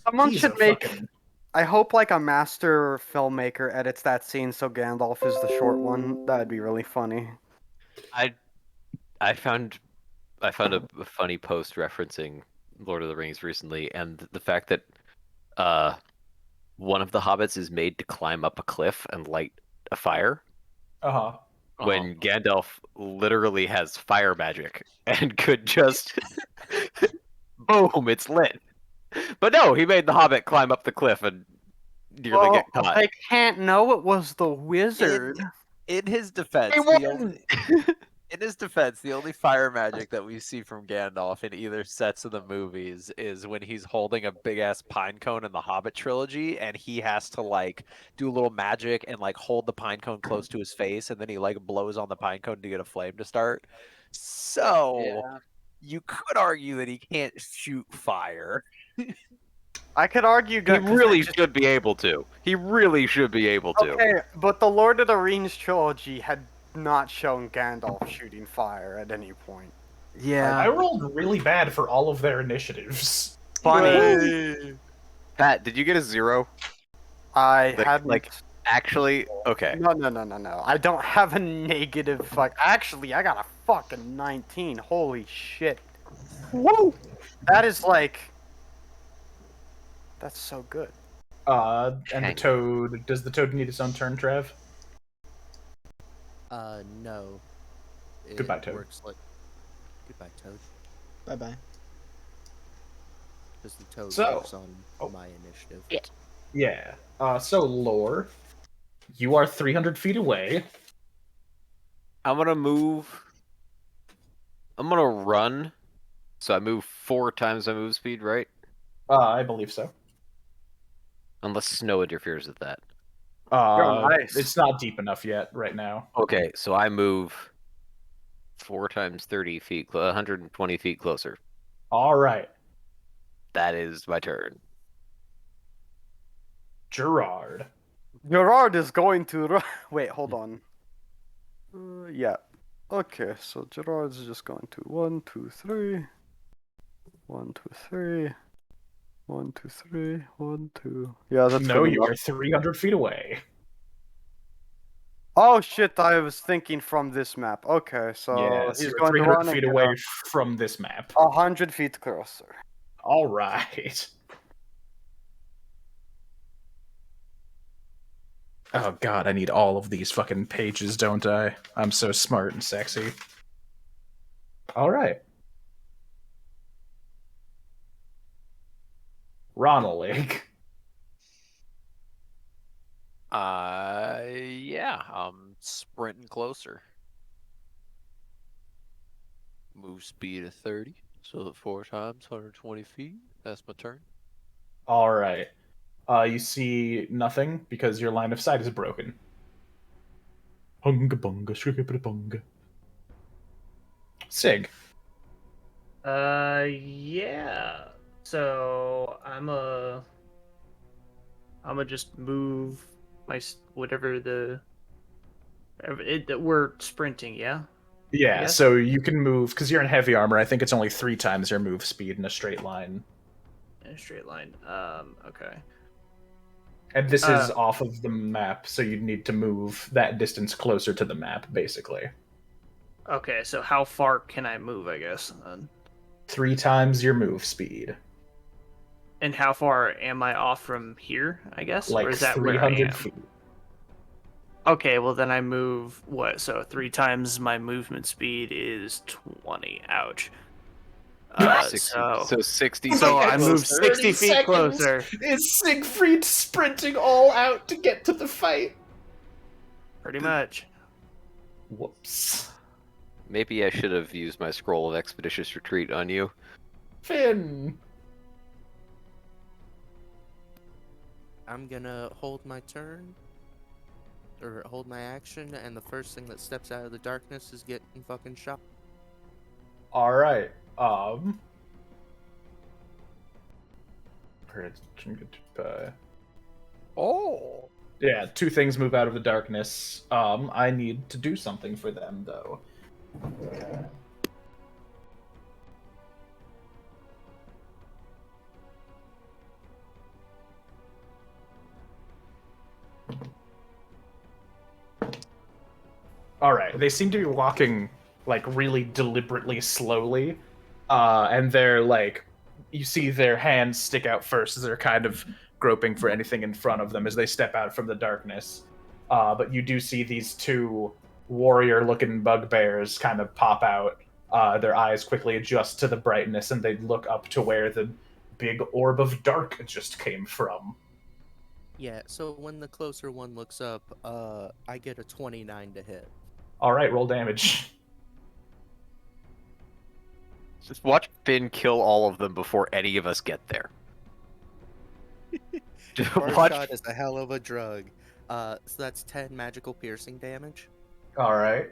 Someone He's a should make. fucking. I hope like a master filmmaker edits that scene so Gandalf is the short one. That'd be really funny. I I found a funny post referencing Lord of the Rings recently, and the fact that uh one of the hobbits is made to climb up a cliff and light a fire Uh-huh. when Gandalf literally has fire magic and could just boom, it's lit. But no, he made the hobbit climb up the cliff and nearly Well, get caught. they can't know it was the wizard. In his defense, He the won! only in his defense, the only fire magic that we see from Gandalf in either sets of the movies is when he's holding a big ass pine cone in the Hobbit trilogy, and he has to like do a little magic and like hold the pine cone close to his face, and then he like blows on the pine cone to get a flame to start. So you could argue that he can't shoot fire. I could argue. He really should be able to. He really should be able to. Okay, but the Lord of the Rings trilogy had not shown Gandalf shooting fire at any point. I rolled really bad for all of their initiatives. Funny. Pat, did you get a 0? I Like- had like- Actually, okay. No. I don't have a negative. Actually, I got a fucking 19. Holy shit. Woo! That is like. That's so good. And the toad. Does the toad need its own turn, Trev? No. Goodbye, Toad. Works like... Goodbye, Toad. Bye-bye. Because the Toad So- works on my initiative. Yeah. So, Lore, you are 300 feet away. I'm gonna move. I'm gonna run. So I move 4 times my move speed, right? I believe so. Unless snow interferes with that. nice. It's not deep enough yet, right now. Okay, so I move 4 times 30 feet, 120 feet closer. All right. That is my turn. Gerard. Gerard is going to. Wait, hold on. Yeah. Okay, so Gerard's just going to 1, 2, 3. 1, 2, 3. 1, 2, 3. 1, 2. Yeah, that's No, good you enough. are 300 feet away. Oh shit! I was thinking from this map. Okay, so Yes, he's you're going to 300 run feet and away from this map. 100 feet closer. All right. Oh god, I need all of these fucking pages, don't I? I'm so smart and sexy. All right. Ronald. Yeah, I'm sprinting closer. Move speed of 30, so that 4 times 120 feet. That's my turn. All right. You see nothing because your line of sight is broken. Hunga bunga, shriga bunga. Sig. Yeah. So I'm just move whatever we're sprinting, yeah. Yeah, Yes? so you can move because you're in heavy armor. I think it's only 3 times your move speed in a straight line. In a straight line. Okay. And this is off of the map, so you need to move that distance closer to the map, basically. Okay, so how far can I move, I guess? 3 times your move speed. And how far am I off from here, I guess? Like or is that where I 300 am? feet. Okay, well then I move, what, so 3 times my movement speed is 20. Ouch. 60, so 60 so feet I move closer. 60 feet closer. Is Siegfried sprinting all out to get to the fight? Pretty much. Whoops. Maybe I should have used my scroll of expeditious retreat on you. Finn. I'm gonna hold my turn, or hold my action, and the first thing that steps out of the darkness is getting fucking shot. All right. Oh! Yeah, 2 things move out of the darkness. I need to do something for them, though. All right. They seem to be walking like really deliberately slowly, and they're like, you see their hands stick out first as they're kind of groping for anything in front of them as they step out from the darkness. But you do see these two warrior-looking bugbears kind of pop out. Their eyes quickly adjust to the brightness, and they look up to where the big orb of dark just came from. Yeah, so when the closer one looks up, I get a 29 to hit. All right, roll damage. Just watch Finn kill all of them before any of us get there. Just First watch. shot is a hell of a drug. So that's 10 magical piercing damage. All right.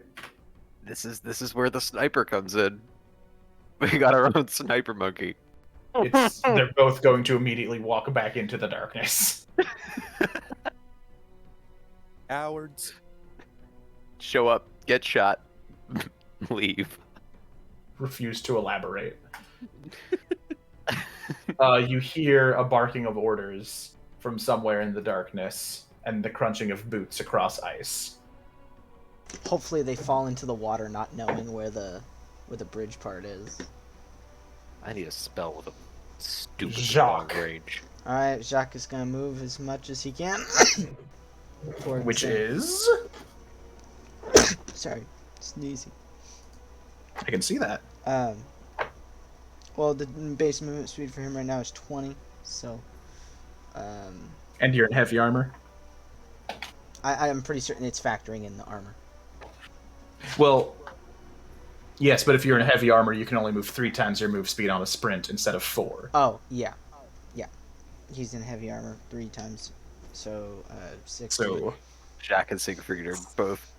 This is where the sniper comes in. We got our own sniper monkey. They're both going to immediately walk back into the darkness. Cowards. Show up, get shot, leave. Refuse to elaborate. You hear a barking of orders from somewhere in the darkness and the crunching of boots across ice. Hopefully they fall into the water not knowing where the bridge part is. I need a spell with a stupid long Jacques. range. Alright, Jacques is gonna move as much as he can. towards Which the- is... Sorry, sneezing. I can see that. Well, the base movement speed for him right now is 20, so... And you're in heavy armor? I am pretty certain it's factoring in the armor. Well, yes, but if you're in heavy armor, you can only move 3 times your move speed on a sprint instead of 4. Oh, yeah. Yeah. He's in heavy armor 3 times, so 6. So, Jack and Siegfried are both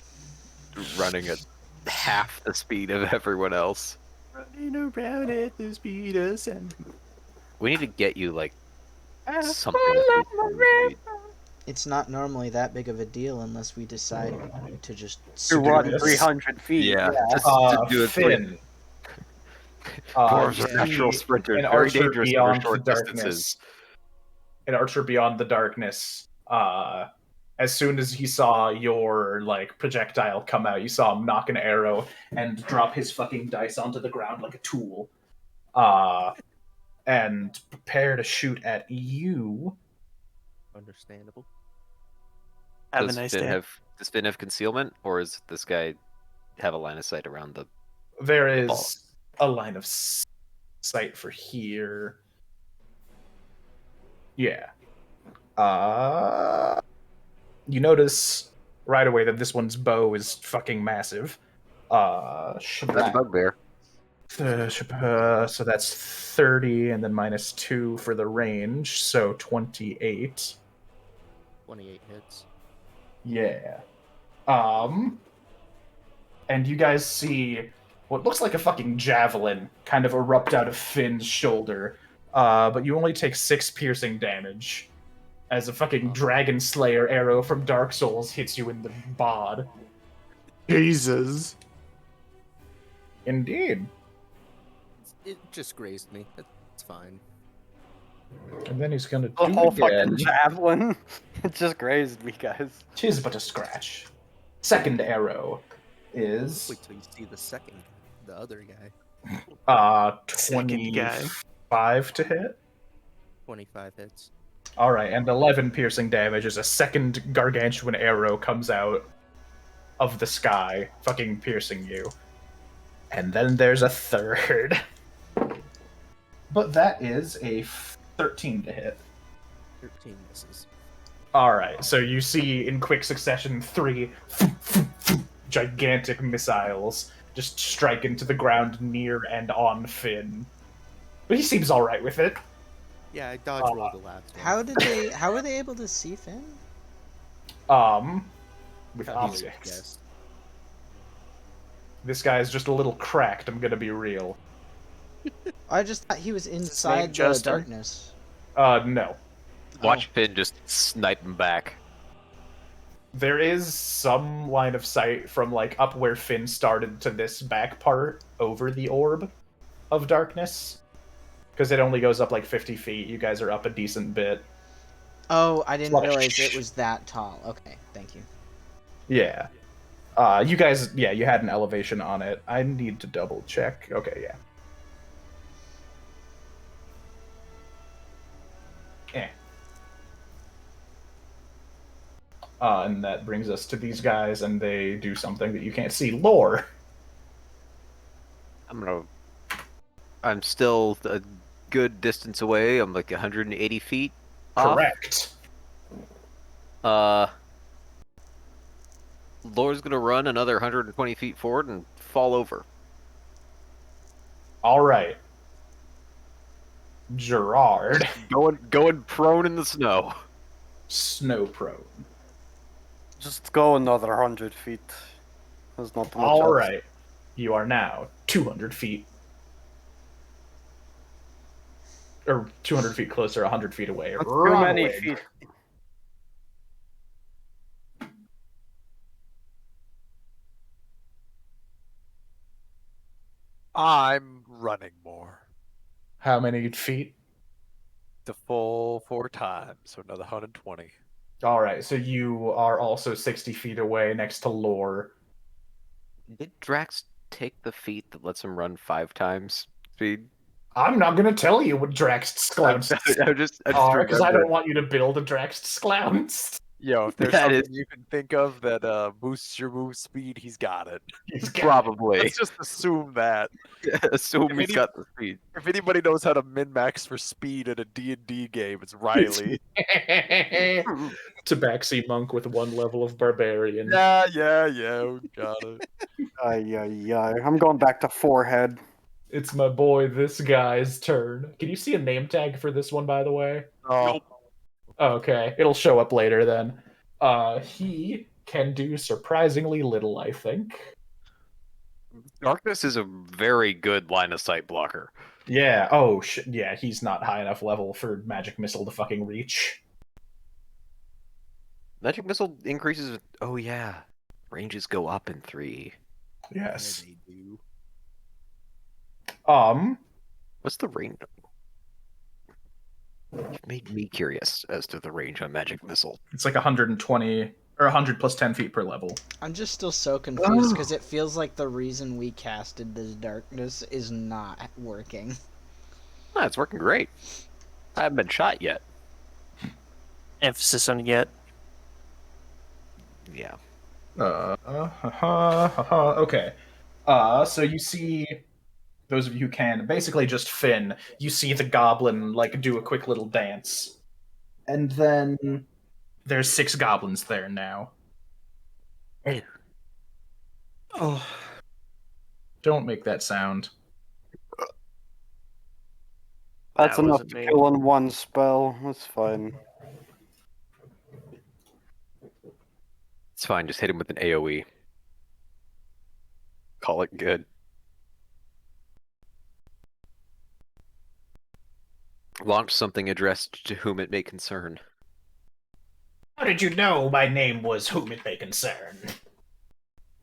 running at half the speed of everyone else. running around at the speed of sound. We need to get you like something. That speed. It's not normally that big of a deal unless we decide to just... To do run this. 300 feet. Yeah, just to do it. Finn. Dwarves are you natural see sprinters, an very archer dangerous over beyond short the distances. darkness. An archer beyond the darkness. As soon as he saw your like projectile come out, you saw him knock an arrow and drop his fucking dice onto the ground like a tool. And prepare to shoot at you. Understandable. Have a Does nice Finn day. does Finn have concealment, or is this guy have a line of sight around the? There is Ball. a line of sight for here. Yeah. You notice right away that this one's bow is fucking massive. That's a bugbear. So that's 30 and then minus 2 for the range, so 28. 28 hits. Yeah. And you guys see what looks like a fucking javelin kind of erupt out of Finn's shoulder. But you only take 6 piercing damage as a fucking Dragon Slayer arrow from Dark Souls hits you in the bod. Jesus. Indeed. It just grazed me. It's fine. And then he's gonna The do whole it again. fucking javelin. It just grazed me, guys. Tis but a scratch. Second arrow is Wait till you see the other guy. Second guy. 25 to hit. 25 hits. All right, and 11 piercing damage as a second gargantuan arrow comes out of the sky, fucking piercing you. And then there's a third. But that is a 13 to hit. 13 misses. All right, so you see in quick succession 3 gigantic missiles just strike into the ground near and on Finn. But he seems all right with it. Yeah, I dodge rolled the last one. How were they able to see Finn? With How do you objects. guess? This guy is just a little cracked, I'm gonna be real. I just thought he was inside the Justin? darkness. No. Watch Finn just snipe him back. There is some line of sight from like up where Finn started to this back part over the orb of darkness. Because it only goes up like 50 feet. You guys are up a decent bit. Oh, I didn't Lot of realize it was that tall. Okay, thank you. Yeah. You guys, yeah, you had an elevation on it. I need to double check. Okay, yeah. Eh. And that brings us to these guys, and they do something that you can't see. Lore. I'm still a good distance away. I'm like 180 feet off. Correct. Lore's gonna run another 120 feet forward and fall over. All right. Gerard. Going prone in the snow. Snow prone. Just go another 100 feet. There's not much All else. right. You are now 200 feet. Or 200 feet closer, 100 feet away. That's too many Ronwig. feet. I'm running more. How many feet? The full 4 times, so another 120. All right, so you are also 60 feet away next to Lore. Did Drax take the feat that lets him run 5 times speed? I'm not going to tell you what Drax's clowns I just are, because I don't remembered. want you to build a Drax's clowns. Yo, if there's That something is- you can think of that boosts your move speed, he's got it. He's got Probably. Let's just assume that. Assume If he's any- got the speed. If anybody knows how to min-max for speed in a D&D game, it's Riley. Tabaxi monk with 1 level of barbarian. yeah, we got it. Ay. I'm going back to forehead. It's my boy, this guy's turn. Can you see a name tag for this one, by the way? Oh, Okay, it'll show up later then. He can do surprisingly little, I think. Darkness is a very good line of sight blocker. Yeah, yeah, he's not high enough level for Magic Missile to fucking reach. Magic missile increases. Oh yeah, ranges go up in 3. Yes. they do. What's the range? It made me curious as to the range on magic missile. It's like 120 or 100 plus 10 feet per level. I'm just still so confused because it feels like the reason we casted this darkness is not working. Ah, it's working great. I haven't been shot yet. Emphasis on yet. Yeah. Okay. So you see, those of you who can, basically just Finn, you see the goblin, like, do a quick little dance. And then there's 6 goblins there now. Hey. Oh, Don't make that sound. that's That enough wasn't to me. kill on one spell. That's fine. It's fine, just hit him with an AoE. Call it good. Launch something addressed to whom it may concern. How did you know my name was Whom It May Concern?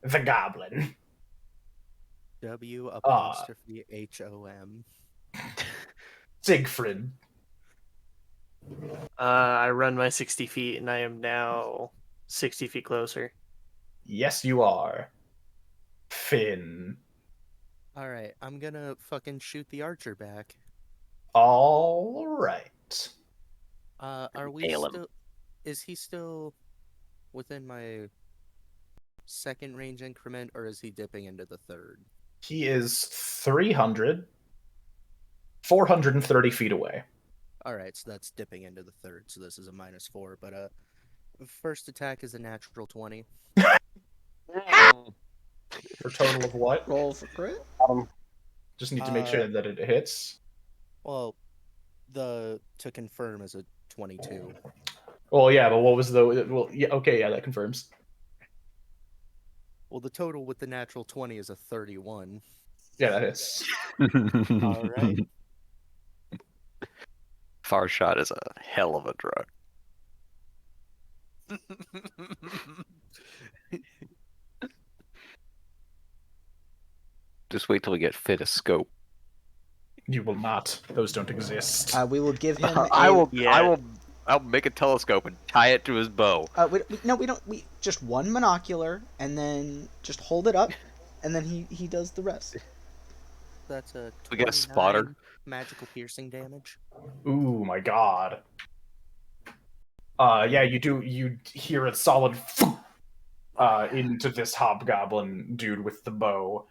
The Goblin. W apostrophe HOM. Siegfried. I run my 60 feet, and I am now 60 feet closer. Yes, you are. Finn. Alright, I'm gonna fucking shoot the archer back. All right. Are we Nail him. still... Is he still within my second range increment, or is he dipping into the third? He is 430 feet away. Alright, so that's dipping into the third, so this is a -4, but first attack is a natural 20. For total of what? Roll for crit? Just need to make sure that it hits. Well, to confirm is a 22. Well, yeah, but what was the... Well, yeah, okay, yeah, that confirms. Well, the total with the natural 20 is a 31. Yeah, that hits. Alright. Far shot is a hell of a drug. Just wait till we get fit a scope. You will not. Those don't exist. We will give him. I will. Yeah. I will I'll make a telescope and tie it to his bow. No, we don't. We just one monocular, and then just hold it up, and then he does the rest. That's a We get a spotter. 29 magical piercing damage. Ooh, my god. Yeah, you do. You hear a solid into this hobgoblin dude with the bow.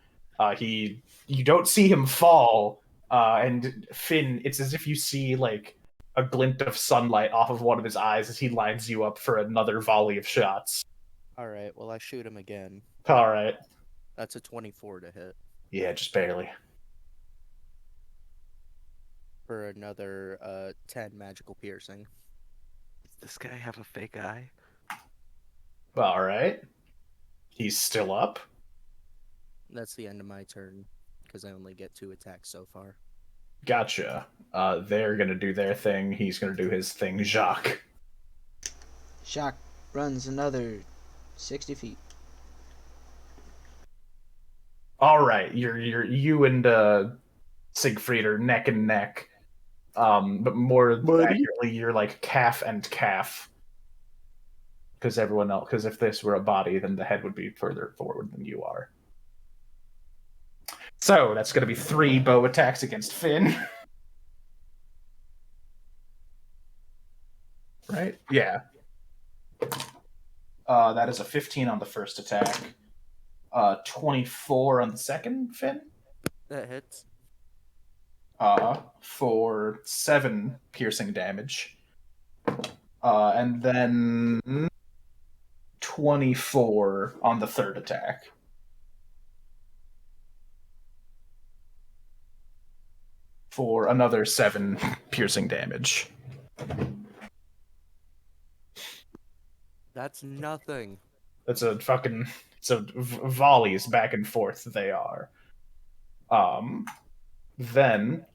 You don't see him fall, and Finn, it's as if you see like a glint of sunlight off of one of his eyes as he lines you up for another volley of shots. All right, well I shoot him again. All right. That's a 24 to hit Yeah, just barely. for another 10 magical piercing. Does this guy have a fake eye? All right. He's still up. That's the end of my turn because I only get 2 attacks so far. Gotcha. They're gonna do their thing. He's gonna do his thing. Jacques. Jacques runs another 60 feet. All right, you and Siegfried are neck and neck. But more accurately, you're like calf and calf. Because everyone else, because if this were a body, then the head would be further forward than you are. So that's going to be 3 bow attacks against Finn. Right? Yeah. That is a 15 on the first attack. 24 on the second, Finn. That hits. For 7 piercing damage. And then 24 on the third attack. For another 7 piercing damage. That's nothing. That's a fucking... So volleys back and forth they are. Then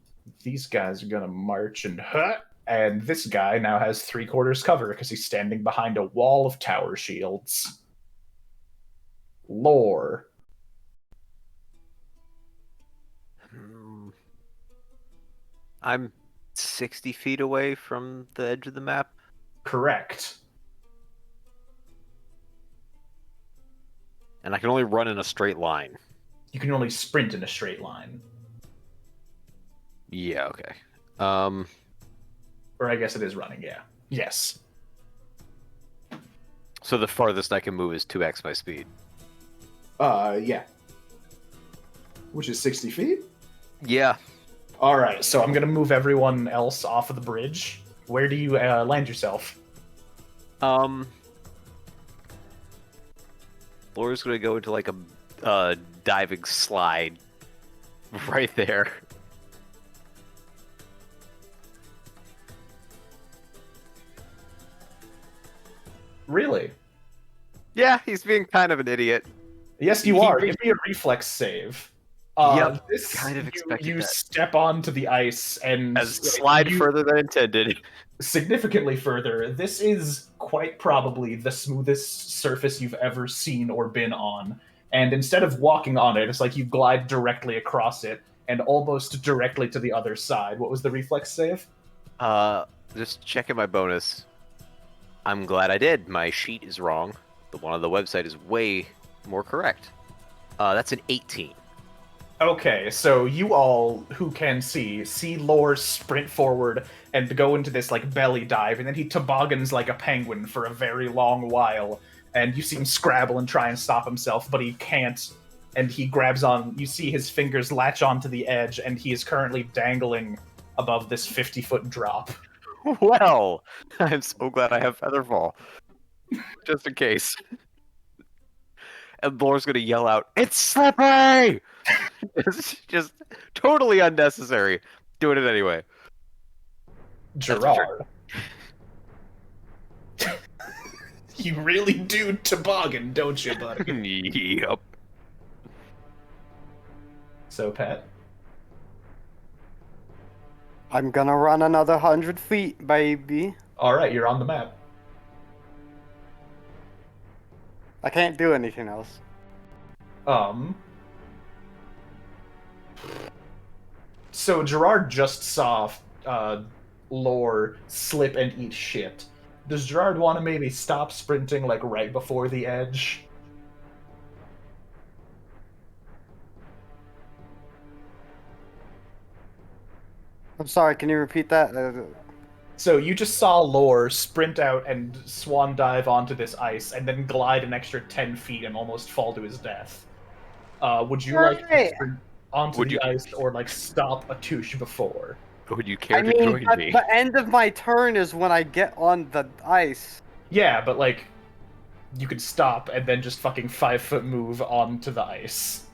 these guys are gonna march and this guy now has 3/4 cover because he's standing behind a wall of tower shields. Lore. I'm 60 feet away from the edge of the map. Correct. And I can only run in a straight line. You can only sprint in a straight line. Yeah, okay. Or I guess it is running, yeah. Yes. So the farthest I can move is 2x my speed. Yeah. Which is 60 feet? Yeah. Alright, so I'm gonna move everyone else off of the bridge. Where do you land yourself? Laura's gonna go into like a diving slide right there. Really? Yeah, he's being kind of an idiot. Yes, you are. Give me a reflex save. Yep, This, kind of expected you that. step onto the ice and As slide further than intended. Significantly further. This is quite probably the smoothest surface you've ever seen or been on. And instead of walking on it, it's like you glide directly across it and almost directly to the other side. What was the reflex save? Just checking my bonus. I'm glad I did. My sheet is wrong. The one on the website is way more correct. That's an 18. Okay, so you all who can see Lore sprint forward and go into this like belly dive, and then he toboggans like a penguin for a very long while, and you see him scrabble and try and stop himself, but he can't, and he grabs on, you see his fingers latch onto the edge, and he is currently dangling above this 50-foot drop. Well, I'm so glad I have Featherfall. Just in case. And Lore's gonna yell out, "It's slippery!" It's just totally unnecessary. Doing it anyway. Gerard. You really do toboggan, don't you, buddy? Yep. So, Pat? I'm gonna run another 100 feet, baby. Alright, you're on the map. I can't do anything else. So Gerard just saw Lore slip and eat shit. Does Gerard want to maybe stop sprinting like right before the edge? I'm sorry, can you repeat that? So you just saw Lore sprint out and swan dive onto this ice, and then glide an extra 10 feet and almost fall to his death. Would you like to Right. sprint onto Would the you ice or like stop a touche before? would you care I to mean, join me? the end of my turn is when I get on the ice. Yeah, but like you could stop and then just fucking 5 foot move onto the ice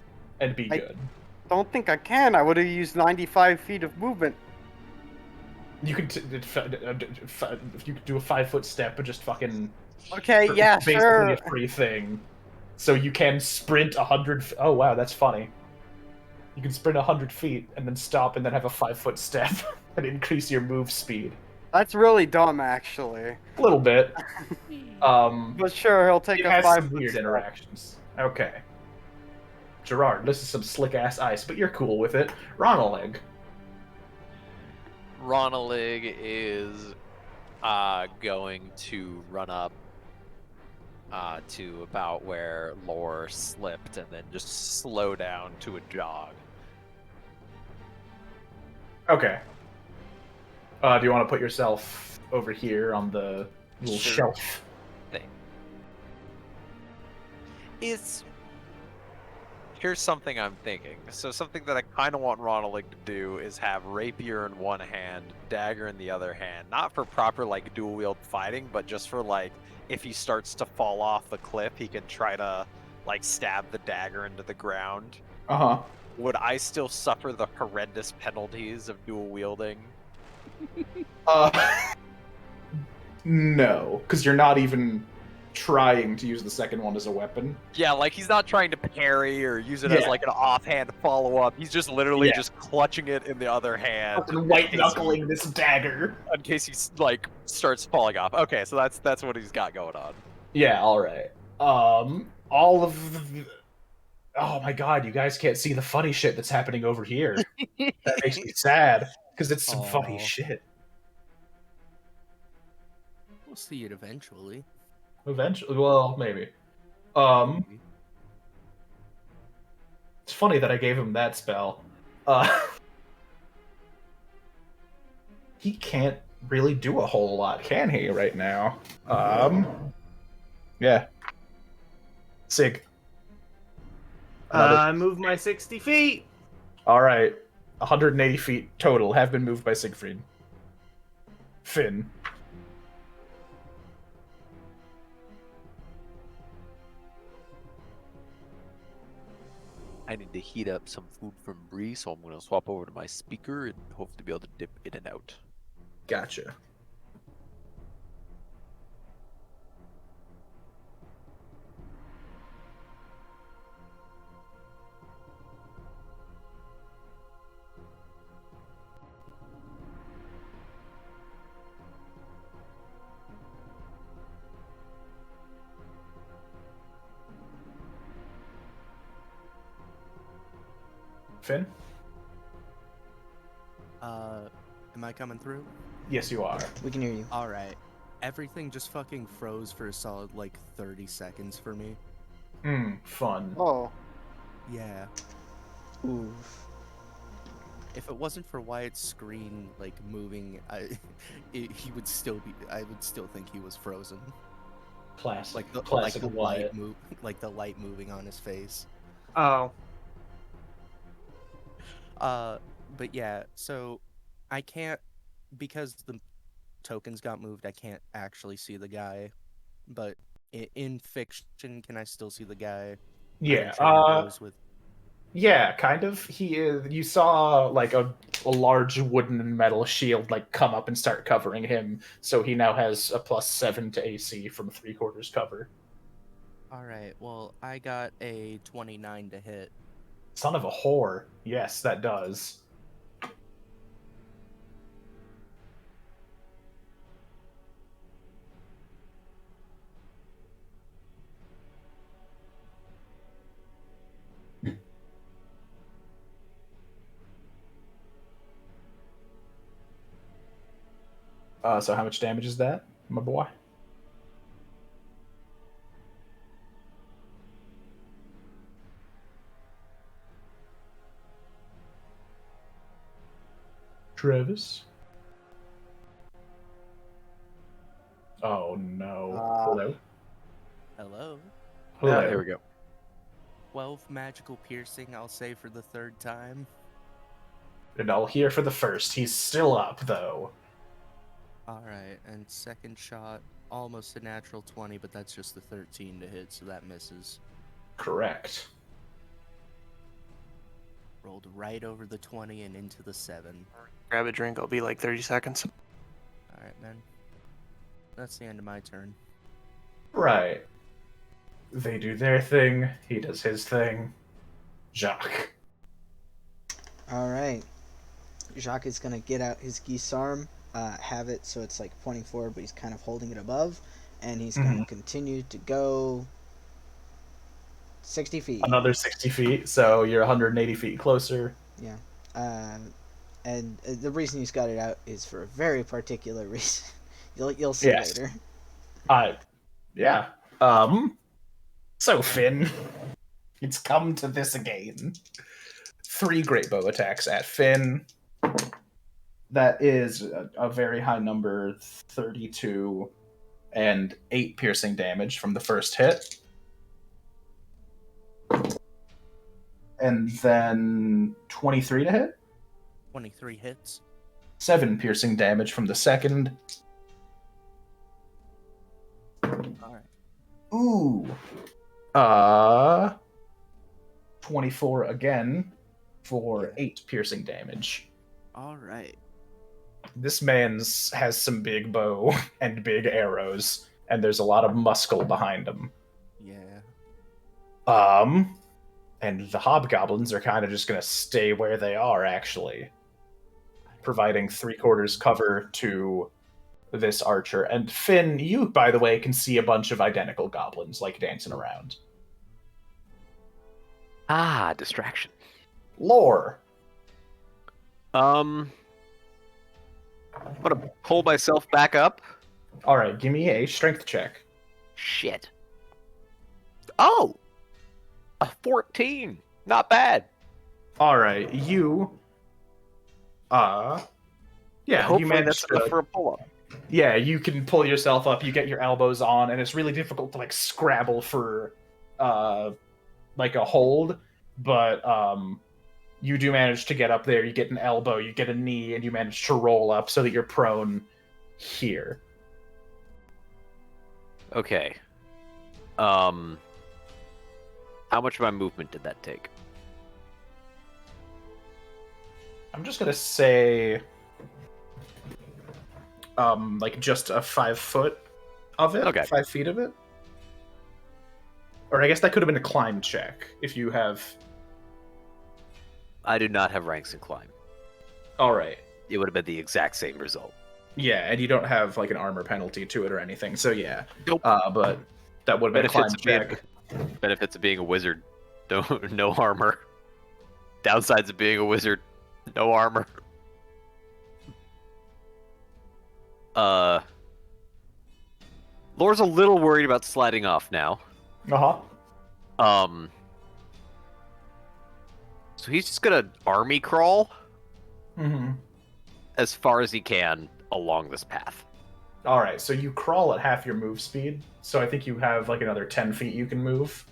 and be I- good. Don't think I can. I would have used 95 feet of movement. You could you could do a 5 foot step, but just fucking Okay, yeah, basically sure. a free thing. So you can sprint 100. Oh wow, that's funny. You can sprint 100 feet and then stop and then have a 5 foot step and increase your move speed That's really dumb, actually. a little bit. But sure, he'll take It a has 5 some foot weird step. interactions. Okay. Gerard, this is some slick ass ice, but you're cool with it. Ronaleg. Ronalig is going to run up to about where Lore slipped and then just slow down to a jog. Okay. Do you want to put yourself over here on the little Sure. shelf? Here's something I'm thinking. So something that I kind of want Ronalig to do is have rapier in one hand, dagger in the other hand. Not for proper like dual wield fighting, but just for like if he starts to fall off the cliff, he can try to like stab the dagger into the ground. Uh-huh. Would I still suffer the horrendous penalties of dual wielding? No, because you're not even trying to use the second one as a weapon. Yeah, like he's not trying to parry or use it as Yeah. like an offhand follow up. He's just literally Yeah. just clutching it in the other hand Fucking white knuckling this dagger. in case he like starts falling off. Okay, so that's what he's got going on. Yeah, alright. All of the... Oh my god, you guys can't see the funny shit that's happening over here. That makes me sad, because it's some funny Aw. shit. We'll see it eventually. Eventually, well, maybe. It's funny that I gave him that spell. He can't really do a whole lot, can he, right now? Yeah. Sig. I moved my 60 feet. Alright. 180 feet total have been moved by Siegfried. Finn. I need to heat up some food from Bree, so I'm gonna swap over to my speaker and hope to be able to dip in and out. Gotcha. Finn? Am I coming through? Yes, you are. We can hear you. All right. Everything just fucking froze for a solid like 30 seconds for me. Fun. Oh, Yeah. Oof. If it wasn't for Wyatt's screen like moving, he would still be. I would still think he was frozen. Classic. Like the Classic light Wyatt. like the light moving on his face. Oh. But yeah, so I can't, because the tokens got moved, I can't actually see the guy. But in fiction, can I still see the guy? Yeah. Trading blows with. Yeah, kind of. He is. You saw like a large wooden and metal shield like come up and start covering him, so he now has a +7 to AC from 3/4 cover. All right. Well, I got a 29 to hit. Son of a whore. Yes, that does. So how much damage is that, my boy? Travis? Oh no. Hello? Hello. Hello. There we go. 12 magical piercing, I'll say for the third time. And I'll hear for the first. He's still up, though. Alright, and second shot, almost a natural 20, but that's just the 13 to hit, so that misses. Correct. Rolled right over the 20 and into the 7. Grab a drink. I'll be like 30 seconds. Alright, man. That's the end of my turn. Right. They do their thing. He does his thing. Jacques. All right. Jacques is gonna get out his Guisarme, have it so it's like pointing forward, but he's kind of holding it above, and he's gonna continue to go 60 feet. Another 60 feet, so you're 180 feet closer. Yeah. And the reason he's got it out is for a very particular reason. You'll see Yes. later. Yeah. So Finn, it's come to this again. 3 great bow attacks at Finn. That is a very high number, 32, and 8 piercing damage from the first hit. And then 23 to hit. 23 hits. 7 piercing damage from the second. Alright. Ooh. 24 again for 8 piercing damage. Alright. This man's has some big bow and big arrows, and there's a lot of muscle behind him. Yeah. And the hobgoblins are kind of just gonna stay where they are, actually, providing 3/4 cover to this archer. And Finn, you, by the way, can see a bunch of identical goblins like dancing around. Ah, distraction. Lore. I'm gonna pull myself back up. All right, give me a strength check. Shit. Oh, a 14. Not bad. All right, you. Yeah, you Hopefully managed that's to. enough for a pull-up. Yeah, you can pull yourself up. You get your elbows on, and it's really difficult to like scrabble for, like a hold. But you do manage to get up there. You get an elbow, you get a knee, and you manage to roll up so that you're prone here. Okay. How much of my movement did that take? I'm just gonna say, like just a 5 foot of it. Okay. 5 feet of it. Or I guess that could have been a climb check if you have. I do not have ranks in climb. All right. It would have been the exact same result. Yeah, and you don't have like an armor penalty to it or anything. So yeah. Nope. But that would have been a climb check. Benefits of being a wizard. No armor. Downsides of being a wizard. No armor. Lore's a little worried about sliding off now. Uh-huh. So he's just gonna army crawl Mm-hmm. as far as he can along this path. All right, so you crawl at half your move speed. So I think you have like another 10 feet you can move.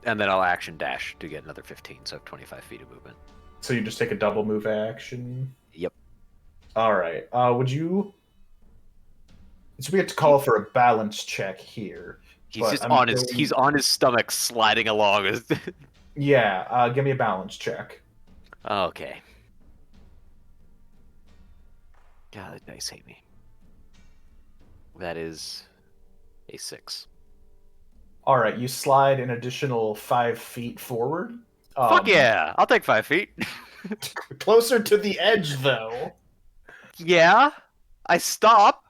And then I'll action dash to get another 15, so I have 25 feet of movement. So you just take a double move action. Yep. All right. Would you? So we have to call for a balance check here. He's but just I'm on his going- he's on his stomach sliding along. Yeah. Give me a balance check. Okay. God, the dice hate me. That is a 6. All right. You slide an additional 5 feet forward. Fuck yeah! I'll take 5 feet. Closer to the edge, though. Yeah, I stop.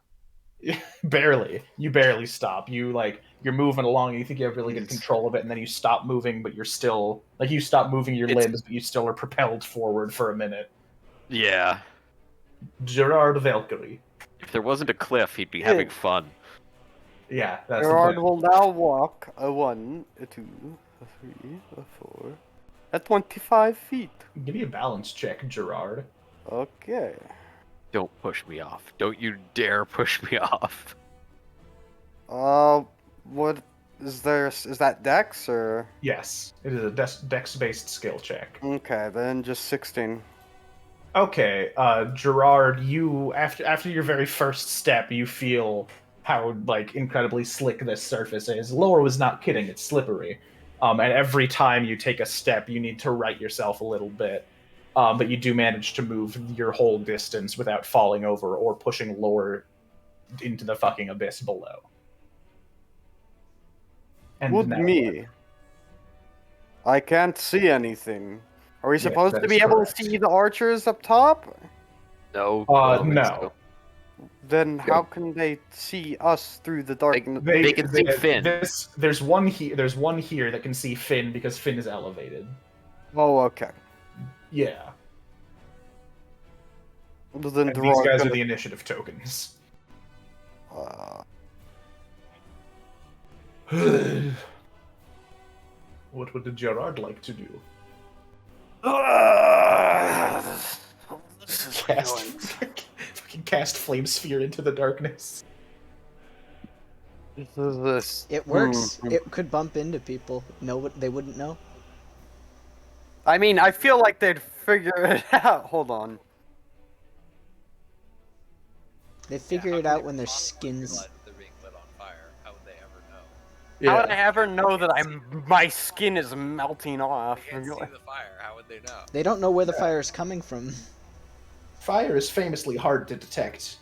Barely. You barely stop. You're moving along and you think you have really good control of it, and then you stop moving, but you're still you stop moving your limbs, but you still are propelled forward for a minute. Yeah. Gerard Valkyrie. If there wasn't a cliff, he'd be having fun. Yeah, that's the Gerard plan. will now walk a 1, a 2, a 3, a 4, at 25 feet. Give me a balance check, Gerard. Okay. Don't push me off. Don't you dare push me off. What is there? Is that Dex or? Yes, it is a dex-based skill check. Okay, then just 16. Okay, Gerard, you after your very first step, you feel how like incredibly slick this surface is. Laura was not kidding; it's slippery. And every time you take a step, you need to right yourself a little bit. But you do manage to move your whole distance without falling over or pushing Laura into the fucking abyss below. And Would now me? I can't see anything. Are we Yes, supposed that to is be able correct. to see the archers up top? No. I don't think no. so. Then how can they see us through the darkness? They can see Finn. There's one here. There's one here that can see Finn because Finn is elevated. Oh, okay. Yeah. Then And these Gerard guys are gonna- the initiative tokens. What would the Gerard like to do? This is Cast, going- fucking cast flame sphere into the darkness. This is this. It works. Hmm. It could bump into people. No, they wouldn't know. I mean, I feel like they'd figure it out. Hold on. They figure it out when their skins. They're being lit on fire. How would they ever know? How would I ever know that my skin is melting off? They can't see the fire. How would they know? They don't know where the fire is coming from. Fire is famously hard to detect.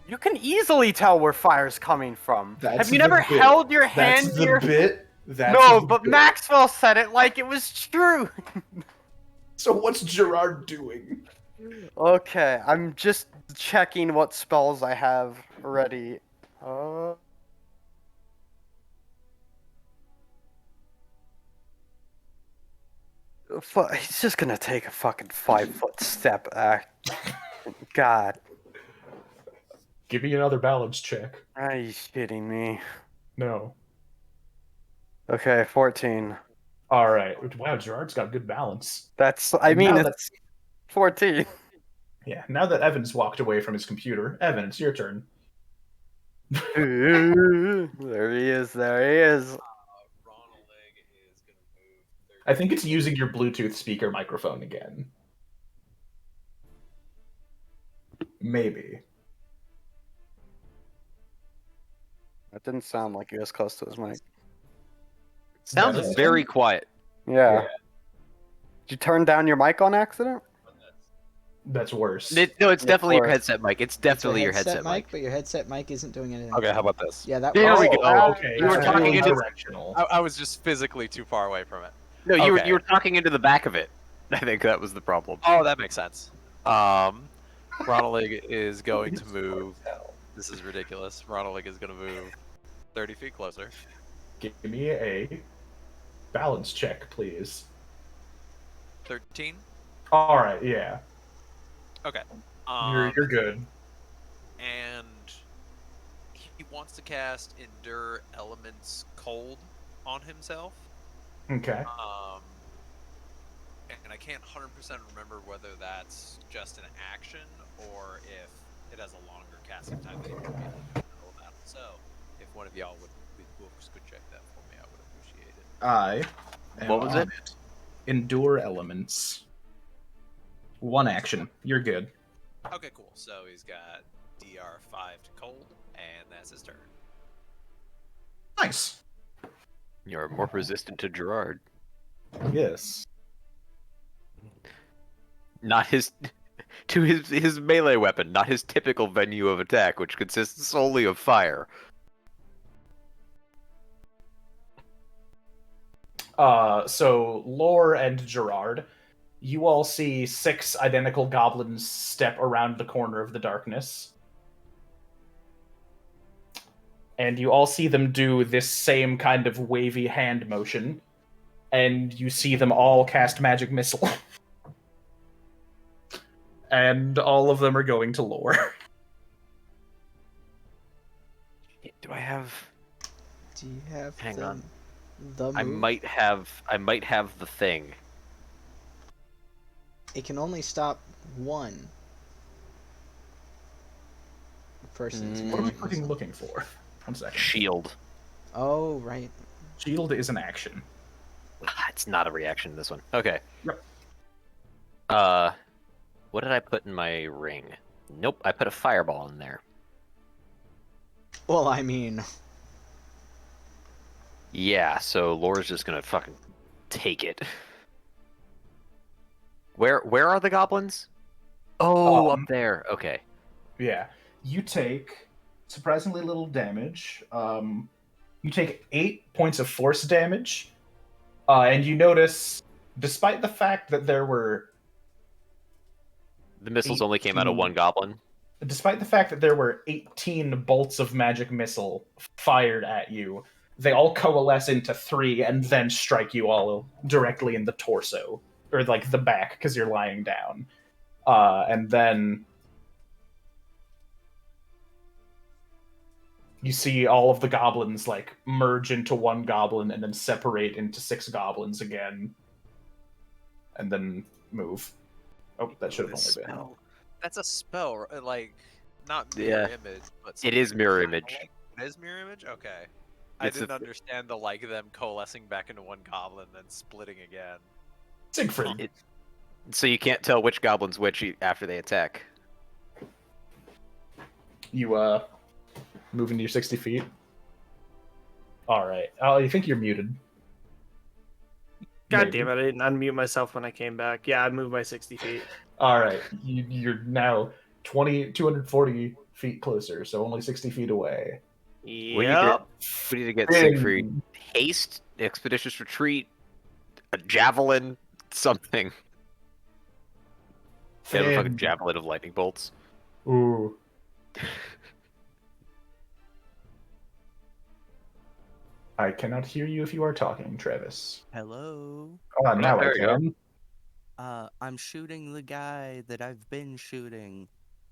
You can easily tell where fire's coming from. That's Have you the never bit. held your hand That's to the your... bit. That's No, the but bit. Maxwell said it like it was true. So what's Gerard doing? Okay, I'm just checking what spells I have ready. He's just gonna take a fucking 5-foot step. God. Give me another balance check. Are you kidding me? No. Okay, 14. All right. Wow, Gerard's got good balance. That's, I mean, Now it's 14. Yeah. Now that Evan's walked away from his computer, Evan, it's your turn. There he is, there he is. Ronald is gonna move. I think it's using your Bluetooth speaker microphone again. Maybe. That didn't sound like he was close to his mic. Sounds That's- very quiet. Yeah. Yeah. Did you turn down your mic on accident? That's worse. No, it's definitely your worse. headset mic. It's definitely your headset mic. But your headset mic isn't doing anything. Okay, how about this? Yeah, that There we works. go. Oh, okay. You were It's talking really into- directional. I was just physically too far away from it. No, you Okay. were talking into the back of it. I think that was the problem. Oh, that makes sense. Ronald is going to move. This is ridiculous. Ronald is going to move 30 feet closer. Give me a balance check, please. 13. All right. Yeah. Okay. You're good. And he wants to cast Endure Elements Cold on himself. Okay. And I can't 100% remember whether that's just an action or if it has a longer casting time than you would be able to know that. So, if one of y'all could check that for me, I would appreciate it. I. am What was on it? Endure elements. One action. You're good. Okay, cool. So he's got DR5 to cold, and that's his turn. Nice. You're more resistant to Gerard. Yes. Not his to his melee weapon, not his typical venue of attack, which consists solely of fire. So Lore and Gerard, you all see 6 identical goblins step around the corner of the darkness. And you all see them do this same kind of wavy hand motion. And you see them all cast Magic Missile. And all of them are going to Lore. Do I have? Do you have Hang on. the I move? might have. I might have the thing. It can only stop one person's Mm. What are we magic fucking missile. looking for? 1 second. Shield. Oh, right. Shield is an action. It's not a reaction in this one. Okay. Yep. What did I put in my ring? Nope, I put a fireball in there. Well, I mean, Yeah, so Laura's just gonna fucking take it. Where are the goblins? Oh, up there. Okay. Yeah. You take surprisingly little damage. You take 8 points of force damage. And you notice, despite the fact that there were The missiles only came out of 1 goblin. despite the fact that there were 18 bolts of magic missile fired at you, they all coalesce into 3 and then strike you all directly in the torso, or like the back, because you're lying down. And then you see all of the goblins like merge into 1 goblin and then separate into 6 goblins again, and then move. Oh, that should have only been. That's a spell, like not Yeah. mirror image, but It is mirror kinda image. like- It is mirror image. Okay, It's I didn't a- understand the like them coalescing back into 1 goblin, then splitting again. Siegfried. So you can't tell which goblin's which after they attack. You move into your 60 feet. All right. You think you're muted? God Maybe. damn it! I didn't unmute myself when I came back. Yeah, I moved my 60 feet. All right. You're now 240 feet closer, so only 60 feet away. We Yep. need to get Siegfried haste, expeditious retreat, a javelin, something. Get a fucking javelin of lightning bolts. Ooh. I cannot hear you if you are talking, Travis. Hello. Now there I we go. can. I'm shooting the guy that I've been shooting.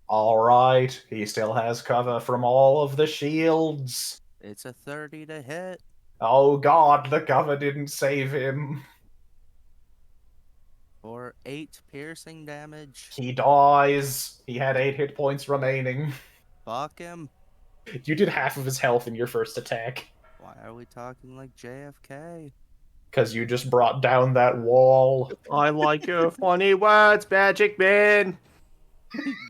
All right. He still has cover from all of the shields. It's a 30 to hit Oh god, the cover didn't save him. for 8 piercing damage. He dies. He had 8 hit points remaining. Fuck him. You did half of his health in your first attack. Why are we talking like JFK? Because you just brought down that wall. I like your funny words, Magic Man.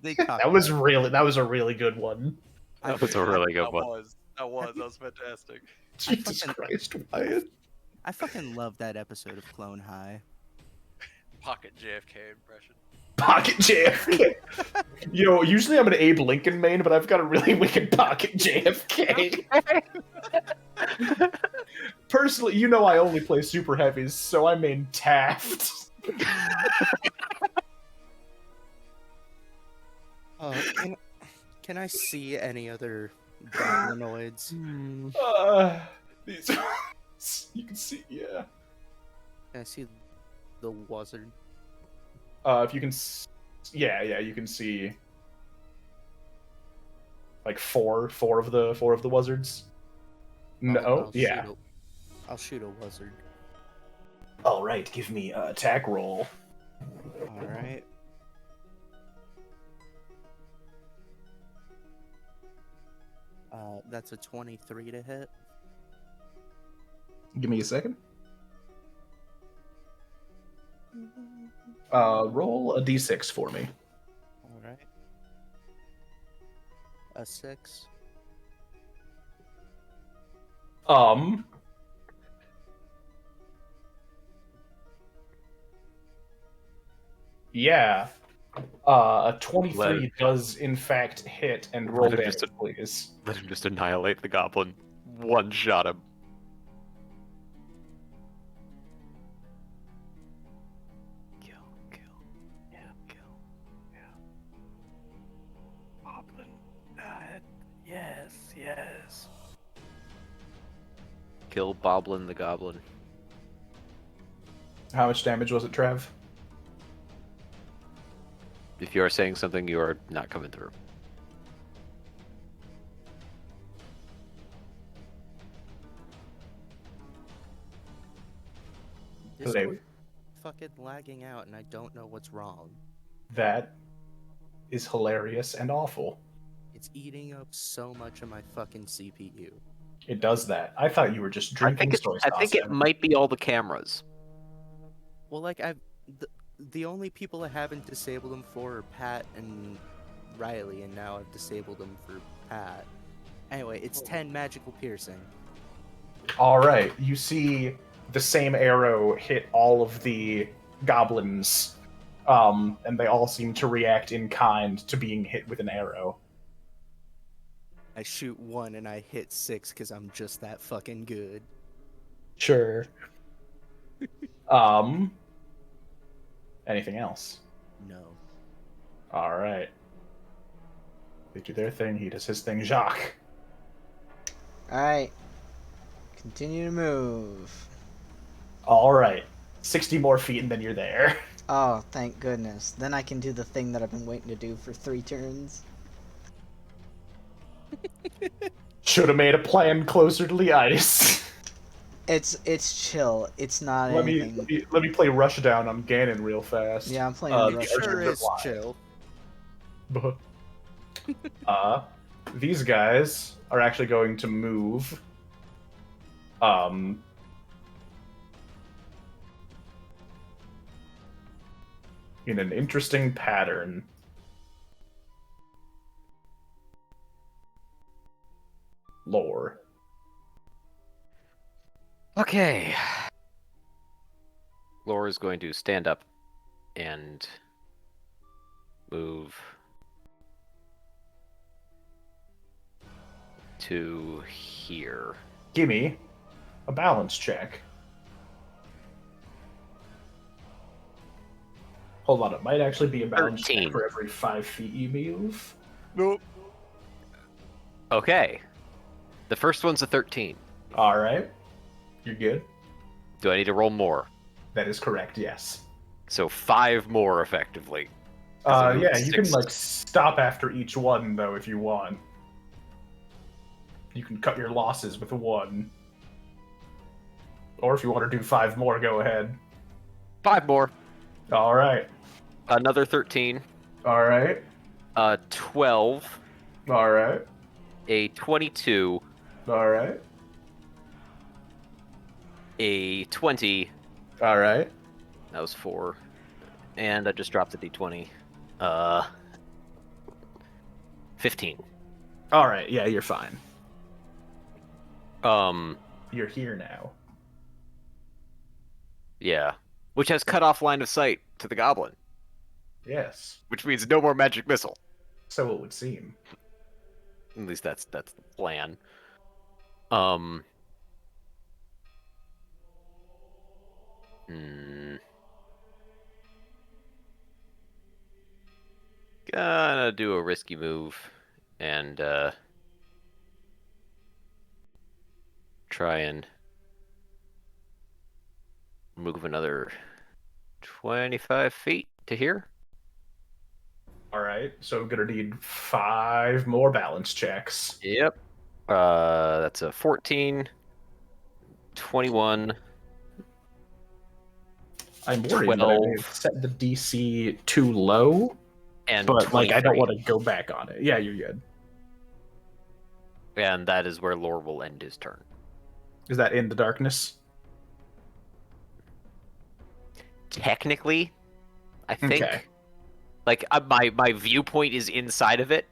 They talk That was about- that was a really good one. That was a really good That one. was fantastic. Jesus fucking- Christ, Wyatt. I fucking love that episode of Clone High. Pocket JFK impression. Pocket JFK. Usually I'm an Abe Lincoln main, but I've got a really wicked pocket JFK. Personally, I only play super heavies, so I main Taft. Can I see any other goblinoids? These you can see, yeah. Can I see the wizard? If you can, yeah, you can see like four of the wizards. No, yeah. I'll shoot a wizard. All right, give me an attack roll. All right. That's a 23 to hit. Give me a second. Roll a d6 for me. All right. A 6. Yeah. A 23 Let- does in fact hit, and roll Let him damage, just- please. Let him just annihilate the goblin. One shot him. Kill. Yeah, kill. Yeah. Goblin. Yes. Kill Boblin the goblin. How much damage was it, Trev? If you are saying something, you are not coming through. Discord fucking lagging out, and I don't know what's wrong. That is hilarious and awful. It's eating up so much of my fucking CPU. It does that. I thought you were just drinking soy sauce. I think it might be all the cameras. Well, like the only people I haven't disabled them for are Pat and Riley, and now I've disabled them for Pat. Anyway, it's 10 magical piercing. All right, you see the same arrow hit all of the goblins, and they all seem to react in kind to being hit with an arrow. I shoot 1 and I hit 6 because I'm just that fucking good. Sure. Anything else? No. All right. They do their thing. He does his thing. Jacques. Alright. Continue to move. All right. 60 more feet, and then you're there. Oh, thank goodness. Then I can do the thing that I've been waiting to do for 3 turns. Should have made a plan closer to the ice. It's chill. It's not Let anything. me play Rushdown on Ganon real fast. Yeah, I'm playing the It Rush. sure Archers is are chill. These guys are actually going to move. In an interesting pattern. Lore. Okay. Laura's going to stand up and move to here. Gimme a balance check. Hold on, it might actually be a balance 13. check for every 5 feet you move. Nope. Okay. The first one's a 13. Alright. You're good. Do I need to roll more? That is correct, yes. So 5 more effectively. 'Cause I moved Yeah, you can 6. like stop after each one though if you want. You can cut your losses with 1. Or if you want to do 5 more, go ahead. 5 more. Alright. Another 13. Alright. 12. Alright. A 22. Alright. A 20. Alright. That was 4. And I just dropped the d20. 15. Alright, yeah, you're fine. Um, You're here now. yeah. Which has cut off line of sight to the goblin. Yes. Which means no more magic missile. So it would seem. At least that's the plan. Gonna do a risky move and try and move another 25 feet to here. Alright, so I'm gonna need 5 more balance checks. Yep. That's a 14, 21. I'm worried that I may have 12. set the DC too low, And but like I don't 23. want to go back on it. Yeah, you're good. And that is where Lore will end his turn. Is that in the darkness? Technically, I think. Okay. Like my viewpoint is inside of it.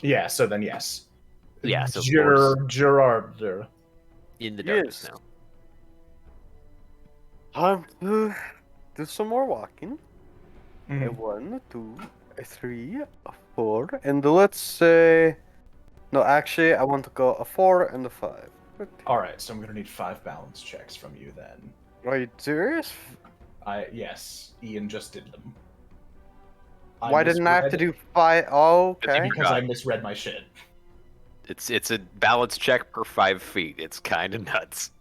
Yeah, so then yes. Yeah, so Lore's Gerard. in the darkness Yes. now. Time to do some more walking. Mhm. A 1, 2, a 3, a 4, and let's say. No, actually, I want to go a 4 and a 5. Alright, so I'm gonna need 5 balance checks from you then. Are you serious? Yes, Ian just did them. Why didn't I have to do 5? Oh, okay. Because I misread my shit. It's a balance check per 5 feet. It's kind of nuts.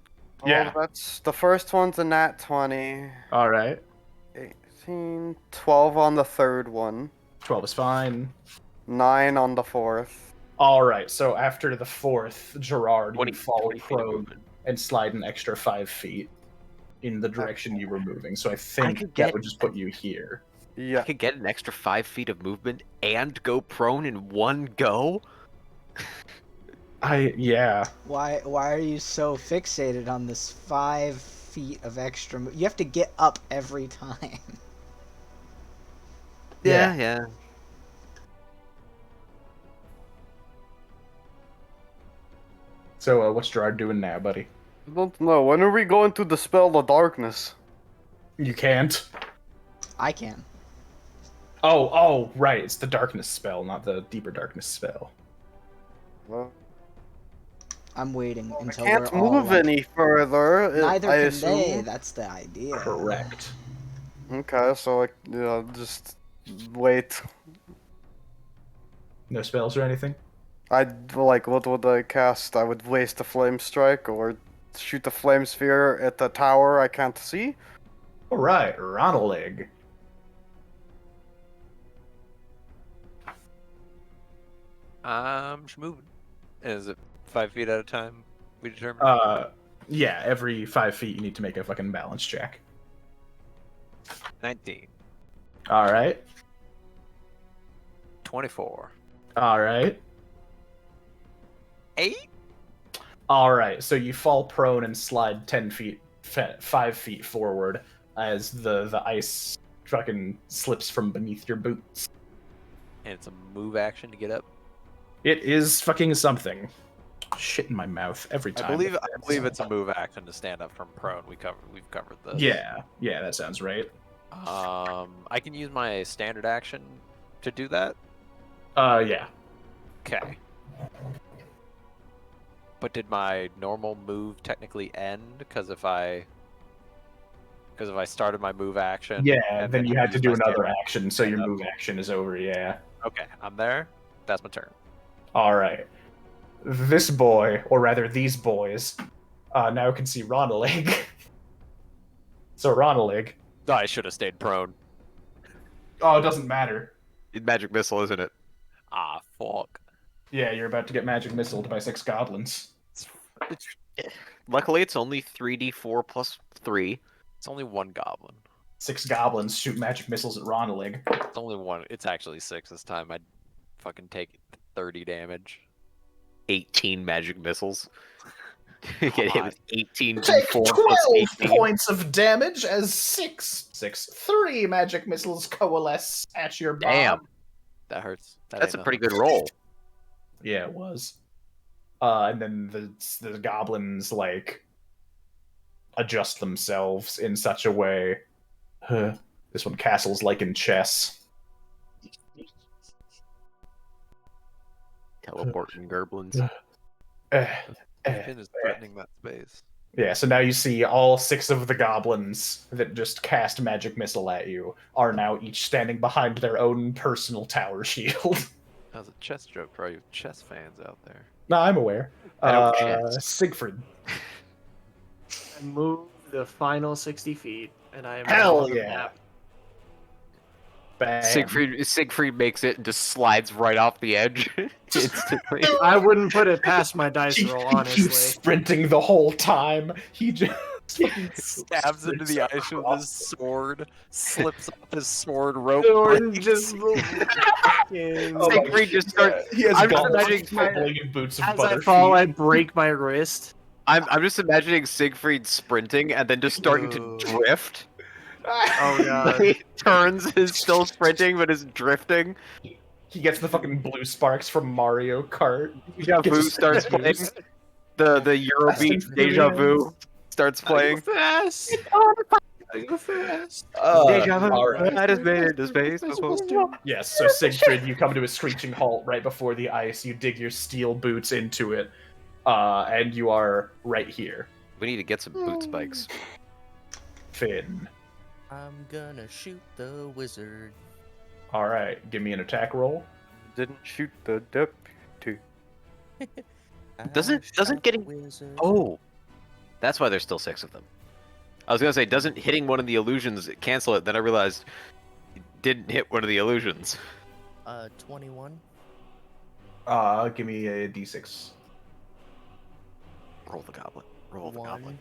Yeah. Oh, that's the first one's a nat 20. Alright. 18, 12 on the third one, 12 is fine. 9 on the fourth. Alright, so after the 4th, Gerard, 20, you fall 20 feet of prone movement. and slide an extra 5 feet. in the direction you were moving. So I think could that get- would just put you here. I Yeah. could get an extra 5 feet of movement and go prone in one go. Yeah. Why are you so fixated on this 5 feet of extra? You have to get up every time. Yeah. So what's Gerard doing now, buddy? I don't know. When are we going to dispel the darkness? You can't. I can. Oh, right. It's the darkness spell, not the deeper darkness spell. Well, I'm waiting I until can't we're all move like, any further. Neither I can assume. they. That's the idea. Correct. Okay, so just wait. No spells or anything? What would I cast? I would waste a flame strike or shoot the flame sphere at the tower I can't see. All right, Ronalig. I'm just moving. Is it 5 feet at a time? We determined. Yeah. Every 5 feet, you need to make a fucking balance check. 19, All right. 24, All right. 8. All right. So you fall prone and slide 10 feet, 5 feet forward as the ice fucking slips from beneath your boots. And it's a move action to get up. It is fucking something. Shit in my mouth every time. I believe it's a move action to stand up from prone. We've covered this. Yeah, that sounds right. I can use my standard action to do that. Yeah. Okay. But did my normal move technically end? Because if I started my move action, Yeah, and then you had to used do my another standard action, so your stand up. move action is over, yeah. Okay, I'm there. That's my turn. Alright. This boy, or rather these boys, now can see Ronalig. So Ronalig. I should have stayed prone. Oh, it doesn't matter. Magic missile, isn't it? Ah, fuck. Yeah, you're about to get magic missiled by 6 goblins. Luckily, it's only 3d4 plus 3. It's only one goblin. 6 goblins shoot magic missiles at Ronalig. It's only one. It's actually 6 this time. I'd fucking take 30 damage. 18 magic missiles. Get hit God. with 18 Take d4 12 plus 18. points of damage as 3 magic missiles coalesce at your bomb. Damn. That hurts. That's a pretty good roll. Yeah, it was. And then the goblins like adjust themselves in such a way. This one castles like in chess. Teleporting gerblins. Finn is threatening that space. Yeah, so now you see all 6 of the goblins that just cast magic missile at you are now each standing behind their own personal tower shield. That was a chess joke for all you chess fans out there. No, I'm aware. I don't chess. Siegfried. I move the final 60 feet, and I am Hell on the yeah. map. Bam. Siegfried makes it and just slides right off the edge instantly. I wouldn't put it past my dice He roll, keeps honestly. sprinting the whole time. He just Stabs into the ice with his sword, slips off his sword rope. Jordan breaks. just Siegfried just starts. He has I'm just gauntlets imagining fumbling in boots of as I butterfeet. fall, I break my wrist. I'm just imagining Siegfried sprinting and then just starting to drift. Oh god. He turns, is still sprinting, but is drifting. He gets the fucking blue sparks from Mario Kart. Deja Gets Vu his starts tattoos. playing. The Eurobeat Fast and Deja Furious. Vu starts playing. Fast. Fast. Deja Vu. all right. That is made into space before. Yes, so Siegfried, you come to a screeching halt right before the ice. You dig your steel boots into it, and you are right here. We need to get some boot spikes. Finn. I'm gonna shoot the wizard. All right, give me an attack roll. Didn't shoot the deputy. Doesn't Shot the getting- wizard. Oh, that's why there's still 6 of them. I was gonna say, doesn't hitting one of the illusions cancel it? Then I realized it didn't hit one of the illusions. 21. Give me a d6. Roll the goblin. Roll the 1. goblin.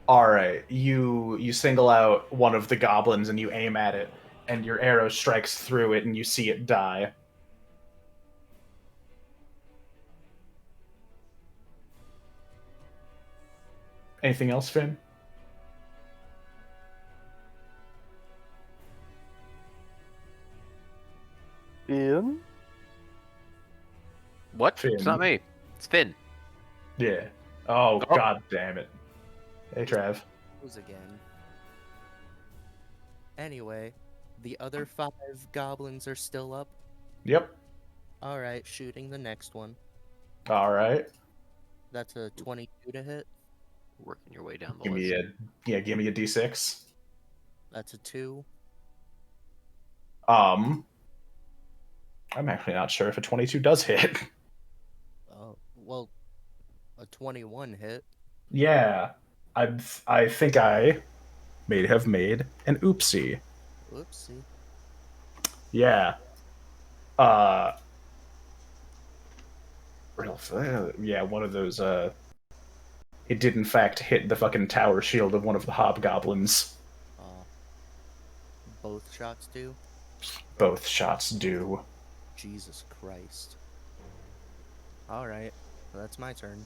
All right, you single out one of the goblins and you aim at it, and your arrow strikes through it, and you see it die. Anything else, Finn? Ian? What? Finn. It's not me. It's Finn. Yeah. Oh, Oh. god damn it. Hey, Trav. Goes again. Anyway, the other 5 goblins are still up. Yep. All right, shooting the next one. All right. That's a 22 to hit. Working your way down the Give list. me a d6. That's a 2. I'm actually not sure if a 22 does hit. Oh, well, a 21 hit. Yeah. I think I may have made an oopsie. Oopsie. Yeah. Yeah, one of those, it did in fact hit the fucking tower shield of one of the hobgoblins. Both shots do? Both shots do. Jesus Christ. All right, that's my turn.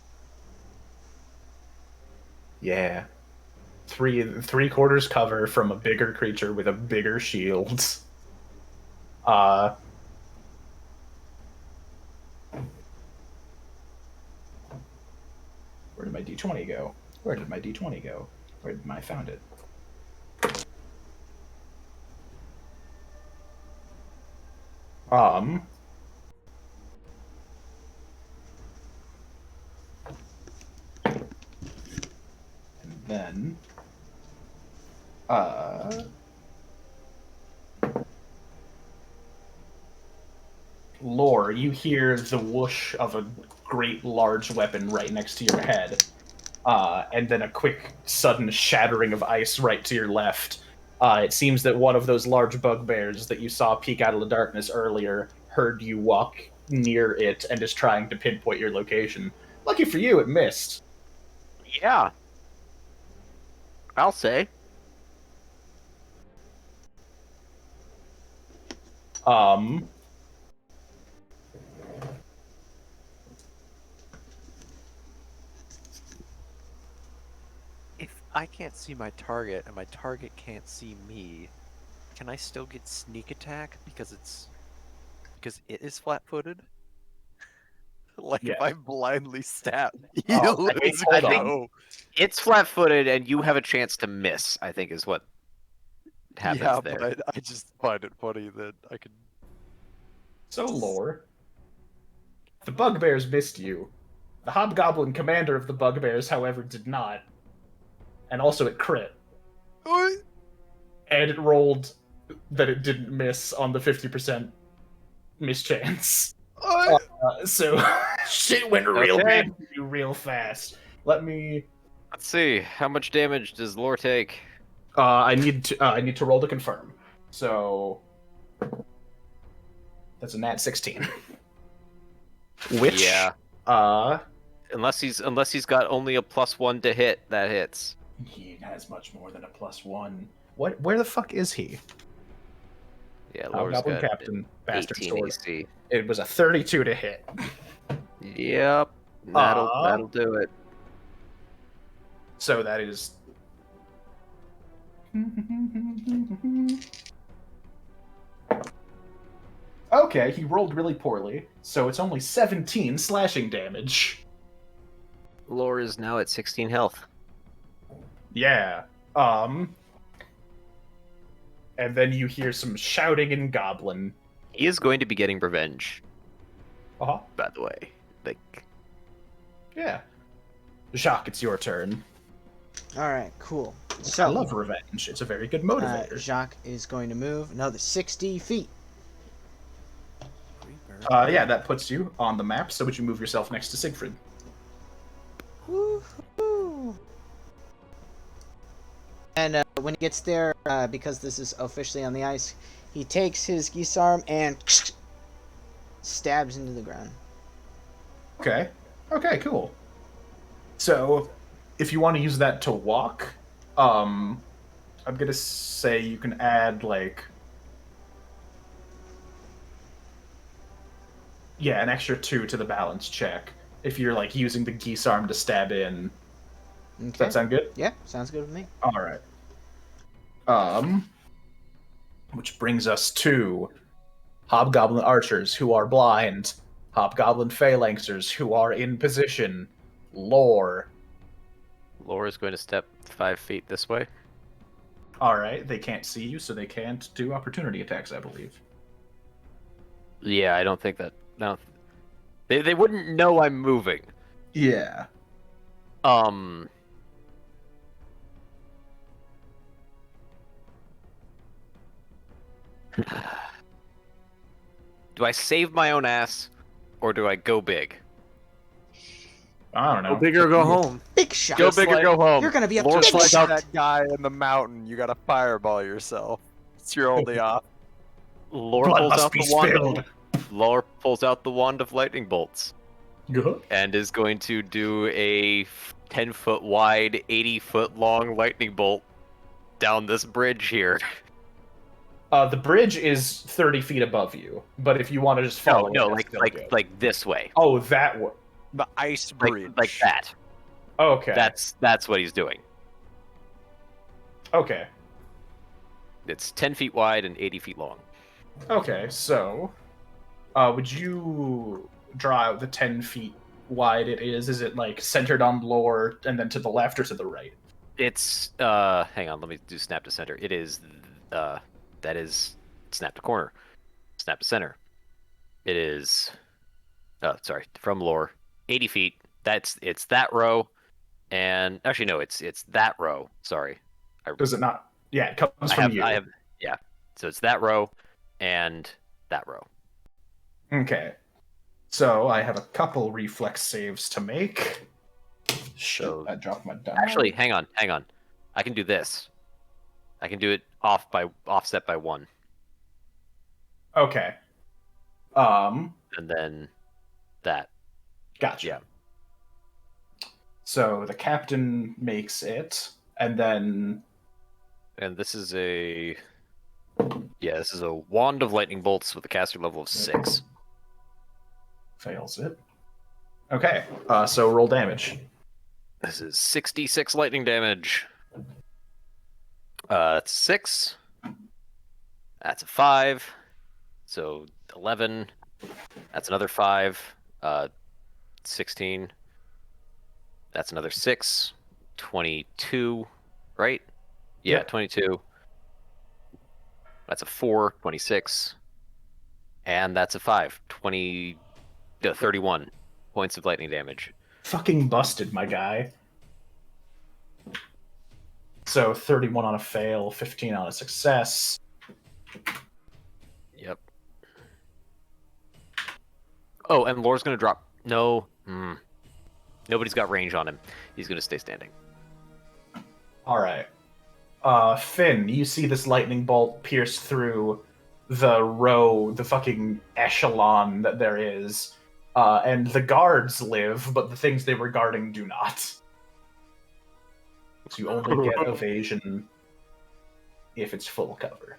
Yeah. Three quarters cover from a bigger creature with a bigger shield. Where did my d20 go? Where did my d20 go? Where did I found it? And then Lore, you hear the whoosh of a great large weapon right next to your head, and then a quick, sudden shattering of ice right to your left. It seems that one of those large bugbears that you saw peek out of the darkness earlier heard you walk near it and is trying to pinpoint your location. Lucky for you, it missed. Yeah. I'll say. If I can't see my target and my target can't see me, can I still get sneak attack because it is flat-footed? Like Yes. if I blindly stab, Oh, I wait, hold on. go. It's flat-footed, and you have a chance to miss, I think is what happens Yeah, there. but I just find it funny that I can. So, Lore, the bugbears missed you. The hobgoblin commander of the bugbears, however, did not. And also it crit. And it rolled that it didn't miss on the 50% mischance. So shit went real Okay. bad for you real fast. Let's see. How much damage does Lore take? I need to roll to confirm. So that's a nat 16. Which Yeah. Unless he's got only a +1 to hit, that hits. He has much more than a +1. Where the fuck is he? Yeah, Lore's Goblin got Captain, Bastard 18 Sword. AC. It was a 32 to hit. Yep. That'll do it. So that is. Okay, he rolled really poorly, so it's only 17 slashing damage. Lore is now at 16 health. Yeah. And then you hear some shouting in Goblin. He is going to be getting revenge, Uh-huh. by the way. Like, Yeah. Jacques, it's your turn. All right, cool. I So, love revenge. It's a very good motivator. Jacques is going to move another 60 feet. Creeper. Yeah, that puts you on the map, so would you move yourself next to Siegfried? Woohoo! And when he gets there, because this is officially on the ice, he takes his geese arm and stabs into the ground. Okay, cool. So, if you want to use that to walk, I'm gonna say you can add like, yeah, an extra 2 to the balance check if you're like using the geese arm to stab in. Okay. Does that sound good? Yeah, sounds good with me. All right. Which brings us to hobgoblin archers who are blind, hobgoblin phalanxers who are in position, lore. Laura's going to step 5 feet this way. All right, they can't see you, so they can't do opportunity attacks, I believe. Yeah, I don't think that. No, they wouldn't know I'm moving. Yeah. Do I save my own ass, or do I go big? I don't know. Go big or go home. Big shot. Go big or go home. You're gonna be a Lore big pulls shot. out, That guy in the mountain, you gotta fireball yourself. It's your only op. Lore Blood pulls must out be the wand. spilled. Lore pulls out the wand of lightning bolts Good. and is going to do a 10-foot wide, 80-foot long lightning bolt down this bridge here. The bridge is 30 feet above you, but if you want to just follow No, it, it's still good. like this way, Oh, that one. The ice bridge. like that. Okay. That's what he's doing. Okay. It's 10 feet wide and 80 feet long. Okay, so would you draw out the 10 feet wide it is? Is it like centered on lore and then to the left or to the right? It's hang on, let me do snap to center. It is that is snap to corner, snap to center. It is sorry, from lore, 80 feet. It's that row, and actually no, it's that row. Sorry, Does it not? Yeah, it comes from you. I have yeah. So it's that row, and that row. Okay. So I have a couple reflex saves to make. Shit, So- I dropped my die. Actually, hang on. I can do this. I can do it offset by 1, Okay. and then that. Gotcha. Yeah. So the captain makes it, and then And this is a wand of lightning bolts with a caster level of 6. fails it. Okay. So roll damage. This is 66 lightning damage. That's 6. That's a 5. So 11. That's another 5. 16. That's another 6. 22. Right? Yeah, Yep. 22. That's a 4. 26. And that's a 5. 31 points of lightning damage. Fucking busted, my guy. So 31 on a fail, 15 on a success. Yep. Oh, and Lore's gonna drop. No. Nobody's got range on him. He's gonna stay standing. Alright. Finn, you see this lightning bolt pierce through the fucking echelon that there is. And the guards live, but the things they were guarding do not. So you only get evasion if it's full cover.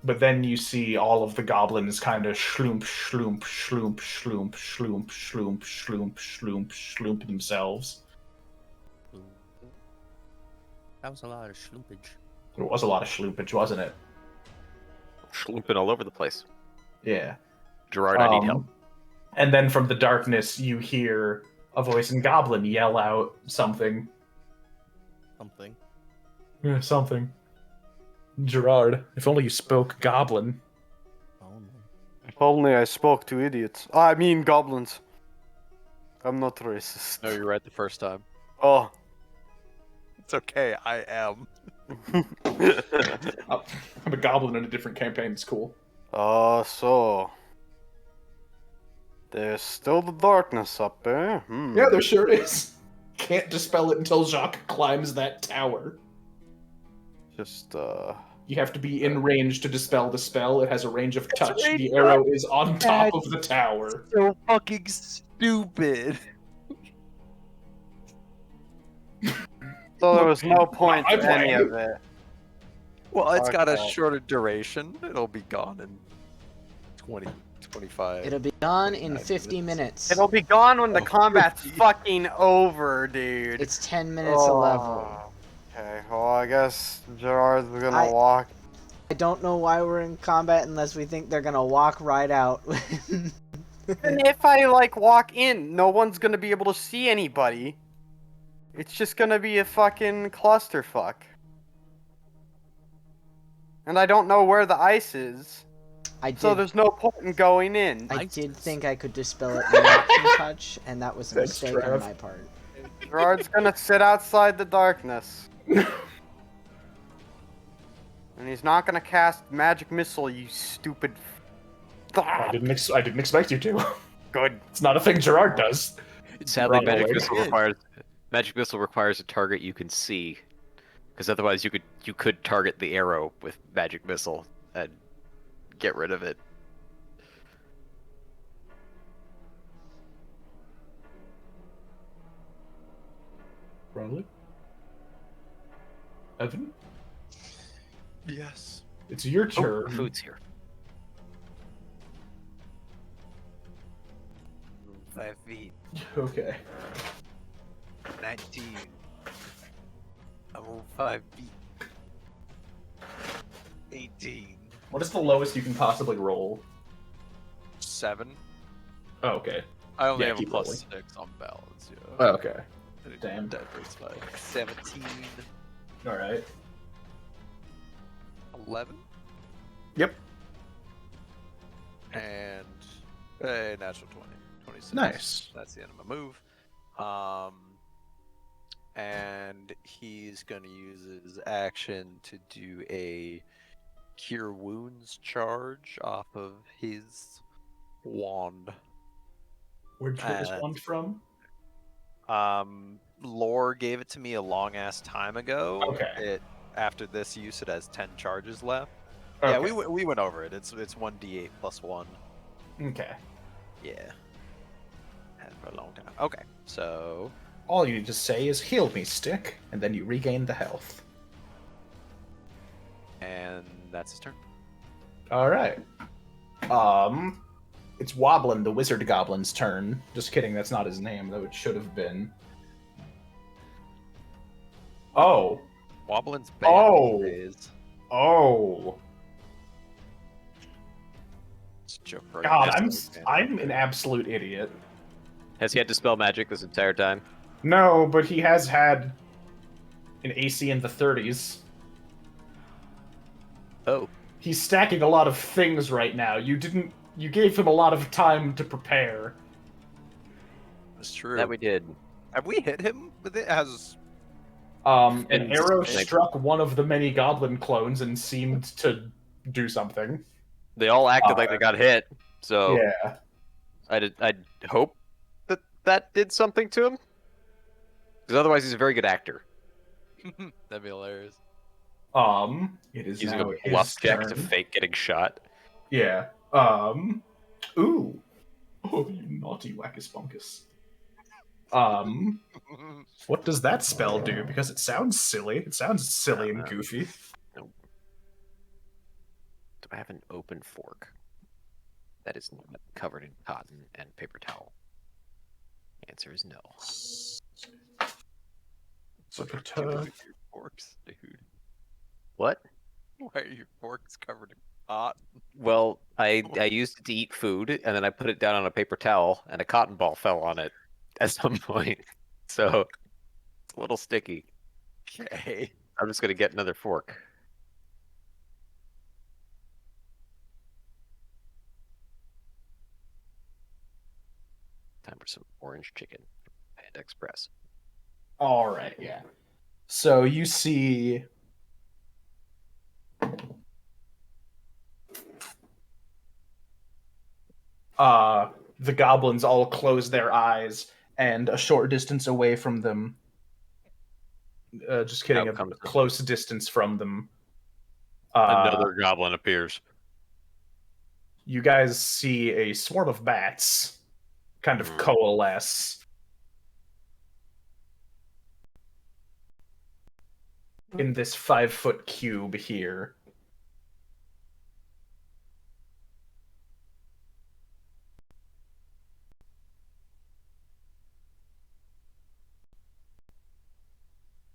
But then you see all of the goblins kind of shloomp, shloomp, shloomp, shloomp, shloomp, shloomp, shloomp, shloomp, shloomp themselves. That was a lot of schloopage. There was a lot of shloopage, wasn't it? Schlooping all over the place. Yeah. Gerard, I need help. And then from the darkness, you hear a voice in Goblin yell out something. Something. Yeah, something. Gerard, if only you spoke Goblin. Oh no. If only I spoke to idiots. I mean goblins. I'm not racist. No, you're right the first time. Oh. It's okay, I am. I'm a goblin in a different campaign, it's cool. So. There's still the darkness up there. Yeah, there sure is. Can't dispel it until Jacques climbs that tower. Just, You have to be in range to dispel the spell. It has a range of touch. range The arrow is on top of the tower. So fucking stupid. So there was no point my to any plan. of it. Well, it's got a Okay. shorter duration. It'll be gone in 20, 25. It'll be gone in 25 50 minutes. It'll be gone when the Oh, combat's 50. fucking over, dude. It's 10 minutes a level. Okay, well, I guess Gerard's gonna I- walk. I don't know why we're in combat unless we think they're gonna walk right out. And if I, like, walk in, no one's gonna be able to see anybody. It's just gonna be a fucking clusterfuck. And I don't know where the ice is, so there's no point in going in. I did think I could dispel it in action touch, and that was a Thanks, mistake on Trav. my part. Gerard's gonna sit outside the darkness. And he's not gonna cast magic missile, you stupid. I didn't expect you to. Good. It's not a thing Gerard does. Sadly, Run away. magic missile requires a target you can see, because otherwise you could target the arrow with magic missile and get rid of it. Riley? Evan? Yes. It's your Oh, turn. food's here. 5 feet. Okay. 19. I move 5 feet. 18. What is the lowest you can possibly roll? 7. Oh, okay. I only Yeah, have a keep plus rolling. 6 on balance. Yeah. Oh, okay. Damn. Diversified. 17. Alright. 11. Yep. And a natural 20. 26. Nice. That's the end of my move. And he's going to use his action to do a Cure Wounds charge off of his wand. Where'd you get this wand from? Lore gave it to me a long ass time ago. Okay. After this use, it has 10 charges left. Okay. Yeah, we went over it. It's 1d8 plus 1. Okay. Yeah. Had it for a long time. Okay, so All you need to say is heal me, stick, and then you regain the health. and that's his turn. Alright. It's Woblin, the wizard goblin's turn. Just kidding, that's not his name, though it should have been. Oh. Wobblin's band Oh. is Oh. it's a joke right God, now. I'm an absolute idiot. Has he had to spell magic this entire time? No, but he has had an AC in the 30s. Oh. He's stacking a lot of things right now. You gave him a lot of time to prepare. That's true. That we did. Have we hit him with it? Has An And- arrow like- struck one of the many goblin clones and seemed to do something. They all acted like they got hit, so Yeah. I'd hope that did something to him. Because otherwise, he's a very good actor. that'd be hilarious. It is Using now a his bluff check to turn. fake getting shot. Yeah. Ooh. Oh, you naughty wackus-bunkus. What does that spell do? Because it sounds silly. It sounds silly and goofy. Do I have an open fork that is not covered in cotton and paper towel? Answer is no. So, What are you doing with your forks, dude? What? Why are your forks covered in cotton? Well, I used it to eat food, and then I put it down on a paper towel, and a cotton ball fell on it at some point. So it's a little sticky. Okay. I'm just gonna get another fork. Time for some orange chicken from Panda Express. all right, yeah. So you see the goblins all close their eyes, and a short distance away from them, just kidding, Out a comes the- close distance from them, Another goblin appears. you guys see a swarm of bats kind of Hmm. coalesce. in this 5-foot cube here.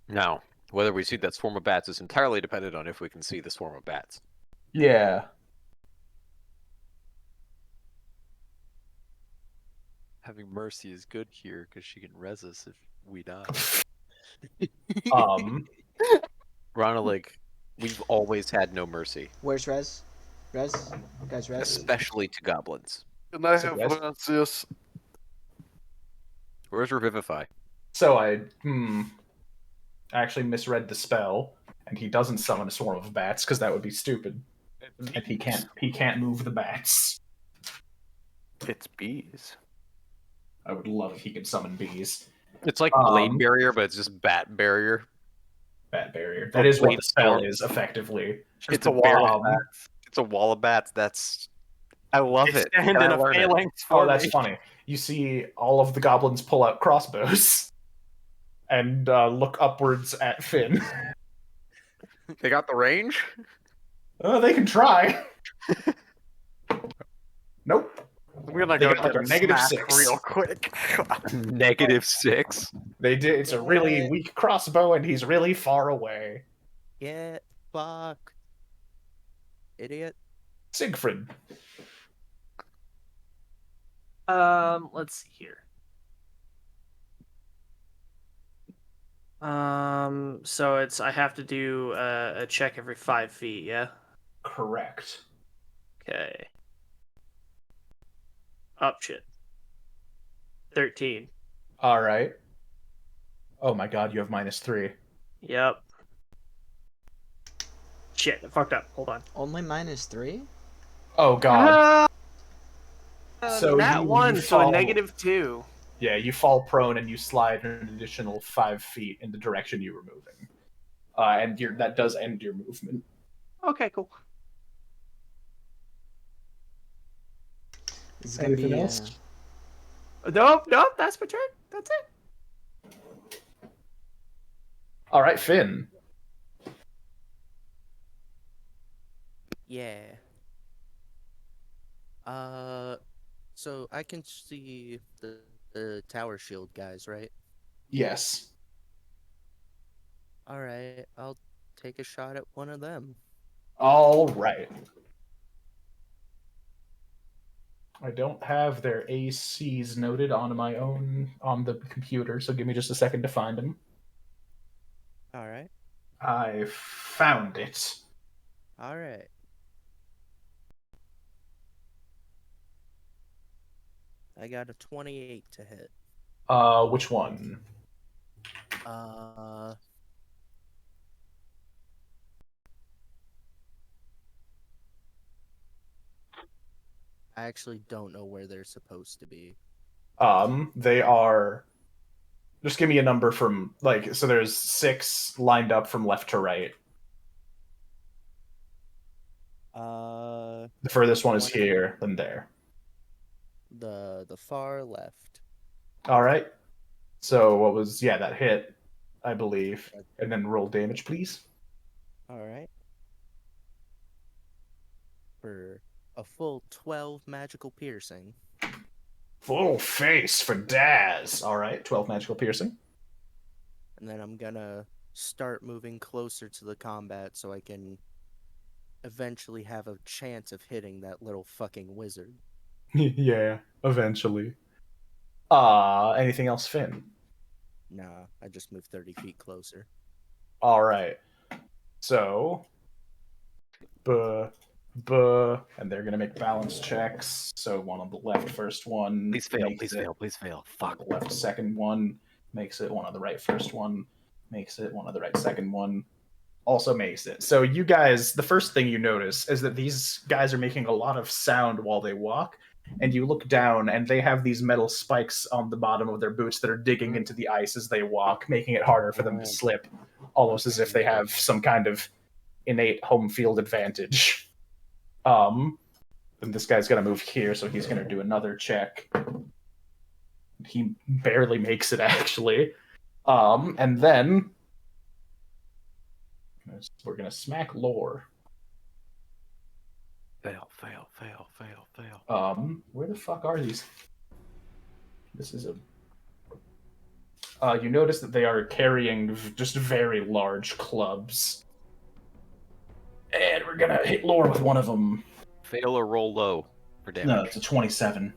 Now, whether we see that swarm of bats is entirely dependent on if we can see the swarm of bats. Yeah. Having Mercy is good here because she can res us if we die. Ronald, we've always had no mercy, Where's Rez? Rez? Guys, Rez? especially to goblins. Can I So have yes. Francis? Where's Revivify? So I actually misread the spell, and he doesn't summon a swarm of bats because that would be stupid, and he can't move the bats. It's bees. I would love if he could summon bees. It's like Blade Barrier, but it's just Bat Barrier. Bat barrier. That is what Blade the spell Storm. is, effectively. It's a a wall wall of bats. It's a wall of bats. That's I love it. Stand Can in I a learn it? phalanx Oh, for that's me. funny. You see all of the goblins pull out crossbows and look upwards at Finn. They got the range? They can try. Nope. I'm gonna They go got like get a a negative snack 6. real quick. -6. They did. It's a really weak crossbow, and he's really far away. Get fucked. Idiot. Siegfried. Let's see here. So it's I have to do a check every 5 feet, yeah? Correct. Okay. Up shit. 13. All right. Oh my god, you have -3. Yep. Shit, I fucked up. Hold on. Only -3? Oh god. So that you one, so fall- a -2. Yeah, you fall prone and you slide an additional 5 feet in the direction you were moving. And that does end your movement. Okay, cool. This is gonna Anything be else? Nope, that's my turn. That's it. All right, Finn. Yeah. So I can see the tower shield guys, right? Yes. All right, I'll take a shot at one of them. All right. I don't have their ACs noted on my own on the computer, so give me just a second to find them. All right. I found it. All right. I got a 28 to hit. Which one? I actually don't know where they're supposed to be. They are. Just give me a number from so there's 6 lined up from left to right. The furthest one is here, then there. The far left. All right. So what was that hit, I believe, and then roll damage, please. All right. For a full 12 magical piercing. Full face for Daz. All right, 12 magical piercing. And then I'm gonna start moving closer to the combat so I can eventually have a chance of hitting that little fucking wizard. Yeah, eventually. Anything else, Finn? Nah, I just moved 30 feet closer. All right. So, and they're gonna make balance checks. So one on the left, first one. Please fail, makes please it. fail, please fail. Fuck. Fuck. The left second one makes it. One on the right first one makes it. One on the right second one also makes it. So you guys, the first thing you notice is that these guys are making a lot of sound while they walk. And you look down, and they have these metal spikes on the bottom of their boots that are digging into the ice as they walk, making it harder for them to slip, almost as if they have some kind of innate home field advantage. And this guy's gonna move here, so he's gonna do another check. He barely makes it, actually. And then We're gonna smack lore. Fail, fail, fail, fail, fail. Where the fuck are these? This is a. You notice that they are carrying just very large clubs. And we're gonna hit lore with one of them. Fail or roll low for damage. No, it's a 27.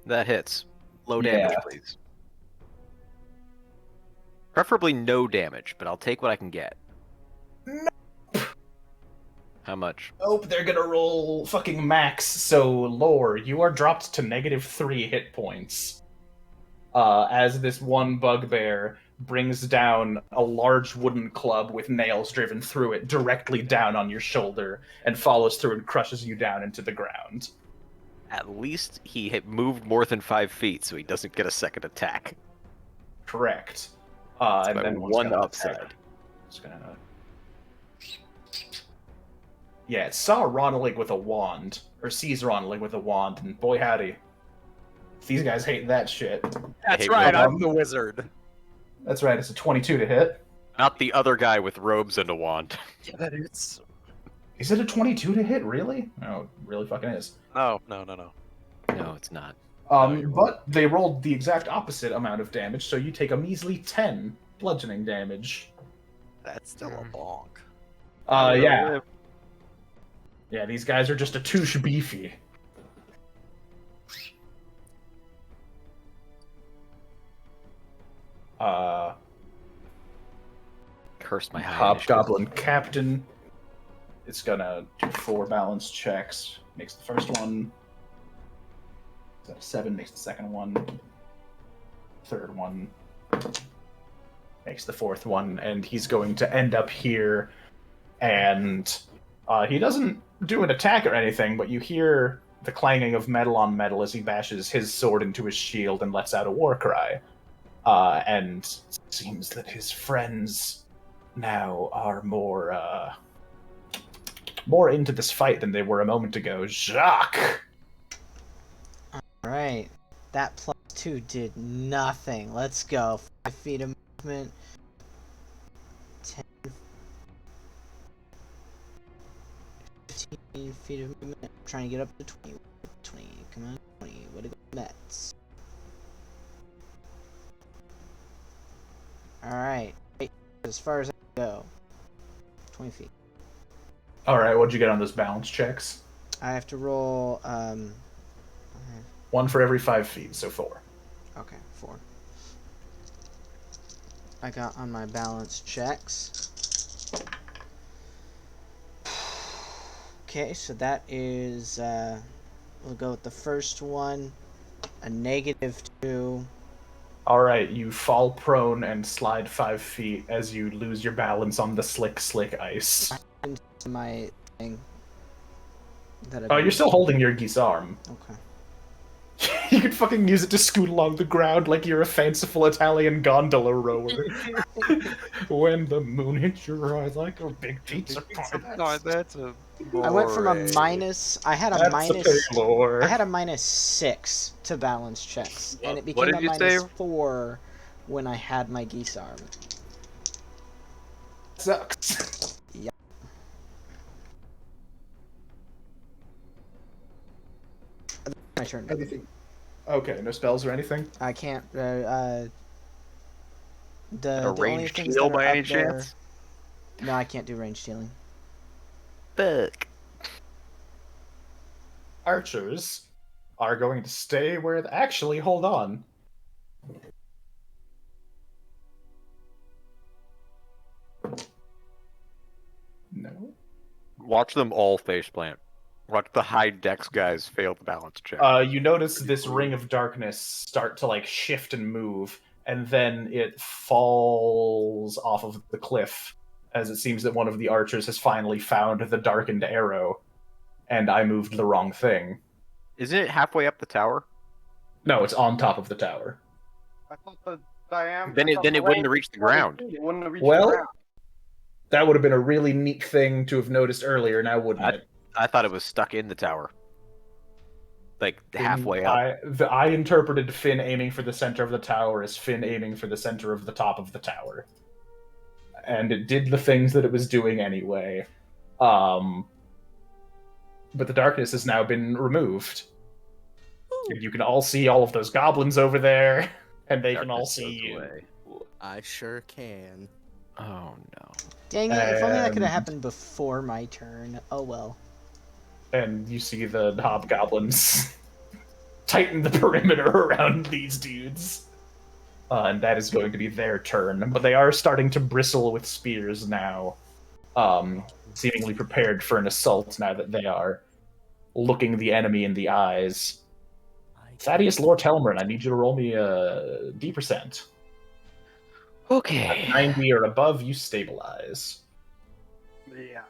That hits. Low damage, Yeah. please. Preferably no damage, but I'll take what I can get. No. How much? Oh, they're gonna roll fucking max. So, lore, you are dropped to -3 hit points. As this one bugbear brings down a large wooden club with nails driven through it directly down on your shoulder and follows through and crushes you down into the ground. At least he had moved more than 5 feet, so he doesn't get a second attack. Correct. That's And my then one's one gonna upside. attack. It's gonna. Yeah, it saw Ronalik with a wand, or sees Ronalik with a wand, and boy howdy, these guys hate that shit. That's hate right, Rob. I'm the wizard. That's right, it's a 22 to hit. Not the other guy with robes and a wand. Yeah, that is. Is it a 22 to hit, really? No, it really fucking is. No. No, it's not. But they rolled the exact opposite amount of damage, so you take a measly 10 bludgeoning damage. That's still a bonk. Yeah. Yeah, these guys are just a touche beefy. Curse my high Hobgoblin Captain. It's gonna do 4 balance checks. Makes the first one. Is that a 7? Makes the second one. Third one. Makes the fourth one. And he's going to end up here. And he doesn't do an attack or anything, but you hear the clanging of metal on metal as he bashes his sword into his shield and lets out a war cry. And it seems that his friends now are more into this fight than they were a moment ago. Jacques! Alright. That +2 did nothing. Let's go. 5 feet of movement. 10. 15 feet of movement. I'm trying to get up to 20. 20. Come on. 20. What are the Mets? Alright. As far as I can go. 20 feet. Alright, what'd you get on those balance checks? I have to roll, 1 for every 5 feet, so 4. okay, 4. I got on my balance checks. Okay, so that is, we'll go with the first one, a -2. Alright, you fall prone and slide 5 feet as you lose your balance on the slick ice. Into my thing. That Oh, you're still holding your Gisarm. Okay. You could fucking use it to scoot along the ground like you're a fanciful Italian gondola rower. When the moon hits your eyes like a big pizza pie. No, that's a. I went from a minus. I had a That's minus. a lore. I had a -6 to balance checks, and it What became did a you say? -4 when I had my geese arm. Sucks. My turn. Anything? Okay, no spells or anything? I can't. A The only ranged things heal that are by up any there- chance? No, I can't do ranged healing. Fuck. Archers are going to stay where. Actually, hold on. No. Watch them all faceplant. Watch the high dex guys fail the balance check. You notice this ring of darkness start to like shift and move, and then it falls off of the cliff, as it seems that one of the archers has finally found the darkened arrow, and I moved the wrong thing. Isn't it halfway up the tower? No, it's on top of the tower. I thought the diameter. Then it wouldn't have reached the ground. It wouldn't have reached Well, the ground. that would have been a really neat thing to have noticed earlier, now wouldn't it? I thought it was stuck in the tower. Like halfway up. I interpreted Finn aiming for the center of the tower as Finn aiming for the center of the top of the tower. and it did the things that it was doing anyway. But the darkness has now been removed. And you can all see all of those goblins over there, and they can all Darkness see goes you. away. I sure can. Oh no. Dang it! If only that could have Um, happened before my turn. Oh well. And you see the hobgoblins tighten the perimeter around these dudes. And that is going to be their turn. But they are starting to bristle with spears now, seemingly prepared for an assault now that they are looking the enemy in the eyes. Thaddeus Lord Helmer, I need you to roll me a D%. Okay. 90 or above, you stabilize. Yeah.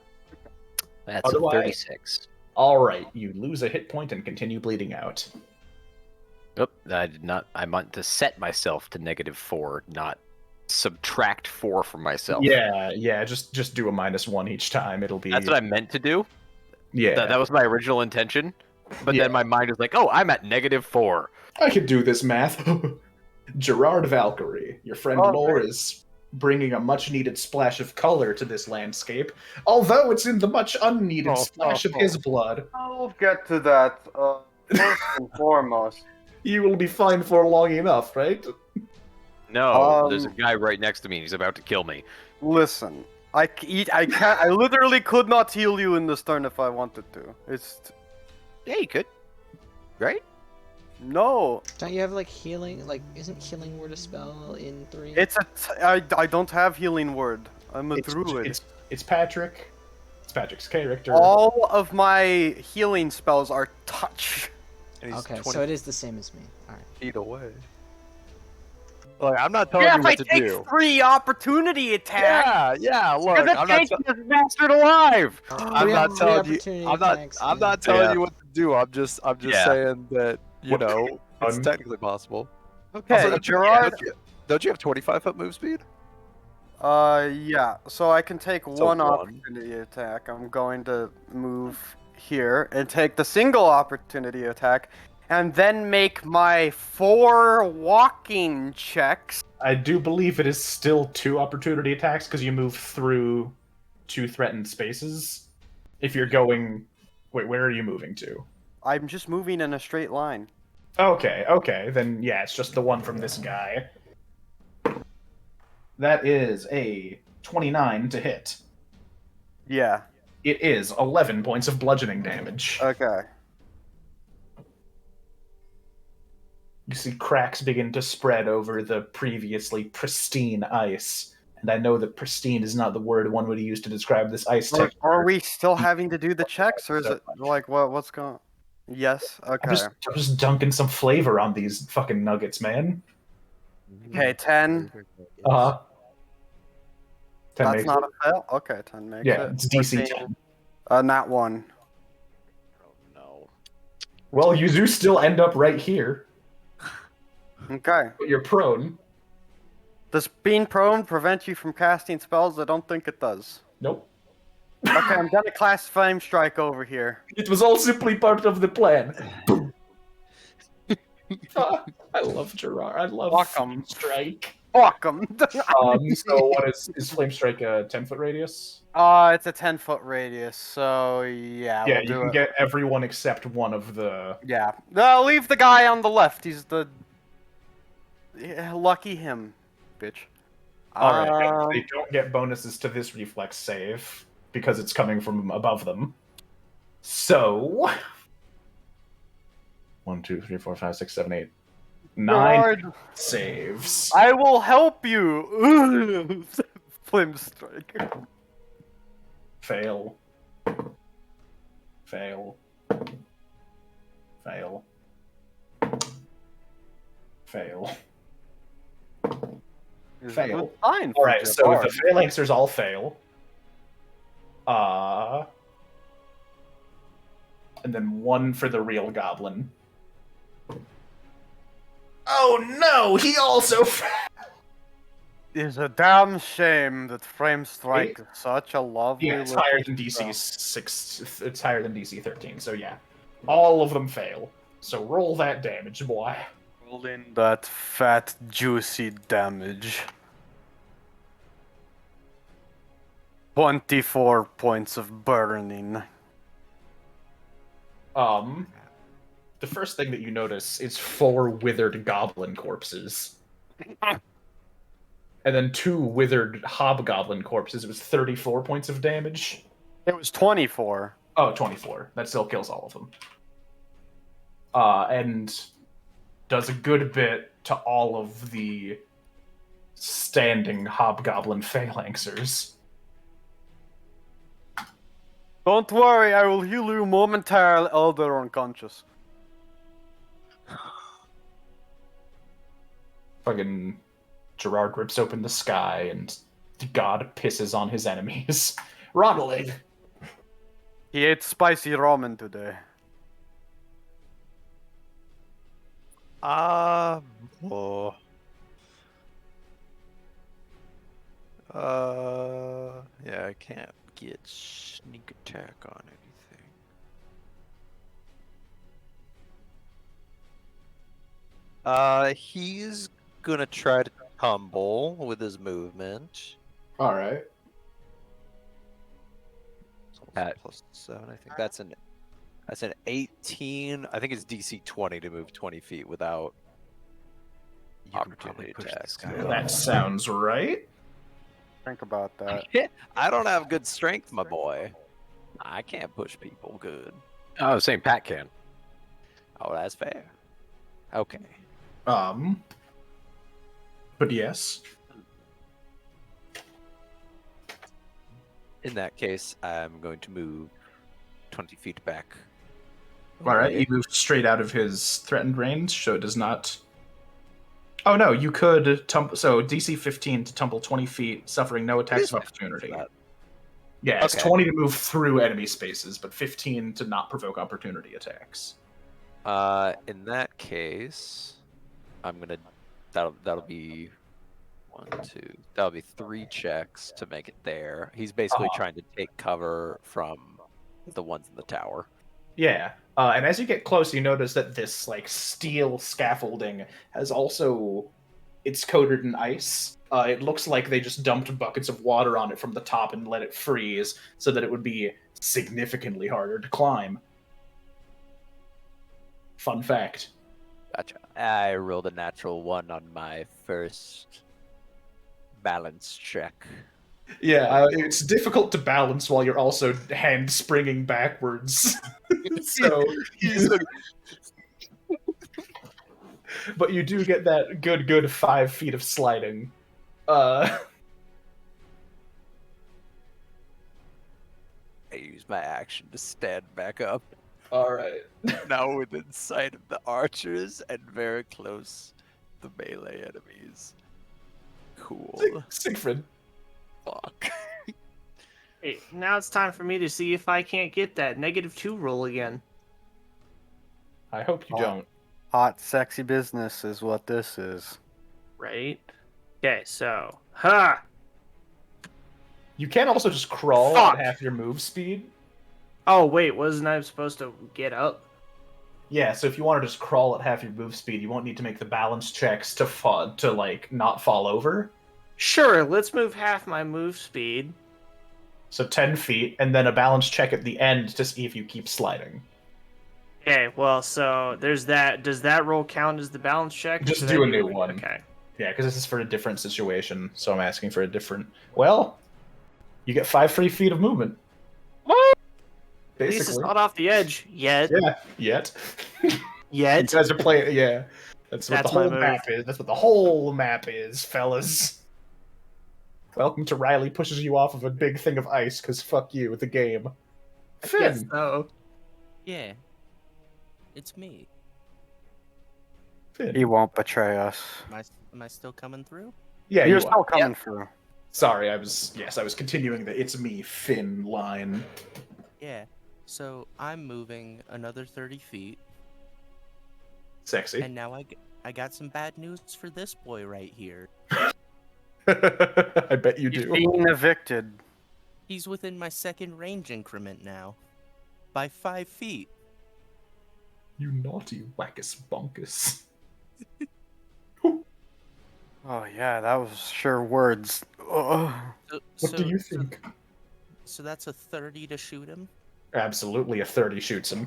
That's a Otherwise- 36. Alright, you lose a hit point and continue bleeding out. Nope, I did not. I meant to set myself to -4, not subtract 4 from myself. Yeah, just do a -1 each time. It'll be... That's what I meant to do. Yeah. That was my original intention. But Yeah. then my mind was like, oh, I'm at -4. I could do this math. Gerard Valkyrie, your friend Oh, Lore is bringing a much-needed splash of color to this landscape, although it's in the much unneeded splash of his blood. I'll get to that first and foremost. You will be fine for long enough, right? No, there's a guy right next to me. He's about to kill me. Listen, I can't. I literally could not heal you in this turn if I wanted to. It's Yeah, you could. Right? no. Don't you have like healing? Like, isn't healing word a spell in 3? It's I don't have healing word. I'm a druid. It's Patrick. It's Patrick's character. All of my healing spells are touch. And he's Okay, 20 so it is the same as me. All right. feet away. Like, I'm not telling Yeah, you if I what to take do. 3 opportunity attacks. Yeah, look, You're the I'm not, tankiest bastard alive! I'm We not have telling three you. opportunity I'm not. attacks, I'm yeah. not telling Yeah. you what to do. I'm just Yeah. saying that What- it's Um, technically possible. Okay, Also, Gerard. don't you have 25-foot move speed? Yeah. So I can take So one one. opportunity attack. I'm going to move here and take the single opportunity attack, and then make my 4 walking checks. I do believe it is still 2 opportunity attacks because you move through 2 threatened spaces. If you're going... Wait, where are you moving to? I'm just moving in a straight line. Okay, then yeah, it's just the one from this guy. That is a 29 to hit. Yeah. It is 11 points of bludgeoning damage. Okay. You see cracks begin to spread over the previously pristine ice. And I know that pristine is not the word one would use to describe this ice texture. Are we still having to do the checks, or is it like what's going? Yes. Okay. I'm just dunking some flavor on these fucking nuggets, man. Okay. 10. 10 That's makes not it. a fail. Okay. 10 makes Yeah, it. it's DC 14. 10. Not one. Oh no. Well, you do still end up right here, Okay. but you're prone. Does being prone prevent you from casting spells? I don't think it does. Nope. Okay, I'm gonna cast Flame Strike over here. It was all simply part of the plan. I love Gerard. I love Fuck 'em. Strike. Fuck 'em. So what is Flame Strike a 10-foot radius? It's a 10-foot radius, so yeah, Yeah, we'll you do can it. get everyone except one of the... Yeah. No, leave the guy on the left. He's the... Yeah, lucky him, bitch. Alright, they don't get bonuses to this reflex save, because it's coming from above them. So... 1, 2, 3, 4, 5, 6, 7, 8, 9 Gerard, saves. I will help you. Flame Strike. Fail. Fail. Fail. Fail. Fail. Fine. Alright, so the phalanxers all fail. And then one for the real goblin. Oh no, he also failed! It's a damn shame that Flame Strike is such a lovely. Yeah, it's little higher than spell. DC 6. It's higher than DC 13, so yeah. All of them fail. So roll that damage, boy. Roll in that fat, juicy damage. 24 points of burning. The first thing that you notice is 4 withered goblin corpses. And then 2 withered hobgoblin corpses. It was 34 points of damage. It was 24. Oh, 24. That still kills all of them. And does a good bit to all of the standing hobgoblin phalanxers. Don't worry, I will heal you momentarily. Oh, they're unconscious. Fucking Gerard rips open the sky and God pisses on his enemies. Ronald. He ate spicy ramen today. Oh. Yeah, I can't get sneak attack on anything. He's gonna try to tumble with his movement. All right. Pat. +7, I think that's an 18. I think it's DC 20 to move 20 feet without opportunity attacks. That sounds right. Think about that. I don't have good strength, my boy. I can't push people good. I was saying Pat can. Oh, that's fair. Okay. But yes. In that case, I'm going to move 20 feet back. All right, away. you move straight out of his threatened range, so it does not. Oh no, you could tumble. So DC 15 to tumble 20 feet, suffering no attacks of opportunity. that. Yeah, it's Okay. 20 to move through enemy spaces, but 15 to not provoke opportunity attacks. In that case, I'm gonna. That'll be 1, 2. That'll be 3 checks to make it there. He's basically trying to take cover from the ones in the tower. Yeah, and as you get close, you notice that this like steel scaffolding has also it's coated in ice. It looks like they just dumped buckets of water on it from the top and let it freeze, so that it would be significantly harder to climb. Fun fact. Gotcha. I rolled a natural 1 on my first balance check. Yeah, it's difficult to balance while you're also hand springing backwards. So, but you do get that good 5 feet of sliding. I use my action to stand back up. All right. Now within sight of the archers and very close to the melee enemies. Cool. Siegfried. Fuck. Hey, now it's time for me to see if I can't get that -2 roll again. I hope you Oh. don't. Hot, sexy business is what this is. Right? Okay, so. Ha! You can also just crawl Fuck. at half your move speed. Oh, wait, wasn't I supposed to get up? Yeah, so if you want to just crawl at half your move speed, you won't need to make the balance checks to like not fall over. Sure, let's move half my move speed. So 10 feet, and then a balance check at the end to see if you keep sliding. Okay, well, so there's that. Does that roll count as the balance check? Just Should do I a new one. Okay. Yeah, because this is for a different situation, so I'm asking for a different. Well, you get 5 free feet of movement. What? At least it's Basically. not off the edge yet. Yeah, yet. You Yet. guys are playing. Yeah, that's what That's the whole my move. map is. That's what the whole map is, fellas. Welcome to Riley pushes you off of a big thing of ice because fuck you with the game. Yes, Finn, no. Yeah. It's me. He won't betray us. Am I still coming through? Yeah, You're you still are. coming through. Sorry, I was continuing the "it's me, Finn" line. Yeah. So I'm moving another 30 feet, Sexy. and now I got some bad news for this boy right here. I bet you He's do. being evicted. He's within my second range increment now, by 5 feet. You naughty wackus bonkus. Oh yeah, that was sure words. Ugh. What do you think? So that's a 30 to shoot him. Absolutely, a 30 shoots him.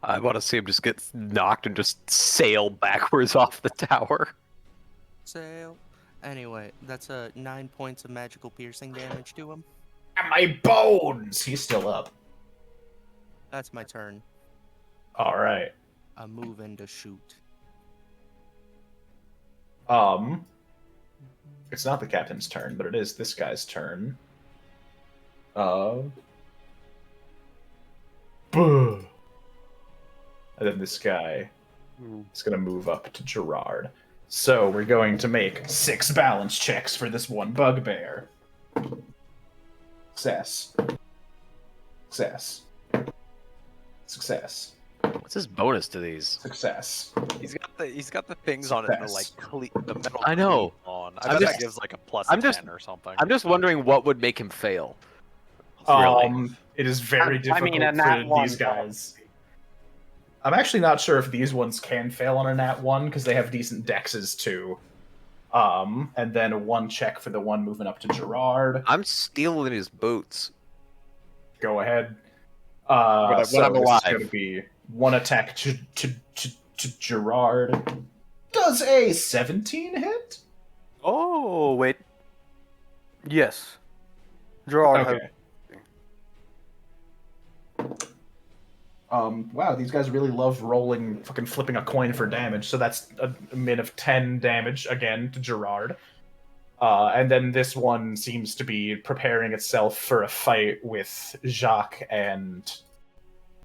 I want to see him just get knocked and just sail backwards off the tower. Sail. Anyway, that's a 9 points of magical piercing damage to him. My bones! He's still up. That's my turn. All right. A move in to shoot. It's not the captain's turn, but it is this guy's turn. And then this guy is going to move up to Gerard. So we're going to make 6 balance checks for this one bugbear. Success. Success. Success. What's his bonus to these? Success. He's got the things on it, the like the metal. I know. cleat on. I'm I bet just- that gives like a plus I'm 10 just- or something. I'm just wondering what would make him fail. Really? It is very difficult I mean, a nat for one, these guys. I'm actually not sure if these ones can fail on a nat 1 because they have decent dexes too. And then a 1 check for the one moving up to Gerard. I'm stealing his boots. Go ahead. When I'm This is alive. going to be 1 attack to Gerard. Does a 17 hit? Oh, wait. Yes. Gerard Okay. Wow, these guys really love rolling, fucking flipping a coin for damage. So that's a min of 10 damage again to Gerard. And then this one seems to be preparing itself for a fight with Jacques and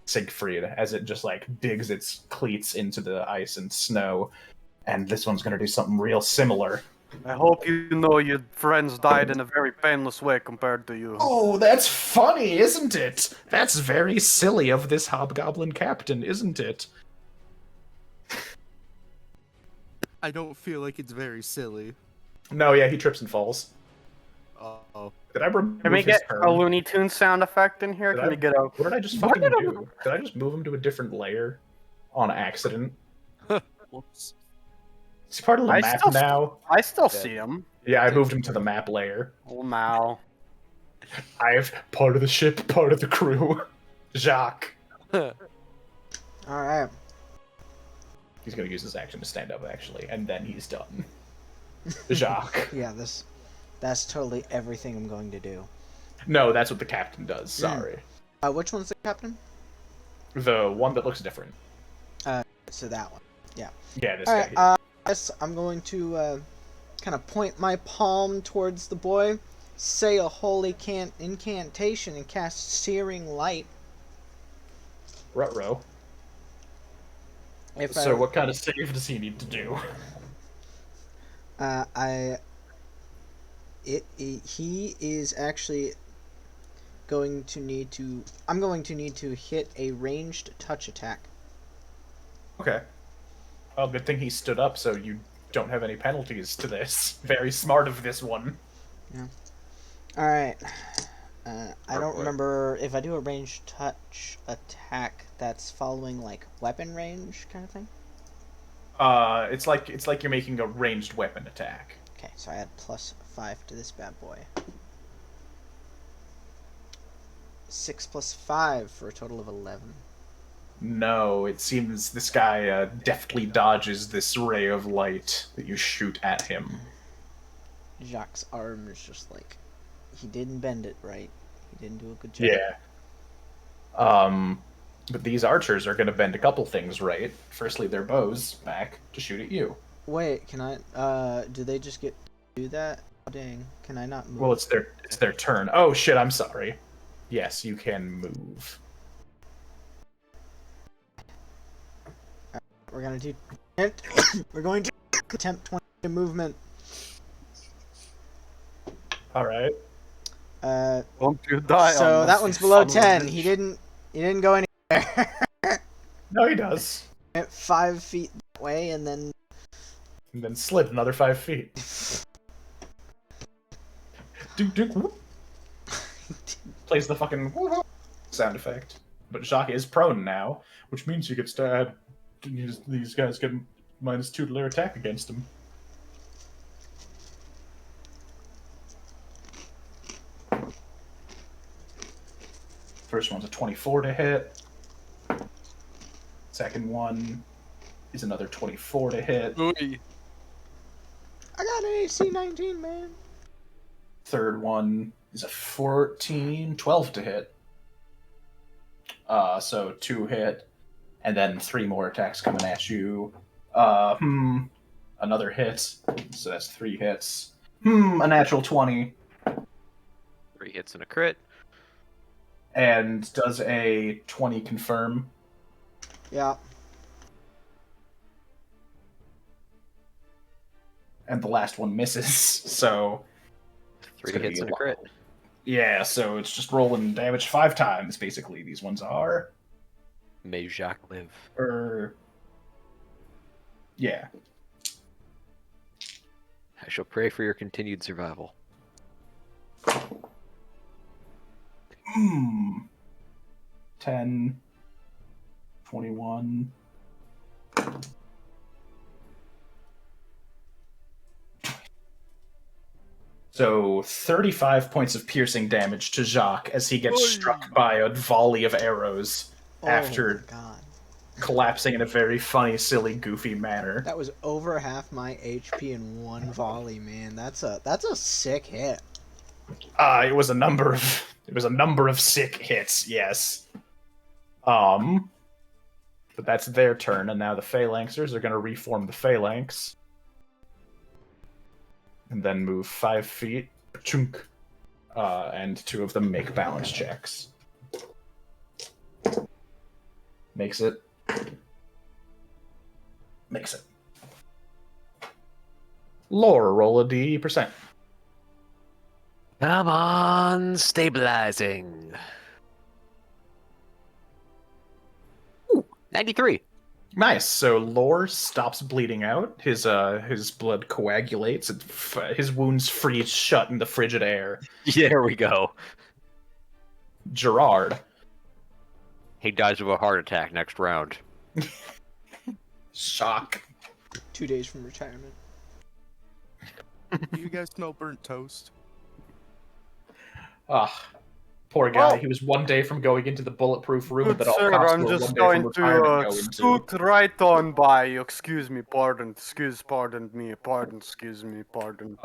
Siegfried as it just like digs its cleats into the ice and snow. And this one's gonna do something real similar. I hope you know your friends died in a very painless way compared to you. Oh, that's funny, isn't it? That's very silly of this hobgoblin captain, isn't it? I don't feel like it's very silly. No, yeah, he trips and falls. Oh. Did I remove Can we his get turn? a Looney Tunes sound effect in here? Did Can I- we get a... What did I just What fucking did I- do? Did I just move him to a different layer on accident? Whoops. He's part of the I map still- now. I still see him. Yeah, I moved him to the map layer. Oh, Mal. I've part of the ship, part of the crew. Jacques. Alright. He's gonna use his action to stand up, actually, and then he's done. Jacques. Yeah, that's totally everything I'm going to do. No, that's what the captain does. Sorry. Which one's the captain? The one that looks different. So that one. Yeah, this Alright, guy. yes, I'm going to kind of point my palm towards the boy, say a holy incantation, and cast Searing Light. Ruh-roh. If So what kind of save does he need to do? he is actually going to need to. I'm going to need to hit a ranged touch attack. Okay. Well, good thing he stood up, so you don't have any penalties to this. Very smart of this one. All right. I don't boy. remember if I do a ranged touch attack. That's following like weapon range kind of thing. It's like you're making a ranged weapon attack. Okay, so I add +5 to this bad boy. 6 + 5 for a total of 11. No, it seems this guy deftly dodges this ray of light that you shoot at him. Jacques' arm is just like he didn't bend it right. He didn't do a good job. Yeah. But these archers are going to bend a couple things right. Firstly, their bows back to shoot at you. Wait, can I? Do they just get to do that? Oh, dang, can I not move? Well, it's their turn. Oh shit! I'm sorry. Yes, you can move. We're gonna do. We're going to attempt 20 movement. All right. Don't you die So on that us, one's you below son of a 10. bitch. He didn't go anywhere. No, he does. Went 5 feet that way, and then And then slid another 5 feet. Duke, Duke, whoop. Plays the fucking sound effect. But Jacques is prone now, which means you get to add. These guys get -2 to their attack against him. First one's a 24 to hit. Second one is another 24 to hit. Ooh. I got an AC 19, man. Third one is a 14, 12 to hit. So 2 hit, and then 3 more attacks coming at you. Another hit, so that's 3 hits. A natural 20. 3 hits and a crit. And does a 20 confirm? Yeah. And the last one misses, so... 3 hits and a crit. Yeah, so it's just rolling damage 5 times, basically, these ones are. May Jacques live. Yeah. I shall pray for your continued survival. 10, 21... So 35 points of piercing damage to Jacques as he gets struck by a volley of arrows after my God. collapsing in a very funny, silly, goofy manner. That was over half my HP in one volley, man. That's a sick hit. It was a number of sick hits, yes. But that's their turn, and now the Phalanxers are going to reform the Phalanx. And then move 5 feet. Chunk. And 2 of them make balance checks. Makes it. Makes it. Laura, roll a D%. Come on, stabilizing. Ooh, 93. Nice. So Lore stops bleeding out. His blood coagulates. And his wounds freeze shut in the frigid air. Yeah, there we go. Gerard. He dies of a heart attack next round. Shock. 2 days from retirement. You guys smell burnt toast? Ah, poor guy. Well- He was 1 day from going into the bulletproof room Good that all sir, cops I'm were just 1 day going from retirement to go into. scoot right on by you. Excuse me, pardon, excuse me, pardon.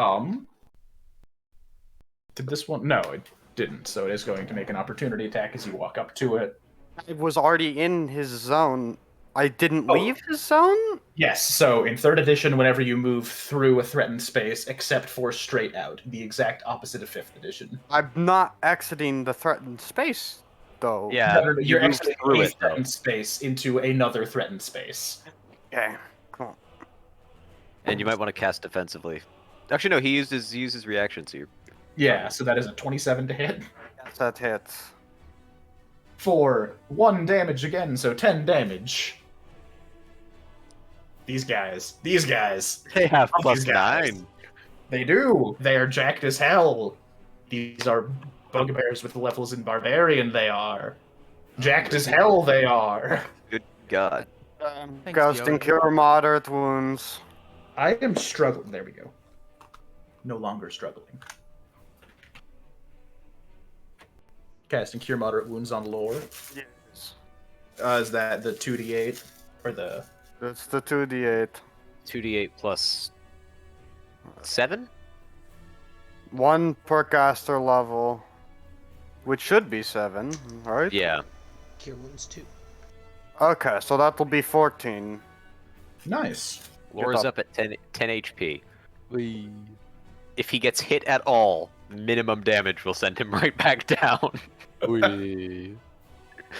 Did this one? No, it didn't. So it is going to make an opportunity attack as you walk up to it. It was already in his zone. I didn't Oh. leave his zone? Yes, so in 3rd edition, whenever you move through a threatened space, except for straight out, the exact opposite of 5th edition. I'm not exiting the threatened space, though. Yeah, You're you moved exiting through a it, though. threatened space into another threatened space. Okay, cool. And you might want to cast defensively. Actually, no, he used his reaction, so you're... Yeah, so that is a 27 to hit. Yes, that hits. For 1 damage again, so 10 damage. These guys. They have Fuck plus these guys. 9. They do. They are jacked as hell. These are bugbears with levels in Barbarian, they are. Jacked as hell, they are. Good God. Thanks, Casting Yoda. Cure Moderate Wounds. I am struggling. There we go. No longer struggling. Casting Cure Moderate Wounds on Lore. Yes. Is that the 2d8? Or the... That's the 2d8. 2d8 plus 7? 1 per caster level. Which should be 7, right? Yeah. Cure wounds 2. Okay, so that'll be 14. Nice. Laura's up. up at 10 HP. If he gets hit at all, minimum damage will send him right back down.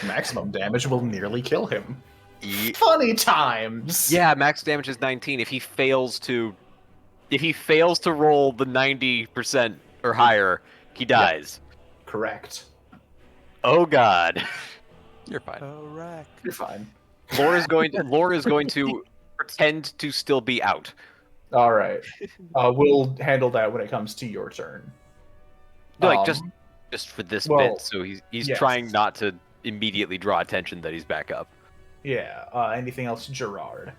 Maximum damage will nearly kill him. Ye- Funny times! Yeah, max damage is 19. If he fails to roll the 90% or higher, he dies. Correct. Oh God. You're fine. Correct. You're fine. Laura is going to pretend to still be out. Alright. We'll handle that when it comes to your turn. Like Um, just for this well, bit, so he's yes. trying not to immediately draw attention that he's back up. Yeah. Anything else, Gerard?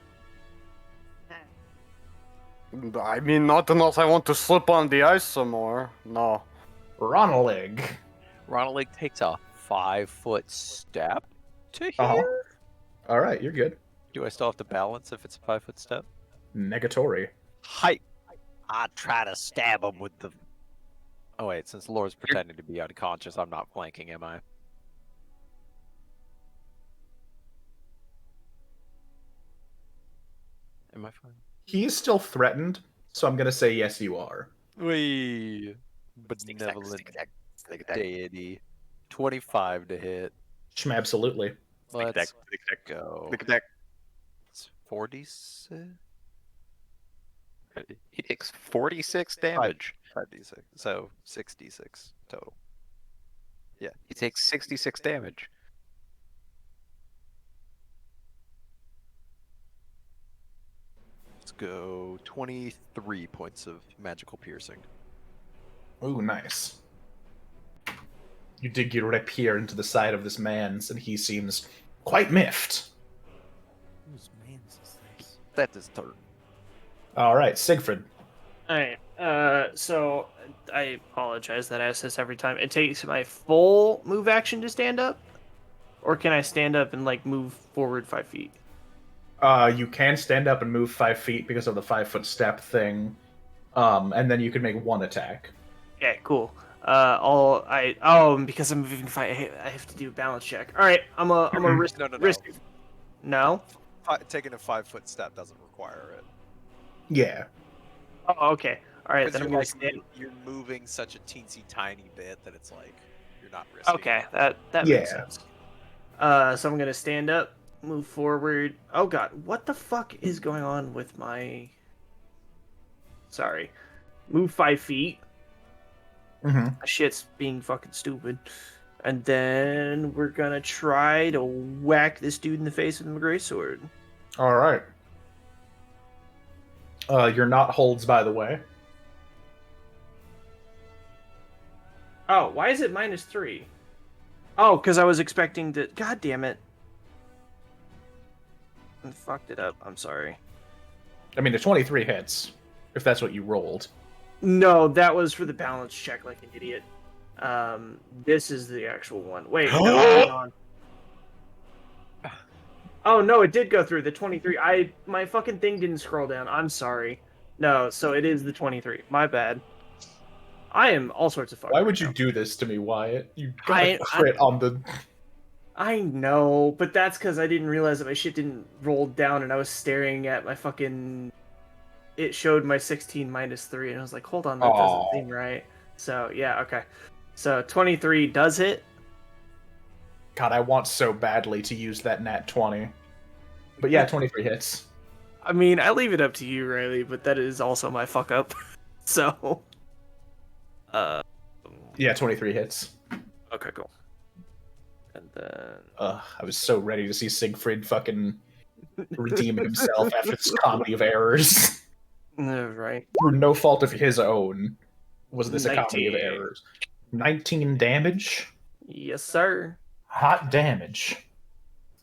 I mean, not unless I want to slip on the ice some more. No. Ronalig. Ronald takes a 5-foot step to here. Uh-huh. All right, you're good. Do I still have to balance if it's a 5-foot step? Negatory. Hi. I try to stab him with the. Oh wait, since Laura's pretending to be unconscious, I'm not flanking, am I? Am I fine? He is still threatened, so I'm gonna say yes, you are. Wee. Benevolent deity. 25 to hit. Absolutely. Let's go. It's 46? He takes 46 damage. 5d6. So 66 total. He takes 66 damage. Let's go 23 points of magical piercing. Ooh, nice. You dig your rapier into the side of this man's, and he seems quite miffed. Whose man's is this? That is turn. All right, Siegfried. Alright, so I apologize that I ask this every time. It takes my full move action to stand up? Or can I stand up and, like, move forward 5 feet? You can stand up and move 5 feet because of the 5-foot step thing, and then you can make one attack. Yeah, cool. Because I'm moving 5, I have to do a balance check. Alright, I'm a risk. No. Risk. No? Taking a 5-foot step doesn't require it. Yeah. Oh, okay. Alright, Because then I'm you're, gonna stand. you're moving such a teensy tiny bit that it's like you're not risking. Okay, that makes Yeah. sense. So I'm gonna stand up, move forward. Oh god, what the fuck is going on with my... Sorry. Move 5 feet. Mm-hmm. Shit's being fucking stupid. And then we're gonna try to whack this dude in the face with my greatsword. All right. You're not holds, by the way. Oh, why is it -3? Oh, because I was expecting to... God damn it. I fucked it up. I'm sorry. I mean, the 23 hits, if that's what you rolled. No, that was for the balance check like an idiot. This is the actual one. Wait, no, hold on. Oh, no, it did go through the 23. My fucking thing didn't scroll down. I'm sorry. No, so it is the 23. My bad. I am all sorts of fucked. Why right would you now. do this to me, Wyatt? You got a crit on the... I know, but that's because I didn't realize that my shit didn't roll down and I was staring at my fucking... It showed my 16 -3 and I was like, hold on, that doesn't seem right. So, yeah, okay. So, 23 does hit. God, I want so badly to use that nat 20. But yeah, 23 hits. I mean, I leave it up to you, Riley, but that is also my fuck up. So... Yeah, 23 hits. Okay, cool. And then... I was so ready to see Siegfried fucking redeem himself after this comedy of errors. Right. Through no fault of his own, was this a comedy of 19. errors. 19 damage? Yes, sir. Hot damage.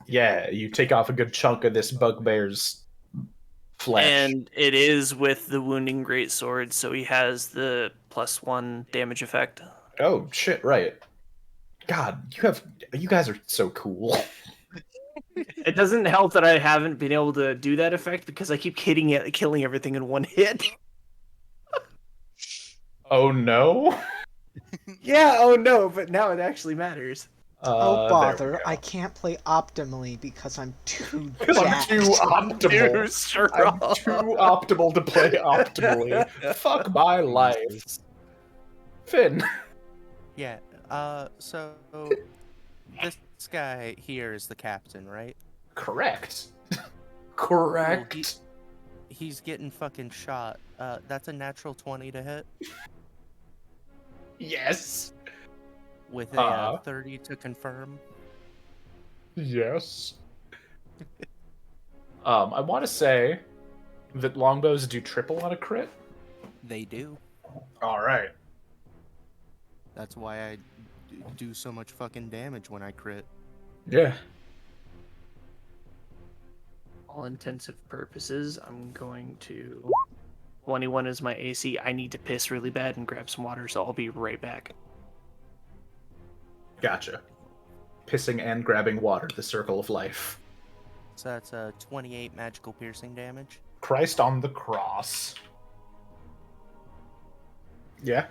Yeah, you take off a good chunk of this bugbear's flesh. And it is with the wounding greatsword, so he has the +1 damage effect. Oh, shit, right. God, you guys are so cool. It doesn't help that I haven't been able to do that effect because I keep hitting it, killing everything in one hit. Oh no? Yeah, oh no, but now it actually matters. Oh there we bother! go. I can't play optimally because I'm too I'm jacked. too optimal. Too strong. I'm too optimal to play optimally. Fuck my life. Finn. Yeah. So this guy here is the captain, right? Correct. Correct. He's getting fucking shot. That's a natural 20 to hit Yes. with a 30 to confirm. Yes. I want to say that longbows do triple on a crit. They do. All right. That's why I do so much fucking damage when I crit. Yeah. All intensive purposes, I'm going to... 21 is my AC. I need to piss really bad and grab some water, so I'll be right back. Gotcha. pissing and grabbing water, the circle of life. So that's 28 magical piercing damage. Christ on the cross. Yeah.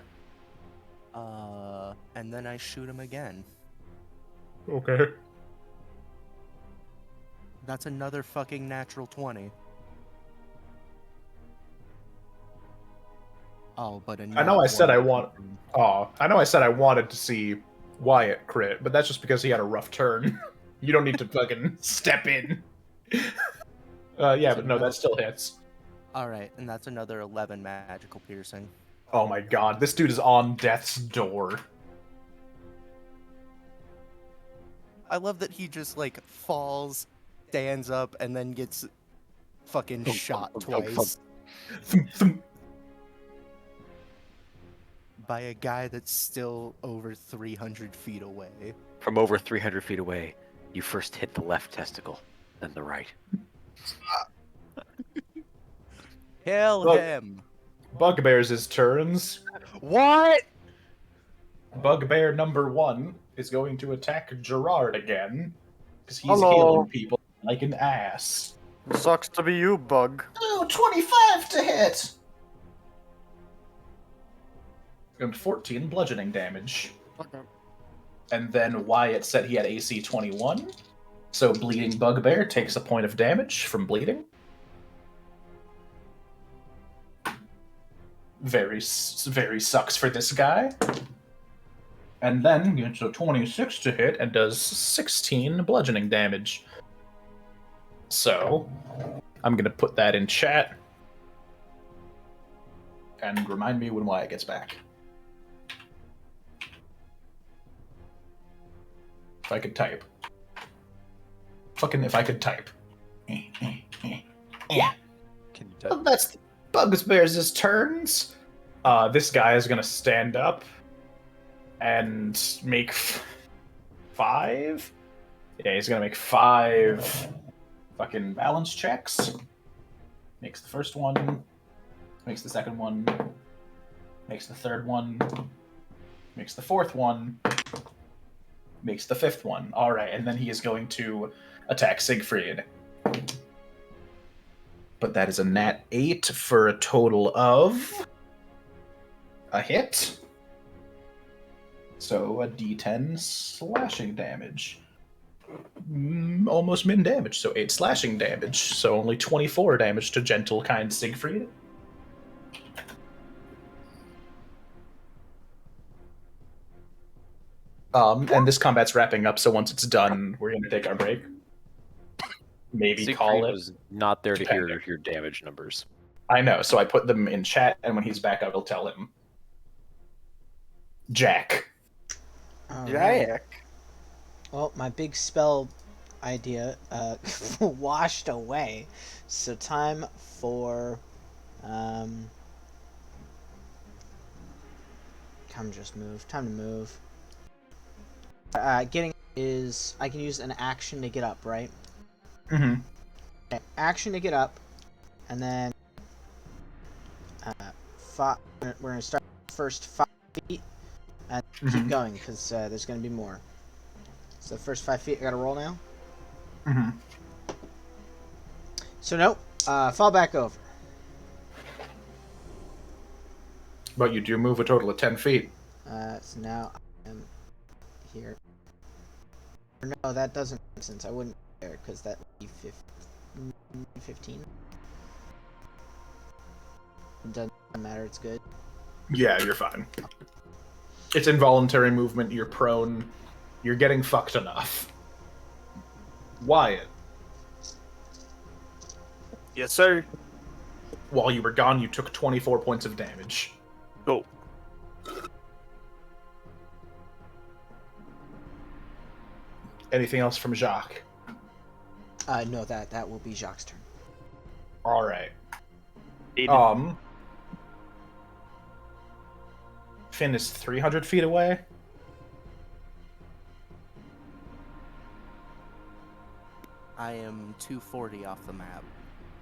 And then I shoot him again. Okay. That's another fucking natural 20. Oh, but I know I said I want. I know I said I wanted to see Wyatt crit, but that's just because he had a rough turn. You don't need to fucking step in. Yeah, but no, that still hits. Alright, and that's another 11 magical piercing. Oh my god, this dude is on death's door. I love that he just, like, falls, stands up, and then gets fucking shot twice by a guy that's still over 300 feet away. From over 300 feet away, you first hit the left testicle, then the right. Kill Look. him! Bugbear's turns. What? Bugbear number 1 is going to attack Gerard again. Because he's Hello. healing people like an ass. Sucks to be you, Bug. Oh, 25 to hit! And 14 bludgeoning damage. Okay. And then Wyatt said he had AC 21. So Bleeding Bugbear takes a point of damage from bleeding. Very sucks for this guy. And then gets a 26 to hit and does 16 bludgeoning damage. So, I'm going to put that in chat. And remind me when Wyatt gets back. If I could type. Fucking if I could type. Can you Well, that's Bugbear's turns. This guy is going to stand up and make 5. Yeah, he's going to make 5 fucking balance checks. Makes the first one. Makes the second one. Makes the third one. Makes the fourth one. Makes the fifth one. Alright, and then he is going to attack Siegfried. But that is a nat 8 for a total of a hit. So a d10 slashing damage. Almost min damage, so 8 slashing damage. So only 24 damage to gentle, kind Siegfried. And this combat's wrapping up, so once it's done, we're going to take our break. Maybe Siegfried call it. was not there to hear Depending. your damage numbers. I know, so I put them in chat, and when he's back, I will tell him. Jack. Alright. Jack. Well, my big spell idea washed away. So time for time to move. Getting is I can use an action to get up, right? Mm-hmm. Okay, action to get up, and then we're gonna start first 5 feet and keep going because there's gonna be more. So the first 5 feet, I gotta roll now. Mm-hmm. So nope, fall back over. But you do move a total of 10 feet. So now I am here. Or no, that doesn't make sense. I wouldn't be there because that would be 15. It doesn't matter. It's good. Yeah, you're fine. It's involuntary movement, you're prone. You're getting fucked enough. Wyatt. Yes, sir. While you were gone, you took 24 points of damage. Go. Anything else from Jacques? No, that will be Jacques' turn. Alright. Aiden. Finn is 300 feet away. I am 240 off the map.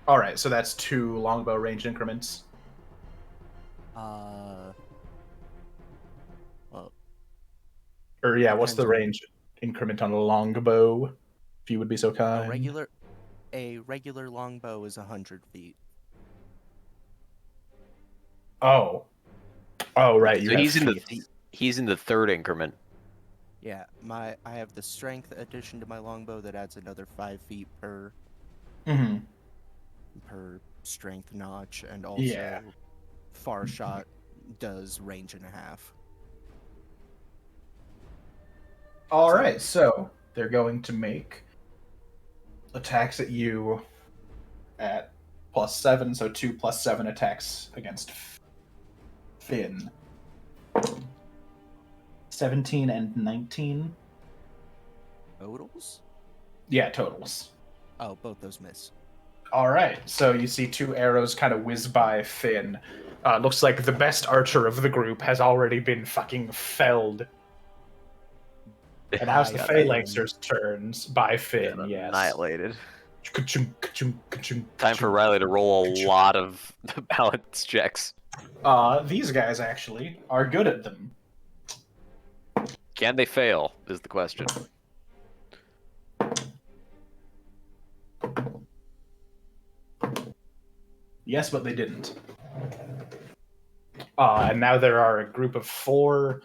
Alright, so that's 2 longbow range increments. Well, Or yeah, what's the range? increment on a longbow, if you would be so A kind. regular longbow is 100 feet. Oh. Oh, right. You So have he's in the third increment. Yeah, I have the strength addition to my longbow that adds another 5 feet per Mm-hmm. strength notch, and also Yeah. far shot does range and a half. All So- right, so they're going to make attacks at you at +7, so 2 +7 attacks against Finn. 17 and 19. Totals? Yeah, totals. Oh, both those miss. All right, so you see 2 arrows kind of whiz by Finn. Looks like the best archer of the group has already been fucking felled. And now's the I Phalanxers' turns by Finn, Got yes. annihilated. Ka-chunk, ka-chunk, ka-chunk, Time for ka-chunk. Riley to roll a lot of balance checks. These guys actually are good at them. Can they fail? Is the question. Yes, but they didn't. And now there are a group of 4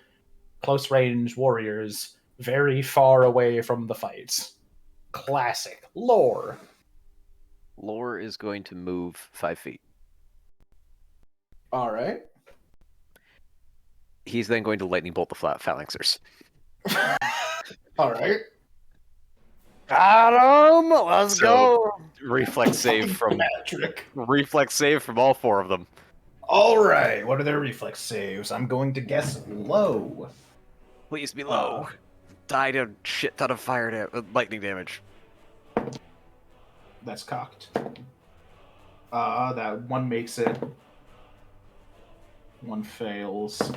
close range warriors very far away from the fight. Classic lore. Lore is going to move 5 feet. All right. He's then going to lightning bolt the phalanxers. All right. Got him! Let's So- go! Reflex save from Patrick. all 4 of them. All right. What are their reflex saves? I'm going to guess low. Please be low. Died a shit ton of lightning damage. That's cocked. That 1 makes it. 1 fails.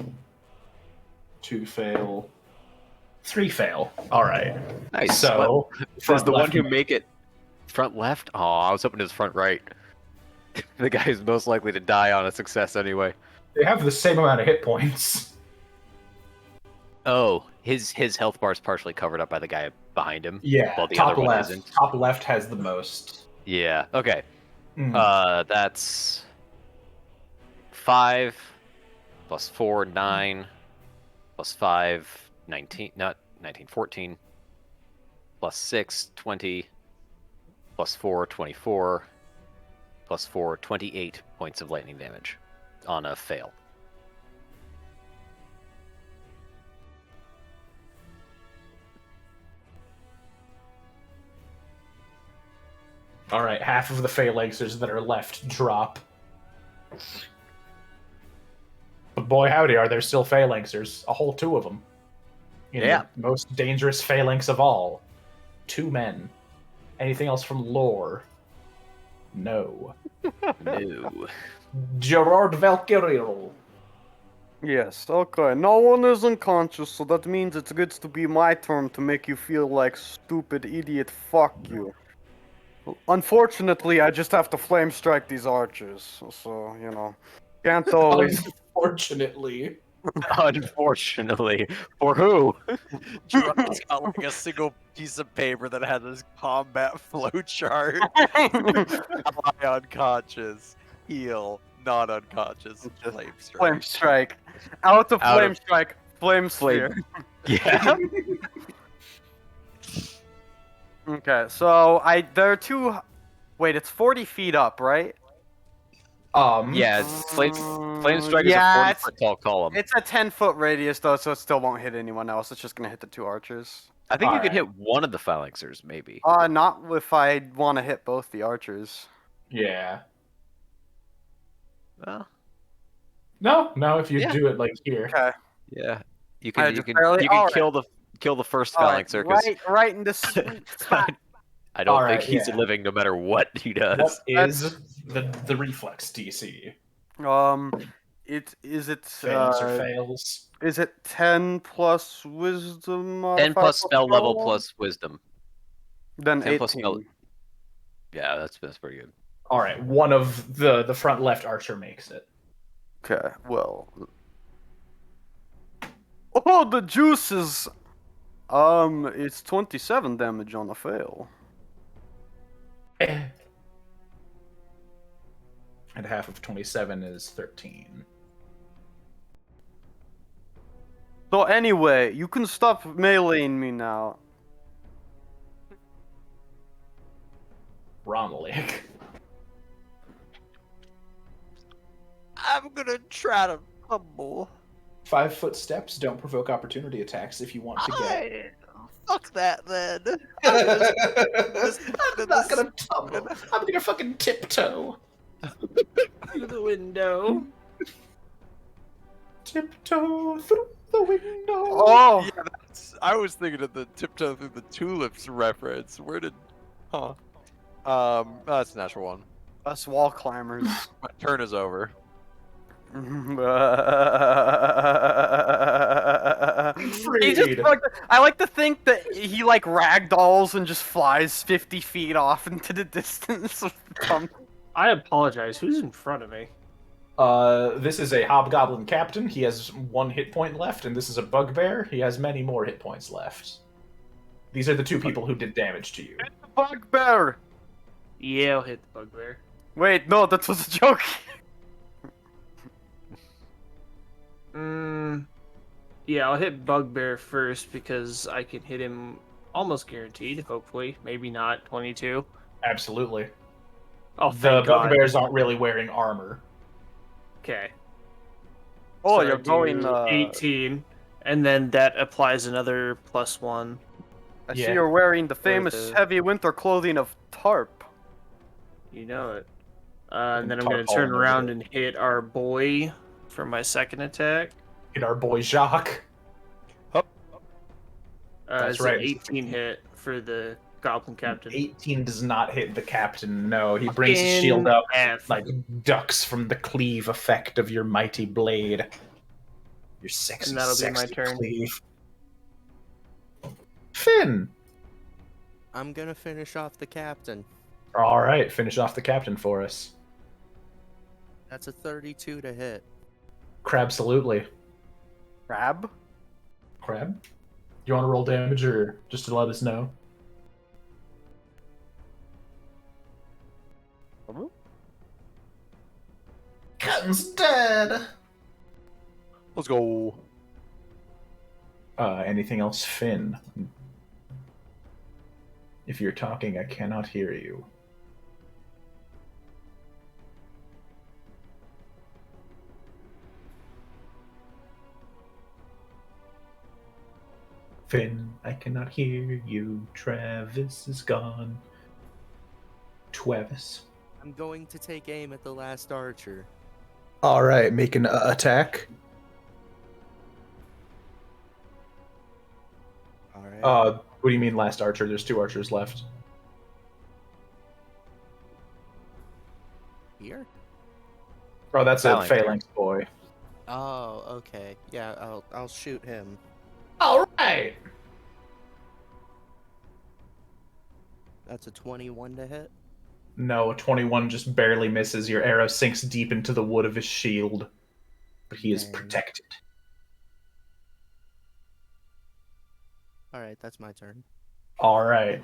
2 fail. 3 fail. All right. Nice. So, Says front the one left who make it front left. Oh, I was hoping it was front right. The guy who's most likely to die on a success anyway. they have the same amount of hit points. Oh, his health bar is partially covered up by the guy behind him. Yeah, While the top other one left. isn't. Top left has the most. Yeah. Okay. Mm. That's 5 plus 4, 9 plus 5, 19. Not 19, 14 plus 6, 20 plus 4, 24 plus 4, 28 points of lightning damage on a fail. All right, half of the phalanxers that are left drop. But boy, howdy, are there still phalanxers? A whole 2 of them. In Yeah. the most dangerous phalanx of all. 2 men. Anything else from lore? No. No. Gerard Valkyrie. Yes, okay. No one is unconscious, so that means it's good to be my turn to make you feel like stupid idiot. Fuck you. Unfortunately, I just have to flame strike these archers, so, you know. Can't always. Unfortunately. Unfortunately. For who? It's got like a single piece of paper that has this combat flowchart. Ally unconscious, heal, not unconscious, flame strike. Flame strike. Out of Out flame of- strike. Flame sphere. Yeah. Okay, so there are 2. Wait, it's 40 feet up, right? Yeah, flame strike Yeah, is a 40-foot tall column. It's a 10-foot radius though, so it still won't hit anyone else. It's just gonna hit the 2 archers. I think you could Alright. hit one of the phalanxers, maybe. Not if I want to hit both the archers. Yeah. Well, No, if you Yeah. do it like here. Okay. yeah. You I can just barely- alright. kill the first Alright, phalanxer because right in the sweet spot. I don't Alright, think he's yeah. living no matter what he What does. is the reflex DC? It Fails or fails? is it 10 plus wisdom? 10 plus spell level roll? plus wisdom. Then 10 plus 18. spell- Yeah, that's pretty good. All right, one of the front left archer makes it. Okay, well. Oh, the juices It's 27 damage on a fail. And half of 27 is 13. So anyway, you can stop meleeing me now. Ronalik. I'm gonna try to fumble. 5 foot steps don't provoke opportunity attacks if you want to get. Fuck that then. I'm not gonna tumble. I'm gonna fucking tiptoe. Through the window. Tiptoe through the window. Oh, Yeah, I was thinking of the tiptoe through the tulips reference. Where did? Huh. That's a natural one. us wall climbers. My turn is over. He just I like to think that he like ragdolls and just flies 50 feet off into the distance. I apologize. Who's in front of me? This is a hobgoblin captain. He has 1 hit point left, and this is a bugbear. He has many more hit points left. These are the 2 people who did damage to you. Bugbear. Yeah, I'll hit the bugbear. Wait, no, that was a joke. Yeah, I'll hit bugbear first because I can hit him almost guaranteed. Hopefully, maybe not 22. Absolutely. Oh, The thank God. bugbears aren't really wearing armor. Okay. Oh, So you're I do going 18, and then that applies another +1. I see Yeah. you're wearing the famous the- heavy winter clothing of Tarp. You know it. And then I'm Tarp going to turn all around over. and hit our boy for my second attack. Hit our boy Jacques. That's It's an right. 18 hit for the goblin captain. 18 does not hit the captain. No, he brings his Fucking shield up, F. like ducks from the cleave effect of your mighty blade. Your sexy, And that'll be my sexy turn. cleave. Finn. I'm gonna finish off the captain. All right, finish off the captain for us. That's a 32 to hit. Crabsolutely. Crab? Crab? You want to roll damage or just to let us know? Captain's dead. Let's go. Anything else, Finn? If you're talking, I cannot hear you. Finn, I cannot hear you. Travis is gone. Travis. I'm going to take aim at the last archer. All right, make an attack. All right. What do you mean, last archer? There's 2 archers left. Here? Oh, that's a Phalanx. phalanx boy. Oh, okay. Yeah, I'll shoot him. All right. That's a 21 to hit. No, 21 just barely misses. Your arrow sinks deep into the wood of his shield, but he is Dang. protected. All right, that's my turn. All right.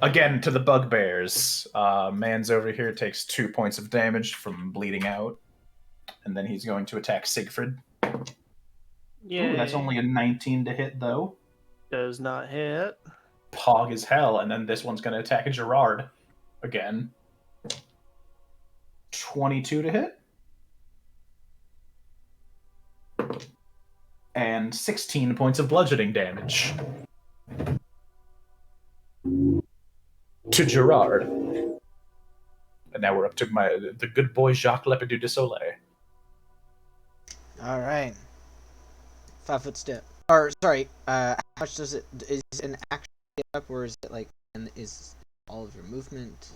Again to the bugbears. Man's over here takes 2 points of damage from bleeding out, and then he's going to attack Siegfried. Yeah, Ooh, that's only a 19 to hit, though. does not hit. Pog as hell, and then this one's going to attack Gerard again. 22 to hit. And 16 points of bludgeoning damage. To Gerard. And now we're up to the good boy Jacques Lepidu de Soleil. All right. 5 foot step. Or sorry, how much does it is an action up, or is it like is all of your movement?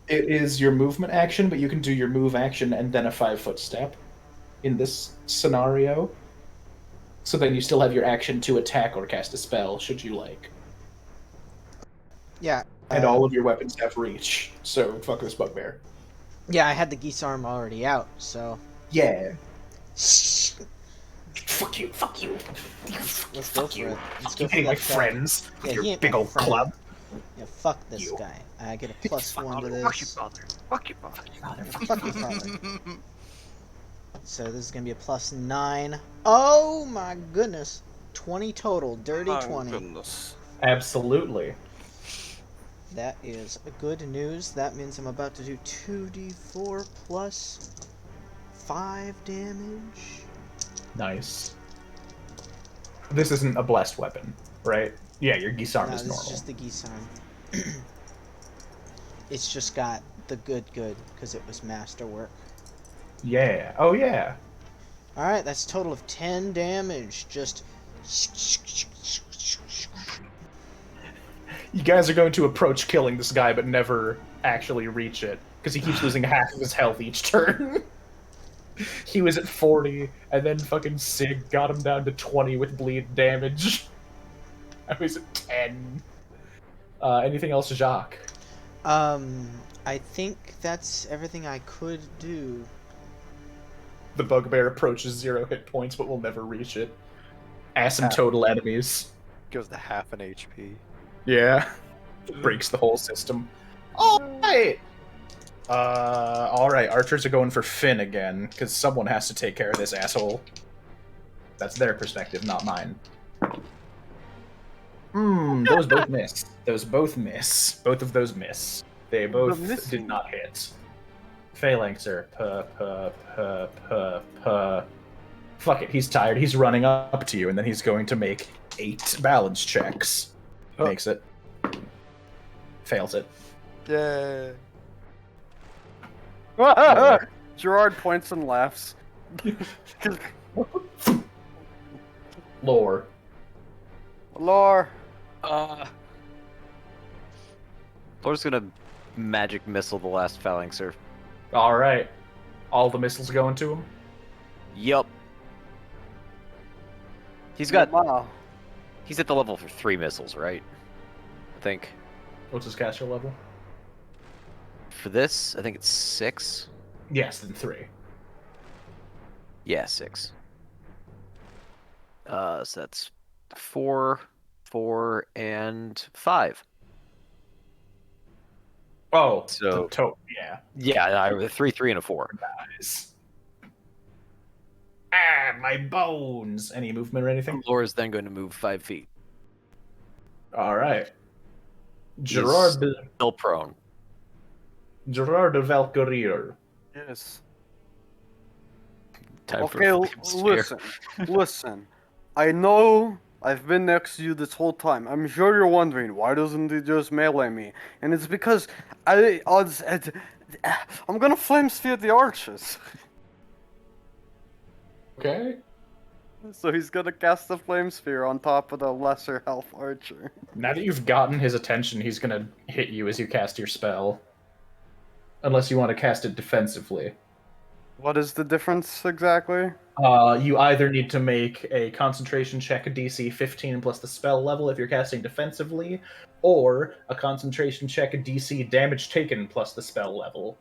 It is your movement action, but you can do your move action and then a 5 foot step in this scenario. So then you still have your action to attack or cast a spell, should you like. Yeah. And all of your weapons have reach, so fuck this bugbear. Yeah, I had the geese arm already out, so Yeah. Fuck you, fuck you. Let's go Fuck for you. it. Let's Fuck go you for hitting my that guy. friends. Yeah, Your he ain't big my old friend. club. Yeah, fuck this You. guy. I get a plus Fuck 1 to you, this. father. Fuck you, father. Yeah, fuck your father. So this is gonna be a plus 9. Oh my goodness. 20 total. Dirty 20. Goodness. Absolutely. That is good news. That means I'm about to do 2d4 plus 5 damage. Nice. This isn't a blessed weapon, right? Yeah, your Gisarm No, is this normal. is just the Gisarm. It's just got the good because it was masterwork. Yeah. Oh, yeah. Alright, that's a total of 10 damage. Just. You guys are going to approach killing this guy, but never actually reach it, because he keeps losing half of his health each turn. He was at 40, and then fucking Sig got him down to 20 with bleed damage. I was at 10. Anything else, Jacques? I think that's everything I could do. The bugbear approaches 0 hit points, but will never reach it. Asymptotal enemies. Goes to half an HP. Yeah. Breaks the whole system. Alright! Alright, archers are going for Finn again, because someone has to take care of this asshole. That's their perspective, not mine. Those both miss. Those both miss. Both of those miss. They both did not hit. Phalanxer. Fuck it, he's tired. He's running up to you, and then he's going to make 8 balance checks. Makes it. Fails it. Yay. Gerard points and laughs. Lore. Lore. Lore's gonna magic missile the last phalanxer. Alright. All the missiles going to him? Yup. He's got. Wow. He's at the level for 3 missiles, right? I think. What's his caster level? For this, I think it's 6. Yes, then 3. Yeah, 6. So that's 4, 4, and 5. Oh, So- yeah. Yeah, 3, 3, and a 4. Nice. Ah, my bones! Any movement or anything? Lore is then going to move 5 feet. Alright. He's Gerard still prone. de Valkyrie. Yes. Time Okay, for Flame Sphere. listen. I know I've been next to you this whole time. I'm sure you're wondering why doesn't he just melee me? And it's because I'm gonna flame sphere the archers. Okay. So he's gonna cast the flame sphere on top of the lesser health archer. Now that you've gotten his attention, he's gonna hit you as you cast your spell. Unless you want to cast it defensively. What is the difference exactly? You either need to make a concentration check DC 15 plus the spell level if you're casting defensively, or a concentration check DC damage taken plus the spell level.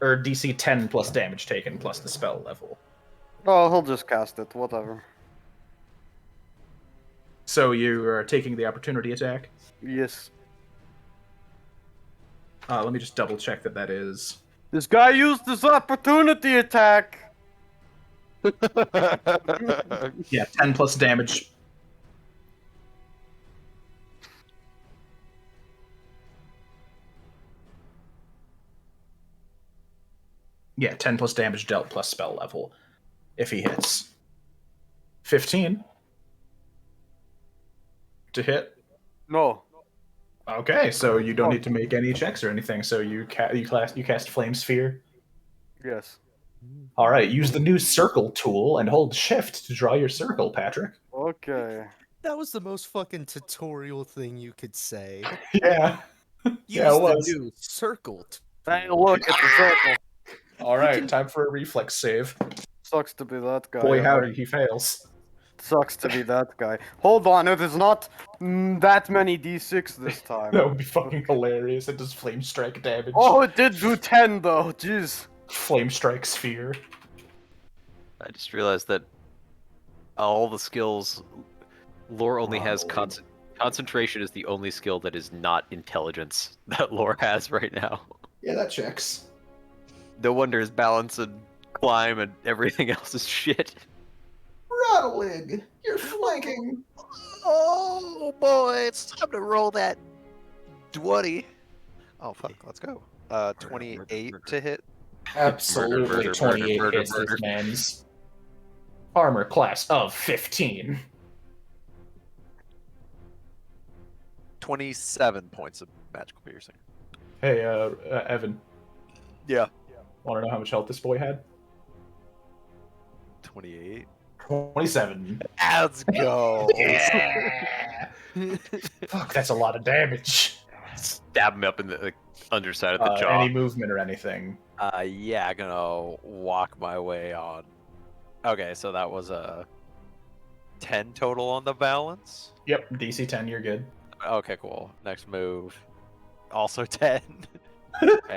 Or DC 10 plus damage taken plus the spell level. Oh, he'll just cast it, whatever. So you are taking the opportunity attack? Yes. Let me just double check that is. This guy used his opportunity attack! Yeah, 10 plus damage. Yeah, 10 plus damage dealt plus spell level. If he hits. 15. To hit. No. Okay, so you don't need to make any checks or anything. So you cast Flame Sphere. Yes. All right, use the new circle tool and hold shift to draw your circle, Patrick. Okay. That was the most fucking tutorial thing you could say. Yeah. Use Yeah, it the was. new circle. Hey, look at the circle. All right, time for a reflex save. Sucks to be that guy. Boy, howdy, he fails. Sucks to be that guy. Hold on, it is not that many d6 this time. That would be fucking hilarious. It does flame strike damage. Oh, it did do 10 though, jeez. Flame strike sphere. I just realized that all the skills. Lore only has Unbelievable. concentration is the only skill that is not intelligence that Lore has right now. Yeah, that checks. No wonder his balance and climb and everything else is shit. Rattling, you're flanking. Oh boy, it's time to roll that 20. Oh fuck, let's go. 28 to hit. Absolutely, Murder, 28 murder, hits murder. this man's armor class of 15. 27 points of magical piercing. Hey, Evan, Yeah. want to know how much health this boy had? 28. 27. Let's go. Yeah. Fuck, that's a lot of damage. Stab him up in the underside of the jaw. Any movement or anything? Yeah, gonna walk my way on. Okay, so that was a 10 total on the balance. Yep, DC 10, you're good. Okay, cool. Next move, also 10.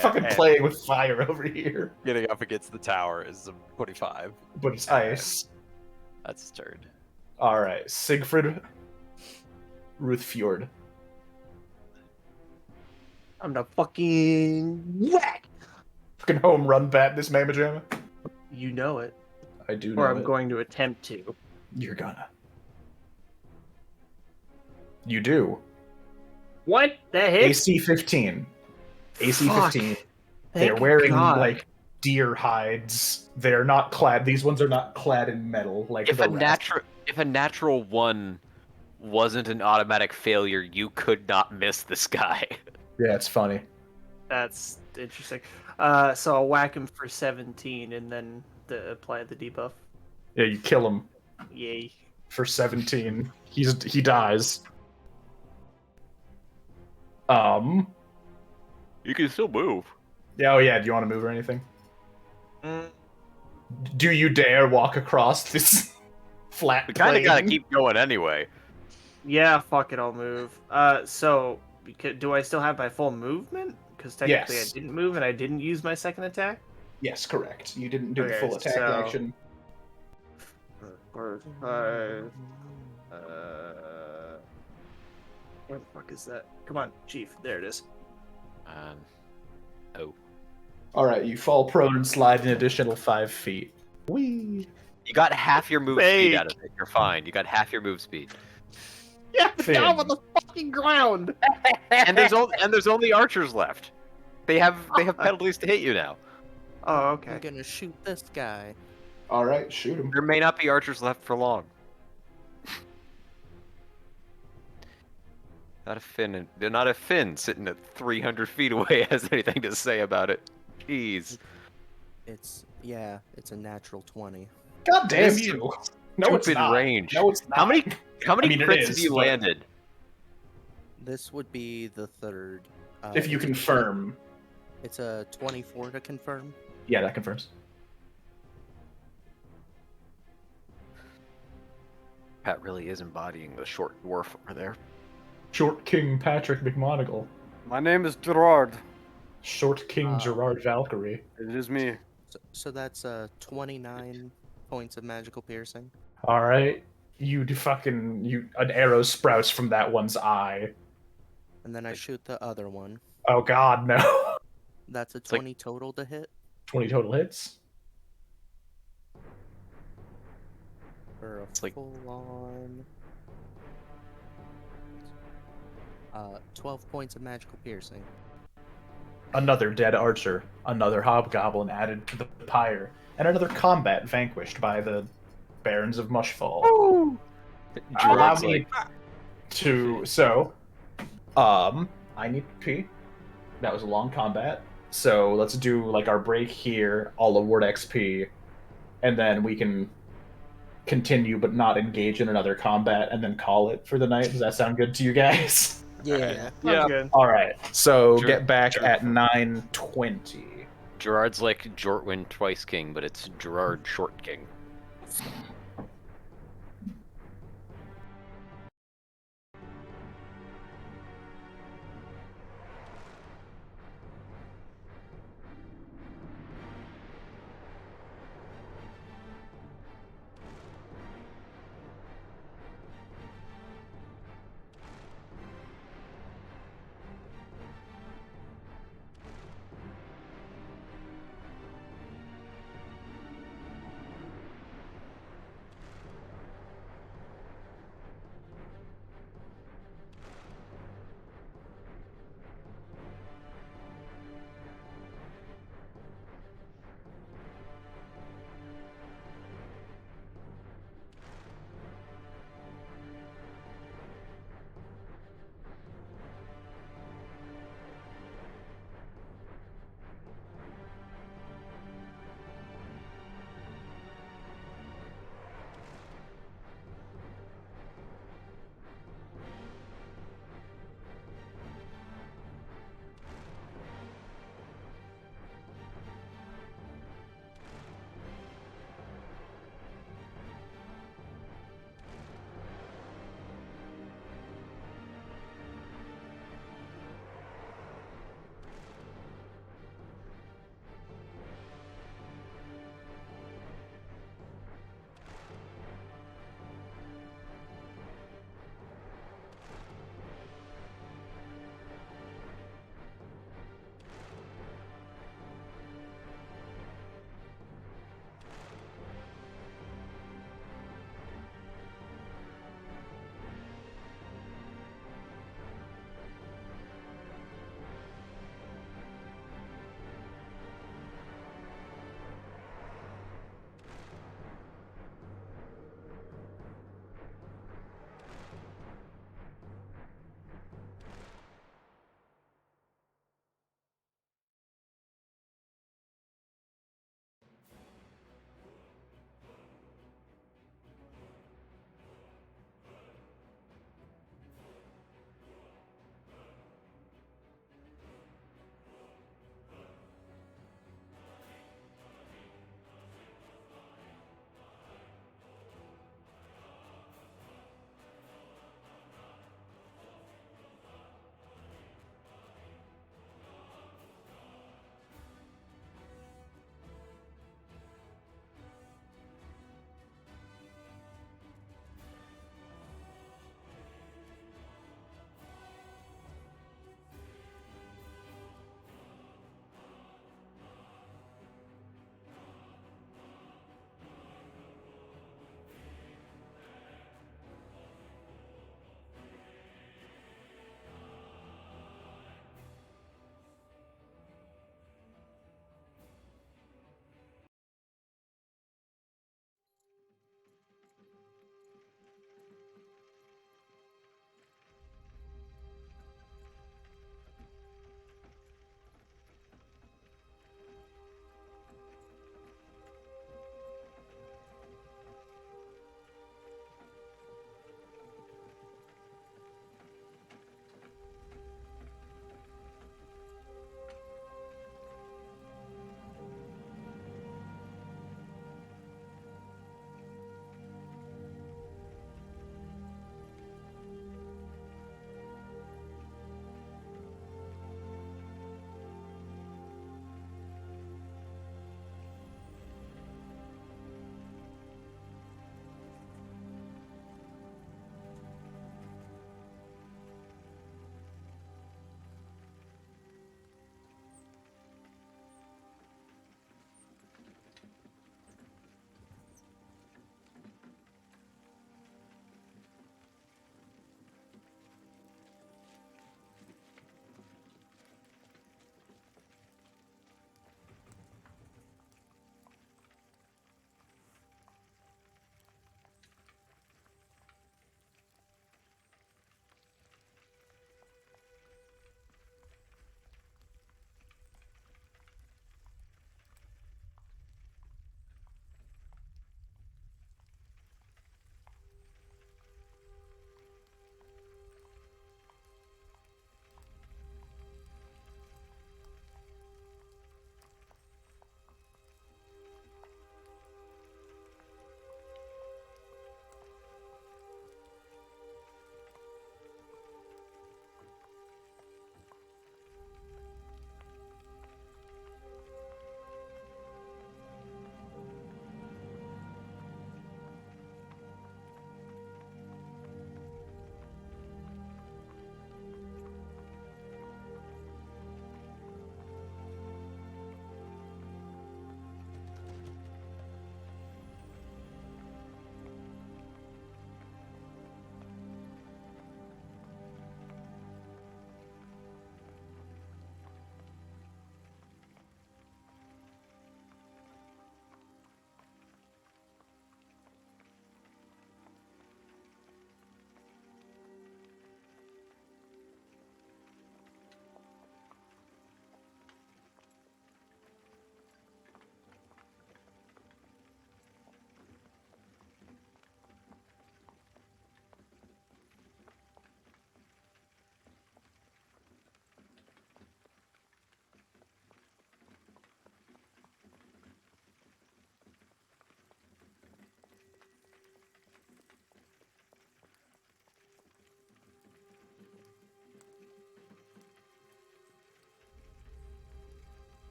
Fucking and playing with fire over here. getting up against the tower is 25. But it's ice. That's his turn. Alright, Siegfried Ruthfjord. I'm gonna fucking whack. Fucking home run bat this Mamma Jamma. You know it. I do know Or I'm it. going to attempt to. You're gonna. You do. What? That hits? AC 15. AC Fuck. 15. They're Thank wearing God. like deer hides. They're not clad. These ones are not clad in metal like If the a rest. natural one wasn't an automatic failure, you could not miss this guy. Yeah, it's funny. That's interesting. So I'll whack him for 17 and then apply the debuff. Yeah, you kill him Yay. for 17. He dies. You can still move. Yeah, oh yeah, do you want to move or anything? Mm, Do you dare walk across this flat We kind of plain? gotta keep going anyway. yeah, fuck it, I'll move. So do I still have my full movement? Because technically Yes. I didn't move and I didn't use my second attack. Yes, correct. You didn't do the Okay, full attack so- action. 4, 5. Where the fuck is that? Come on, Chief. There it is. Oh. Alright, you fall prone and slide an additional 5 feet. Whee! You got half your move speed out of it. You're fine. You got half your move speed. Yeah, Finn. down on the fucking ground. And there's only archers left. They have penalties to hit you now. Oh, I'm okay. gonna shoot this guy. Alright, shoot him. There may not be archers left for long. Not a Finn sitting at 300 feet away has anything to say about it. Jeez. It's a natural 20. God damn This you! No, it's Stupid not. range. No, it's not. How many I mean, it crits is, have you but- landed? This would be the third. If you it's a confirm. It's a 24 to confirm. Yeah, that confirms. Pat really is embodying the short dwarf over there. Short King Patrick McMonagall. My name is Gerard. Short King Gerard Valkyrie. It is me. So that's 29 points of magical piercing. Alright. An arrow sprouts from that one's eye. And then I shoot the other one. Oh god, no. That's a like- 20 total to hit 20 total hits. for a like- full on 12 points of magical piercing. Another dead archer, another hobgoblin added to the pyre, and another combat vanquished by the Barons of Mushfall. Allow Gerard's me like, I need to pee. That was a long combat. So let's do like our break here, I'll award XP, and then we can continue but not engage in another combat and then call it for the night. Does that sound good to you guys? Yeah. Sounds good. Alright, so Sure, get back sure. at 9:20. Gerard's like Jortwin Twice King, but it's Gerard Short King.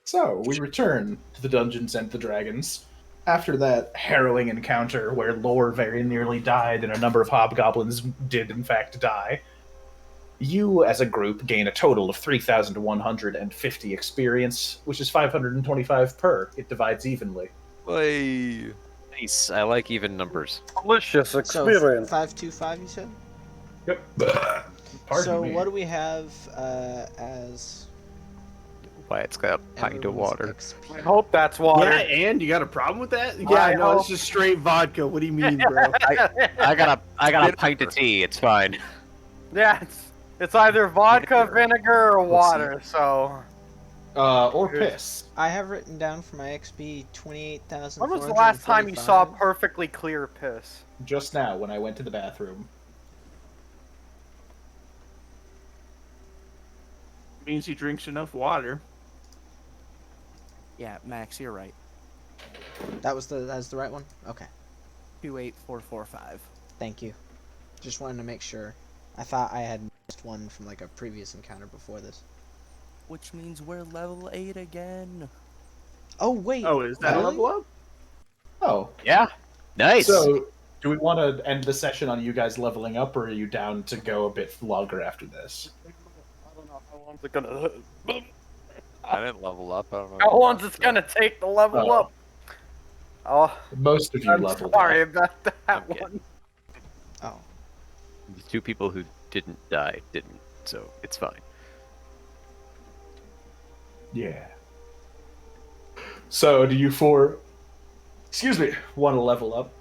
So, we return to the Dungeons and the Dragons. After that harrowing encounter where Lore very nearly died and a number of hobgoblins did in fact die, you as a group gain a total of 3,150 experience, which is 525 per. It divides evenly. Hey. Nice. I like even numbers. Delicious So experience. 525, you said. Yep. Pardon So me. what do we have as Why it's got a pint of everyone's water. XP? I hope that's water. Yeah, and you got a problem with that? Yeah, I no, it's hope- just straight vodka. What do you mean, bro? I got a pint of tea. It's fine. Yeah, it's either vodka, vinegar, or water. So. Or piss. I have written down for my XP 28,000. When was the last time you saw perfectly clear piss? Just now when I went to the bathroom. Means he drinks enough water. Yeah, Max, you're right. That's the right one. Okay, 28445. thank you. Just wanted to make sure. I thought I had missed one from like a previous encounter before this. Which means we're level 8 again. Oh wait. Oh, is that a really? level up? Oh. Yeah. Nice. So, do we want to end the session on you guys leveling up, or are you down to go a bit longer after this? I don't know how long it's gonna. I didn't level up. I don't know. How long it's gonna take to level Oh. up? Oh, Most of you I'm leveled sorry up. about that I'm kidding. one. Oh. The two people who didn't die didn't, so it's fine. Yeah. So, do you four, excuse me, want to level up?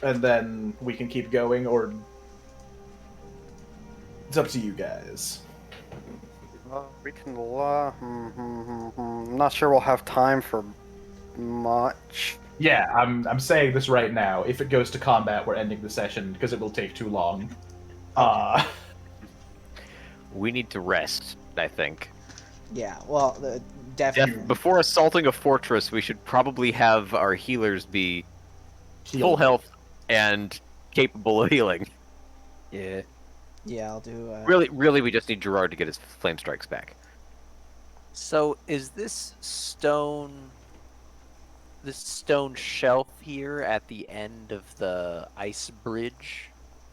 And then we can keep going, or it's up to you guys. We can. Not sure we'll have time for much. Yeah, I'm saying this right now. If it goes to combat, we're ending the session because it will take too long. We need to rest, I think. Yeah. Well, definitely. Before assaulting a fortress, we should probably have our healers be full health and capable of healing. Yeah. Yeah, I'll do. Really, we just need Gerard to get his flame strikes back. So is this stone shelf here at the end of the ice bridge?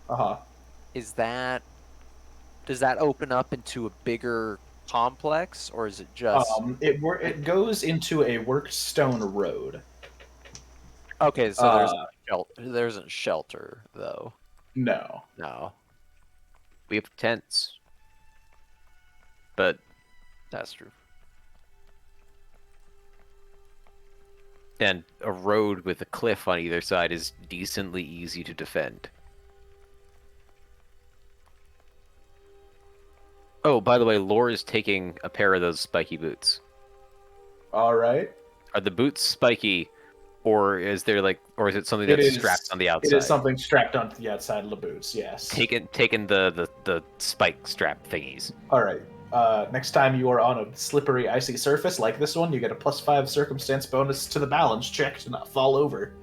Uh-huh. Does that open up into a bigger complex, or is it just It goes into a worked stone road. okay? So there isn't shelter though. No. No, We have tents, but that's true. and a road with a cliff on either side is decently easy to defend. Oh, by the way, Lore is taking a pair of those spiky boots. All right. Are the boots spiky, or is it something It that's is- strapped on the outside? It is something strapped onto the outside of the boots. Yes. Taking the spike strap thingies. All right. Next time you are on a slippery, icy surface like this one, you get a +5 circumstance bonus to the balance check to not fall over.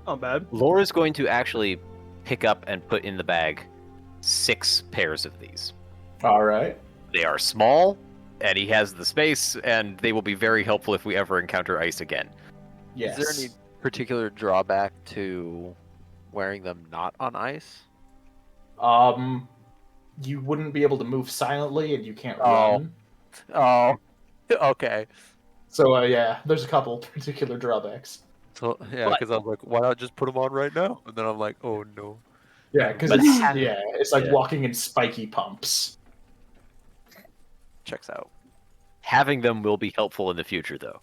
Not bad. Lore is going to actually pick up and put in the bag 6 pairs of these. All right. They are small, and he has the space, and they will be very helpful if we ever encounter ice again. Yes. Is there any particular drawback to wearing them not on ice? You wouldn't be able to move silently, and you can't Oh. run. Oh, okay. So yeah, there's a couple particular drawbacks. So yeah, But- because I'm like, why not just put them on right now? And then I'm like, oh no. Yeah, because But- it's like Yeah. walking in spiky pumps. Checks out. Having them will be helpful in the future, though.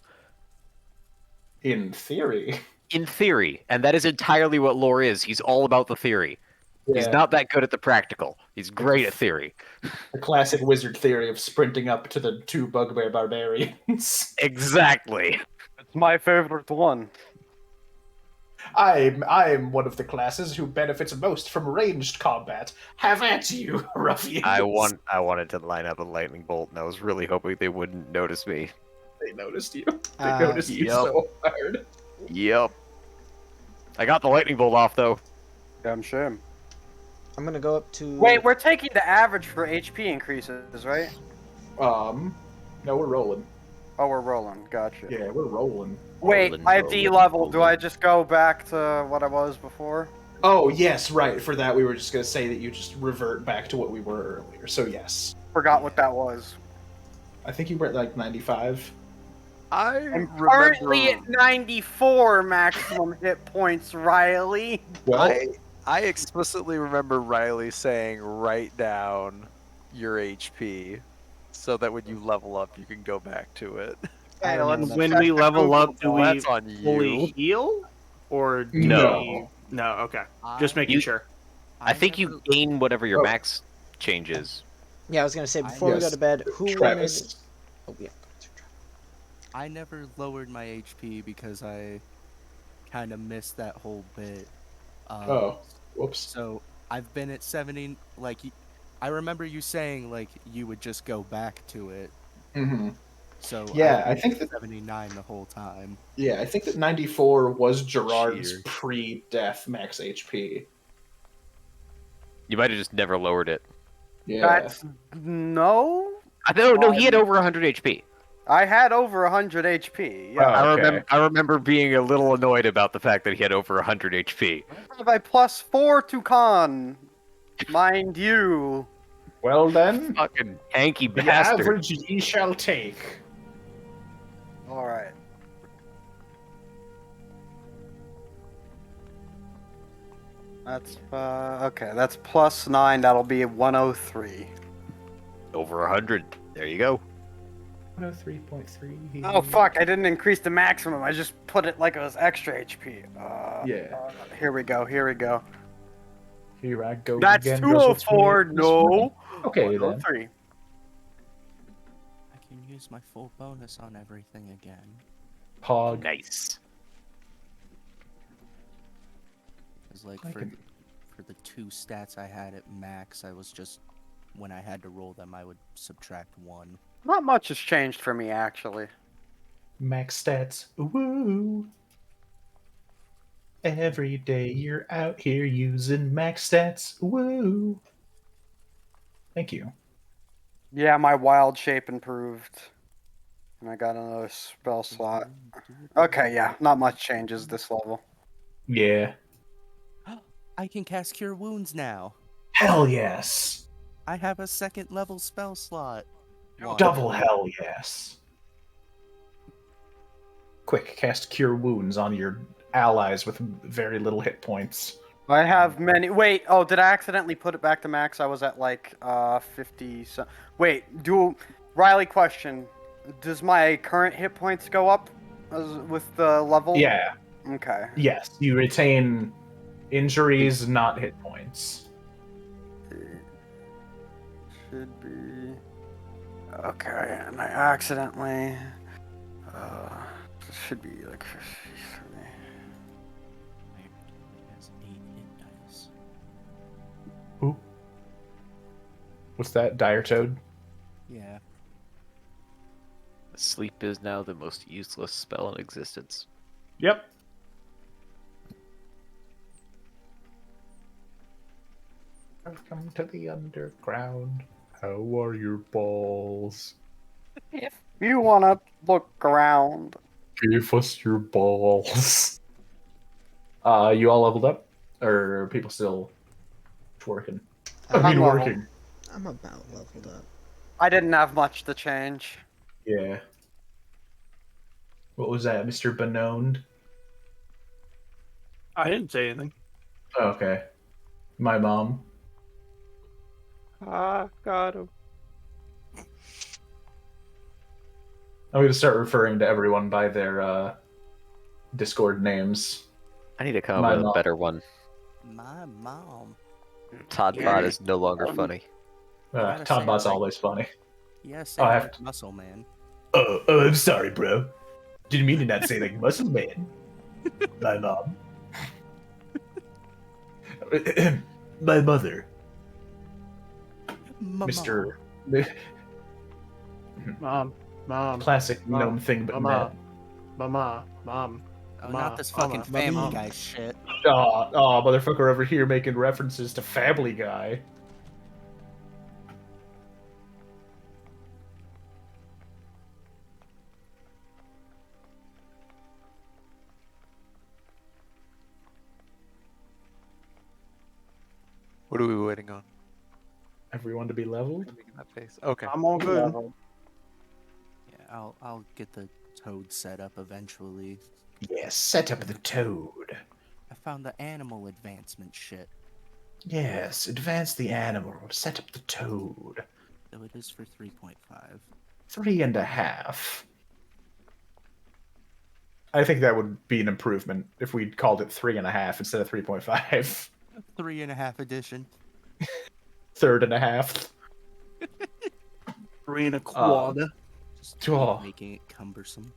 In theory. In theory, and that is entirely what Lore is. He's all about the theory. He's Yeah. not that good at the practical. He's great at theory. The classic wizard theory of sprinting up to the 2 bugbear barbarians. Exactly. It's my favorite one. I'm one of the classes who benefits most from ranged combat. Have at you, ruffians. I wanted to line up a lightning bolt, and I was really hoping they wouldn't notice me. They noticed you. They Uh, noticed you yep. so hard. Yep. I got the lightning bolt off, though. Damn shame. I'm gonna go up to. Wait, we're taking the average for HP increases, right? No, we're rolling. Oh, we're rolling. Gotcha. Yeah, we're rolling. Wait, Rolling, I rolling, de-leveled. Do I rolling. just go back to what I was before? Oh, yes, right. For that, we were just going to say that you just revert back to what we were earlier. So, yes. Forgot what that was. I think you were at like 95. I'm currently at 94 maximum hit points, Riley. Well, I explicitly remember Riley saying, write down your HP so that when you level up, you can go back to it. I Hey, remember let's that. When check we the level Google up, do Doc. we That's on fully you. heal? Or do No. we... No, okay. Just making You- sure. I think you gain whatever your max changes. Yeah, I was gonna say before we go Yes. to bed, who wanted? Travis. Oh yeah. I never lowered my HP because I kind of missed that whole bit. Oh, whoops. So I've been at 70. Like, I remember you saying like you would just go back to it. Mm-hmm. So Yeah, I've I been think at that 79 the whole time. Yeah, I think that 94 was Gerard's Cheater. pre-death max HP. You might have just never lowered it. Yeah. That's no. No, he had over 100 HP. I had over 100 HP. Yeah. Oh, okay. I remember being a little annoyed about the fact that he had over 100 HP. Have I +4 to con? Mind you. Well then, Fucking hanky the bastard. average ye shall take. All right. That's okay. That's +9. That'll be 103. Over 100. There you go. 103.3. Oh fuck! I didn't increase the maximum. I just put it like it was extra HP. Yeah. Here we go. Here we go. Here I go That's again. 204. No. Okay then. 103. I can use my full bonus on everything again. Pog. Nice. Cause like I for can- for the 2 stats I had at max, I was just when I had to roll them, I would subtract 1. Not much has changed for me actually. Max stats. Woo. Every day you're out here using max stats. Woo. Thank you. Yeah, my wild shape improved, and I got another spell slot. Okay, yeah, not much changes this level. Yeah. I can cast Cure Wounds now. Hell yes. I have a 2nd level spell slot. One. Double hell yes. Quick, cast Cure Wounds on your allies with very little hit points. I have many. Wait, oh, did I accidentally put it back to max? I was at like 50. So wait, Riley question: does my current hit points go up with the level? Yeah. Okay. Yes, you retain injuries, not hit points. Should be. Okay, and I accidentally. It should be like 53. It has 8 hit dice. Who? What's that? Dire Toad? Yeah. Sleep is now the most useless spell in existence. Yep. Welcome to the underground. How are your balls? If you wanna look around. Give us your balls. You all leveled up? Or are people still working? I'm I mean, leveled. working. I'm about leveled up. I didn't have much to change. Yeah. What was that, Mr. Benoned? I didn't say anything. Okay. My mom. I got him. I'm gonna start referring to everyone by their Discord names. I need to come My up with a mom. better one. My mom. Todd Bot is no longer funny. gotta Todd say, Bot's like- always funny. Yes, Oh, I have like Muscle Man. Oh, I'm sorry, bro. Didn't mean to not say like muscle man. My mom. My mother. Mr. Mom. Classic Mom. gnome thing, but Mama. Mom. Oh, Ma, not this mama, fucking Family mama. Guy shit. Oh, motherfucker over here making references to Family Guy. Everyone to be leveled. Making that face. Okay. I'm all good. Level. Yeah, I'll get the toad set up eventually. Yes, set up the toad. I found the animal advancement shit, Yes, advance the animal. Set up the toad. so it is for 3.5. 3.5. I think that would be an improvement if we called it 3.5 instead of 3.5. 3.5 edition. Third and a half. 3 1/4. Just keep Oh. making it cumbersome.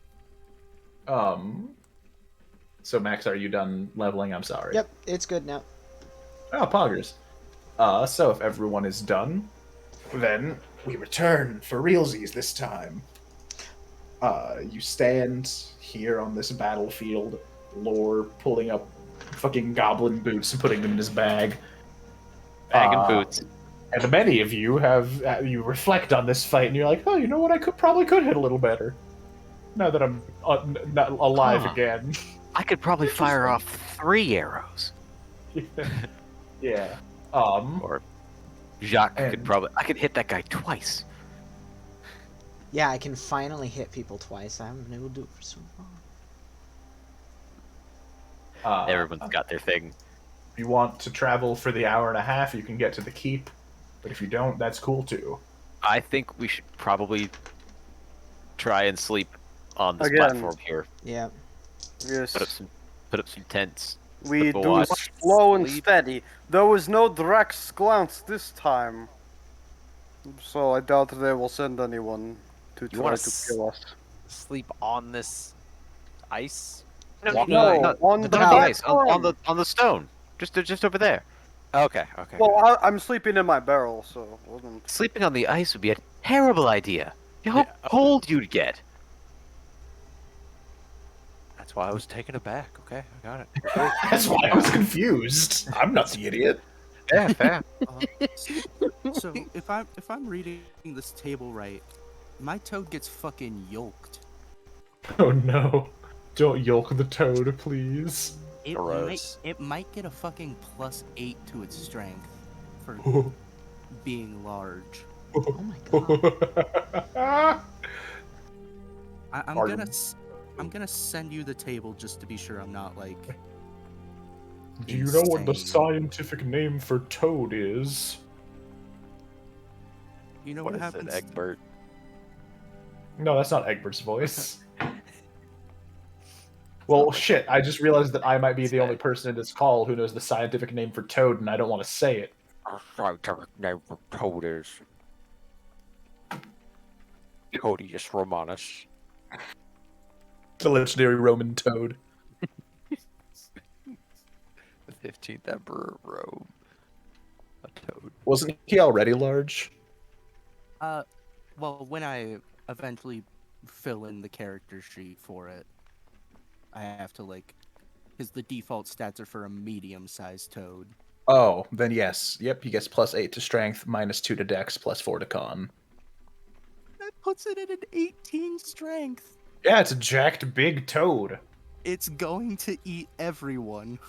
So Max, are you done leveling? I'm sorry. Yep, it's good now. Oh, poggers. So if everyone is done, then we return for realsies this time. You stand here on this battlefield, Lore pulling up fucking goblin boots and putting them in his bag. Bag and boots. And many of you you reflect on this fight and you're like, oh, you know what? I probably could hit a little better. Now that I'm not alive Huh. again. I could probably fire off 3 arrows. Yeah. Or Jacques could And- probably. I could hit that guy twice. Yeah, I can finally hit people twice. I haven't been able to do it for so long. Everyone's got their thing. If you want to travel for the hour and a half, you can get to the keep. But if you don't, that's cool too. I think we should probably try and sleep on this Again. platform here. Yeah. Yes. Put up some tents. We Put the do watch. slow and Sleep. steady. There was no Drax glance this time. So I doubt they will send anyone to try wanna to kill us. Sleep on this ice. No, not on the the ice, platform. on the stone. Just over there. Okay. Okay. Well, I'm sleeping in my barrel, so it wasn't. Sleeping on the ice would be a terrible idea. You know how Yeah, cold you'd get. That's why I was taken aback. Okay, I got it. That's why I was confused. I'm not the idiot. Yeah, fair. So if I'm reading this table right, my toad gets fucking yolked. Oh no. Don't yolk the toad, please. Gross. It might get a fucking +8 to its strength for being large. Oh my god. I'm Are gonna you- I'm gonna send you the table just to be sure I'm not like. Do you know what the insane. scientific name for toad is? You know What what, is it, happens? Egbert? No, that's not Egbert's voice. Well, shit, I just realized that I might be the only person in this call who knows the scientific name for toad, and I don't want to say it. Scientific name for toad is Codius Romanus. The legendary Roman toad. The 15th Emperor of Rome. A toad. Wasn't he already large? Well, when I eventually fill in the character sheet for it, I have to because the default stats are for a medium-sized toad. Oh, then yes. Yep, he gets +8 to strength, -2 to dex, +4 to con. That puts it at an 18 strength. Yeah, it's a jacked big toad. It's going to eat everyone.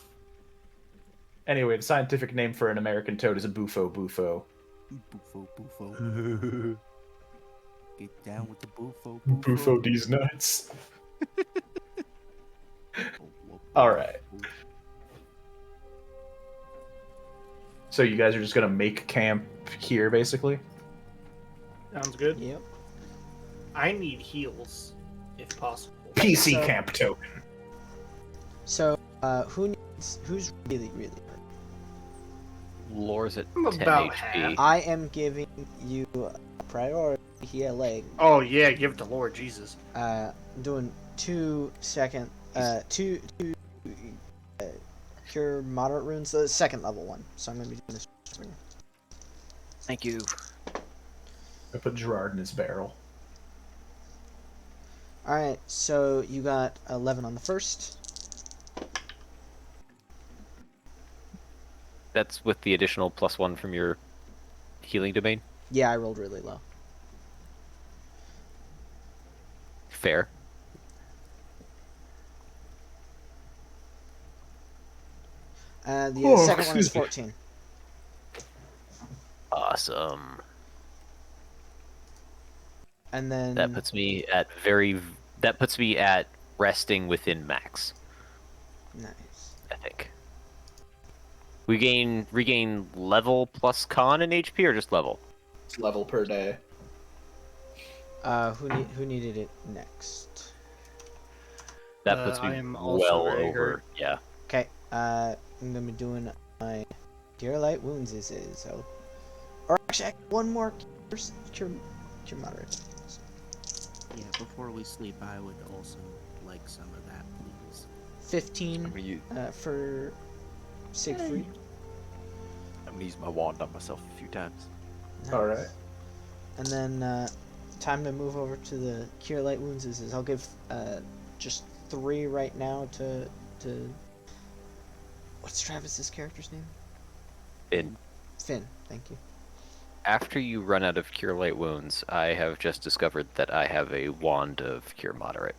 Anyway, the scientific name for an American toad is a bufo. Bufo, bufo. Get down with the bufo, bufo. Bufo these nuts. Alright. So you guys are just gonna make camp here, basically? Sounds good. Yep. I need heals, if possible. PC So- camp token. So, who's really hurt? Lore's at I'm 10 about HP. half. I am giving you a priority healing. Oh yeah, give it to Lord Jesus. Doing 2 second, two cure moderate runes, the second level one. So I'm gonna be doing this. Thank you. I put Gerard in his barrel. All right, so you got 11 on the first. That's with the additional +1 from your healing domain. Yeah, I rolled really low. Fair. The Oh, second one is excuse me. 14. Awesome. And then That puts me at resting within max, nice. I think. We regain level plus con in HP or just level? It's level per day. Who needed it next? That puts I me am also well very over. hurt. Yeah. Okay. I'm gonna be doing my Cure Light Wounds. So, or actually, one more cure moderate. Yeah, before we sleep, I would also like some of that, please. 15 I'm gonna use, for Siegfried. I'm gonna use my wand on myself a few times. All right. And then time to move over to the Cure Light Wounds. I'll give just 3 right now to what's Travis's character's name? Finn. Thank you. After you run out of Cure Light Wounds, I have just discovered that I have a wand of Cure Moderate.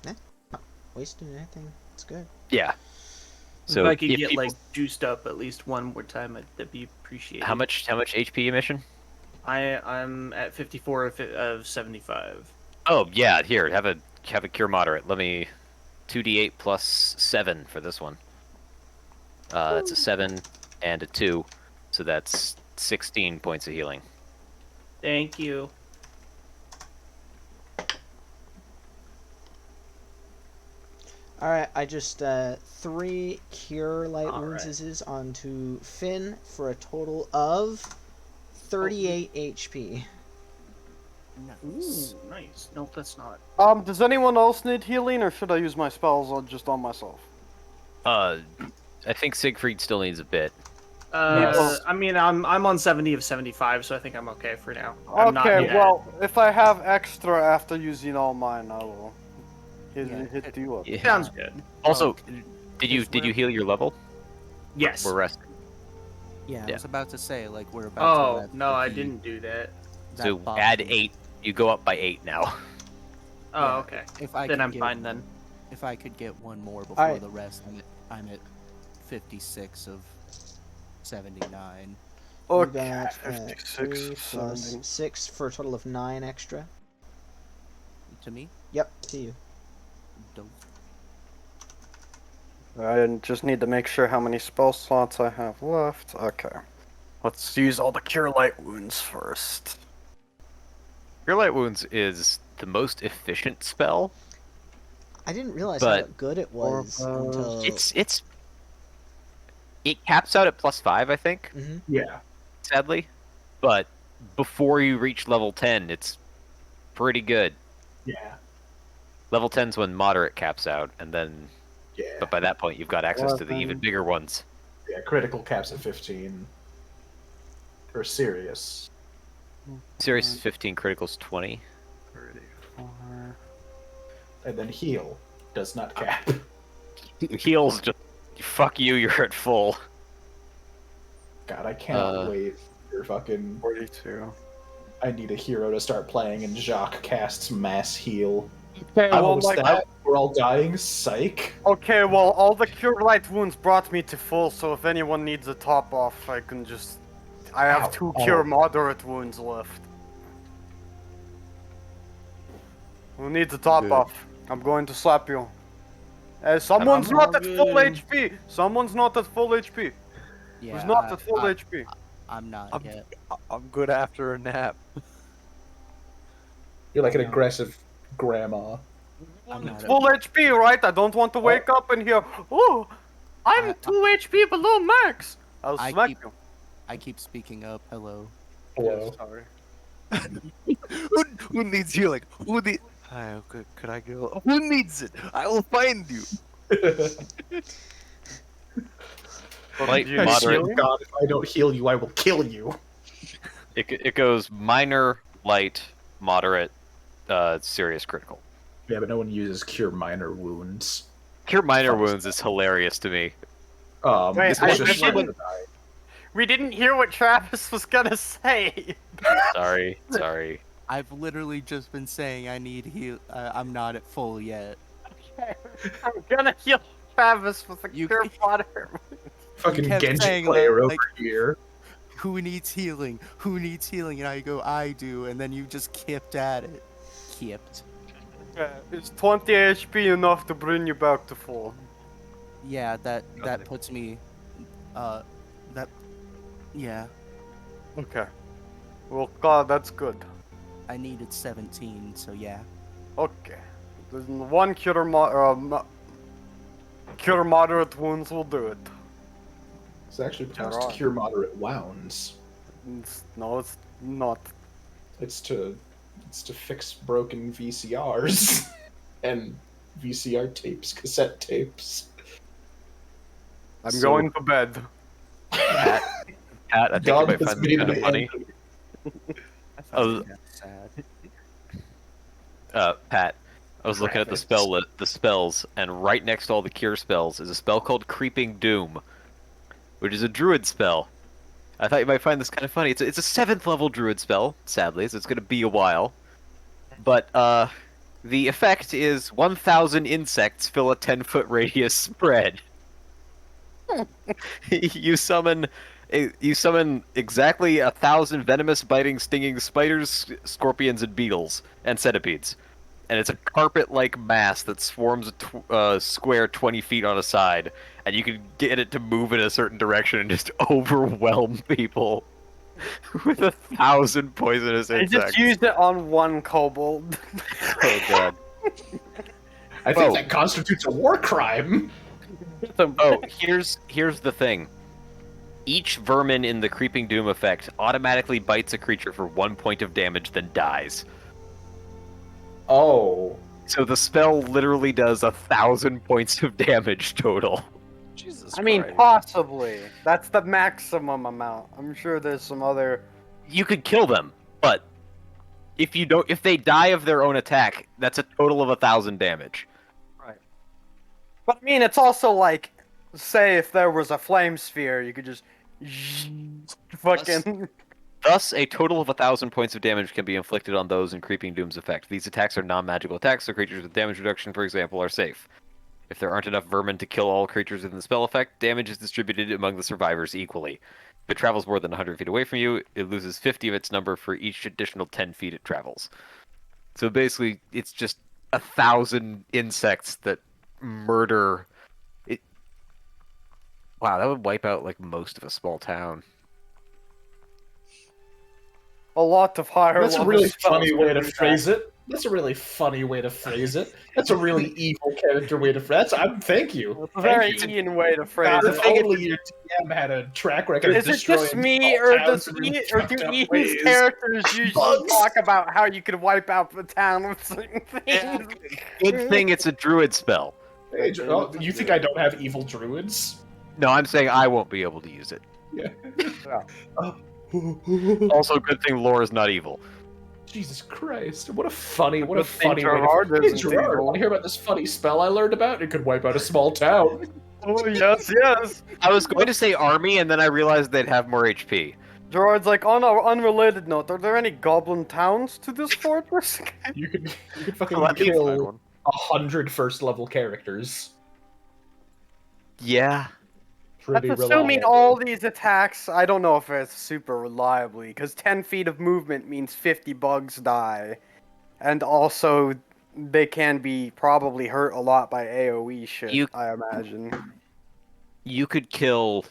Not wasting anything. It's good. Yeah. So So if I could if get people- like juiced up at least one more time, that'd be appreciated. how much HP emission? I'm at 54 of 75. Oh yeah, here have a Cure Moderate. Let me 2d8 plus 7 for this one. That's a 7 and a 2, so that's 16 points of healing. Thank you. All right, I just 3 Cure Light All Wounds right. is onto Finn for a total of 38 HP. Ooh, nice. No, that's not. Does anyone else need healing, or should I use my spells just on myself? I think Siegfried still needs a bit. Yes. I mean, I'm on 70 of 75, so I think I'm okay for now. I'm not Okay, yet. well, if I have extra after using all mine, I will hit you up. Yeah. Sounds good. Also, did you we're- heal your level? Yes. We're resting. Yeah, I Yeah. was about to say, like, we're about to Oh have no, to I be didn't do that. that So boss add fight. 8. You go up by 8 now. Oh, Yeah, okay. If I Then could I'm get fine then. If I could get one more before Alright. the rest, I'm at 56 of 79. You Okay, got 56, 3 plus 70. 6 for a total of 9 extra. To me, Yep, to you. don't. I just need to make sure how many spell slots I have left. Okay. Let's use all the Cure Light Wounds first. Cure Light Wounds is the most efficient spell. I didn't realize But- how good it was until. It caps out at +5, I think, Mhm. Yeah. sadly. But before you reach level 10, it's pretty good. Yeah. Level 10's when moderate caps out, and then Yeah. but by that point you've got access to the even 11. bigger ones. Yeah. Critical caps at 15. For serious. Serious is 15, critical's 20. 34. And then heal does not cap. Heals just fuck you, you're at full. God, I cannot Uh, wait for fucking. 42. I need a hero to start playing, and Jacques casts mass heal. Okay, I well, was like, that. We're all dying. Psych. okay, well, all the Cure Light Wounds brought me to full, so if anyone needs a top off, I can just. I have Ow. 2 Oh. Cure Moderate Wounds left. Who needs a top off? I'm going to slap you. Someone's I'm not all at full good. HP! Someone's not at full HP! Yeah, Who's not at full I, HP? I'm not I'm- yet. I'm good after a nap. You're like an No. aggressive grandma. I'm not. Full HP, right? I don't want to wake up and hear, oh, I'm I- 2 HP below max! I'll I smack keep- you. I keep speaking up. Hello. Hello. Sorry. Who needs healing? Who need? Hi, could I go? Who needs it? I will find you. Light, you moderate. heal? God, if I don't heal you, I will kill you. It goes minor, light, moderate, serious, critical. Yeah, but no one uses cure minor wounds. Cure minor wounds is hilarious to me. Wait, This I was just didn't- We didn't hear what Travis was gonna say. Sorry. I've literally just been saying I need heal. I'm not at full yet. Okay, I'm gonna heal Travis with a You- Cure Moderate. fucking kept Genji saying, player over like- here. who needs healing? Who needs healing? And I go, I do. And then you just kipped at it. Kipped. Is 20 HP enough to bring you back to full? Yeah, that puts me, that, yeah, Okay. Well, God, that's good. I needed 17, so yeah. Okay. There's one cure cure moderate wounds will do it. It's actually pronounced Gerard. cure moderate wounds. No, it's not. It's to fix broken VCRs and VCR tapes, cassette tapes. I'm So- going to bed. Pat, I think God you might has find this made kind an of funny. end. I Oh. found that sad. Pat, I was looking at the the spells, and right next to all the cure spells is a spell called Creeping Doom, which is a druid spell. I thought you might find this kind of funny. It's a 7th level druid spell, sadly, so it's going to be a while. But the effect is 1,000 insects fill a 10-foot radius spread. You summon exactly 1,000 venomous, biting, stinging spiders, scorpions, and beetles, and centipedes. And it's a carpet-like mass that swarms a square 20 feet on a side, and you can get it to move in a certain direction and just overwhelm people with 1,000 poisonous I insects. just used it on one kobold. Oh god. I think Oh. that constitutes a war crime. Oh, here's the thing. Each vermin in the Creeping Doom effect automatically bites a creature for 1 point of damage, then dies. Oh. So the spell literally does 1,000 points of damage total. Jesus I mean, Christ. possibly. That's the maximum amount. I'm sure there's some other. You could kill them, but if they die of their own attack, that's a total of 1,000 damage. But I mean, it's also like, say if there was a flame sphere, you could just fucking. Thus, a total of 1,000 points of damage can be inflicted on those in Creeping Doom's effect. These attacks are non-magical attacks, so creatures with damage reduction, for example, are safe. If there aren't enough vermin to kill all creatures within the spell effect, damage is distributed among the survivors equally. If it travels more than 100 feet away from you, it loses 50 of its number for each additional 10 feet it travels. So basically, it's just 1,000 insects that murder it. Wow, that would wipe out like most of a small town. A lot of higher. That's a level really spells funny way would to do phrase it. That's a really funny way to phrase it. That's a really evil character way to phrase it. Thank you. That's a very Thank you. Ian way to phrase God, it. if only your TM had a track record Is of it just destroying me, small or towns does in really or fucked do up Ian's ways? characters usually Bugs. talk about how you could wipe out the town with certain things? Good thing it's a druid spell. Hey, you think I don't have evil druids? No, I'm saying I won't be able to use it. Yeah. Also, good thing lore is not evil. Jesus Christ! What a funny Good thing funny way Gerard to. Hey, isn't Gerard, evil. want to hear about this funny spell I learned about? It could wipe out a small town. Oh yes, yes. I was going to say army, and then I realized they'd have more HP. Gerard's like, on an unrelated note, are there any goblin towns to this fortress? You could fucking Let me find kill one. 100 first level characters. Yeah. Pretty That's assuming reliable. all these attacks, I don't know if it's super reliably, because 10 feet of movement means 50 bugs die. And also, they can be probably hurt a lot by AoE shit, I imagine. You could kill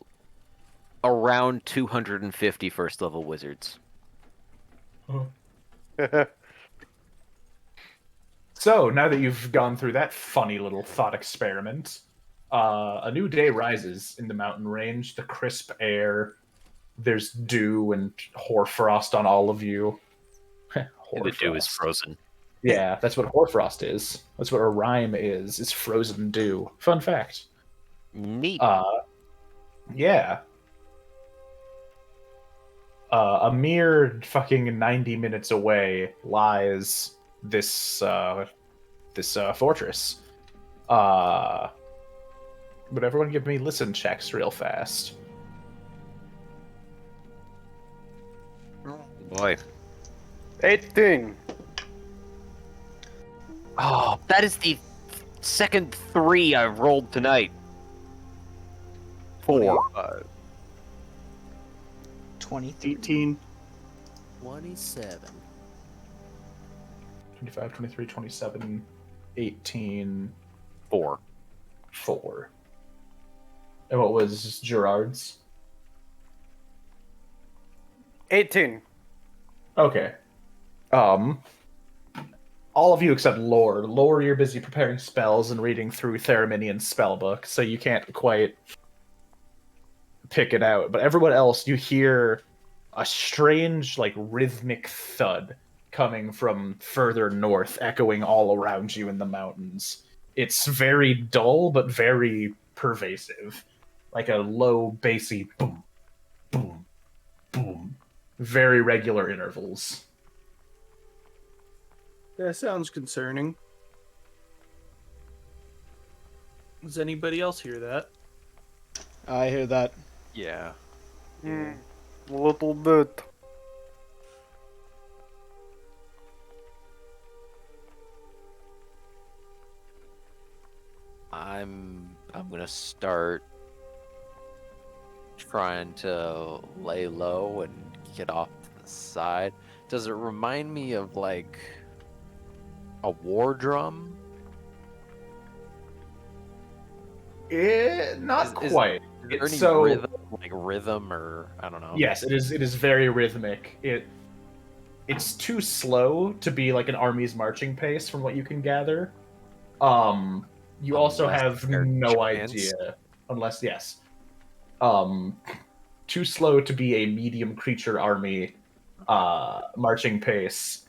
around 250 first level wizards. So, now that you've gone through that funny little thought experiment, a new day rises in the mountain range. The crisp air, there's dew and hoarfrost on all of you. And the dew is Hoarfrost. frozen. Yeah, that's what hoarfrost is. That's what a rhyme is. It's frozen dew. Fun fact. Neat. Yeah. A mere fucking 90 minutes away lies this fortress. Would everyone give me listen checks real fast? Boy. 18. Oh, that is the second 3 I've rolled tonight. 4. 23. 18. 27. 25, 23, 27, 18, 4. 4. And what was Gerard's? 18. Okay. All of you except Lore. Lore, you're busy preparing spells and reading through Theraminian's spellbook, so you can't quite pick it out. But everyone else, you hear a strange, like, rhythmic thud coming from further north, echoing all around you in the mountains. It's very dull, but very pervasive. Like a low, bassy boom, boom, boom. Very regular intervals. That sounds concerning. Does anybody else hear that? I hear that. Yeah. A little bit. I'm gonna start trying to lay low and get off to the side. Does it remind me of like a war drum? Not Is quite. there It's any so rhythm, or I don't know? yes, it is. It is very rhythmic. It's too slow to be like an army's marching pace, from what you can gather. You also Unless have they're no giants. idea, unless yes, too slow to be a medium creature army, marching pace.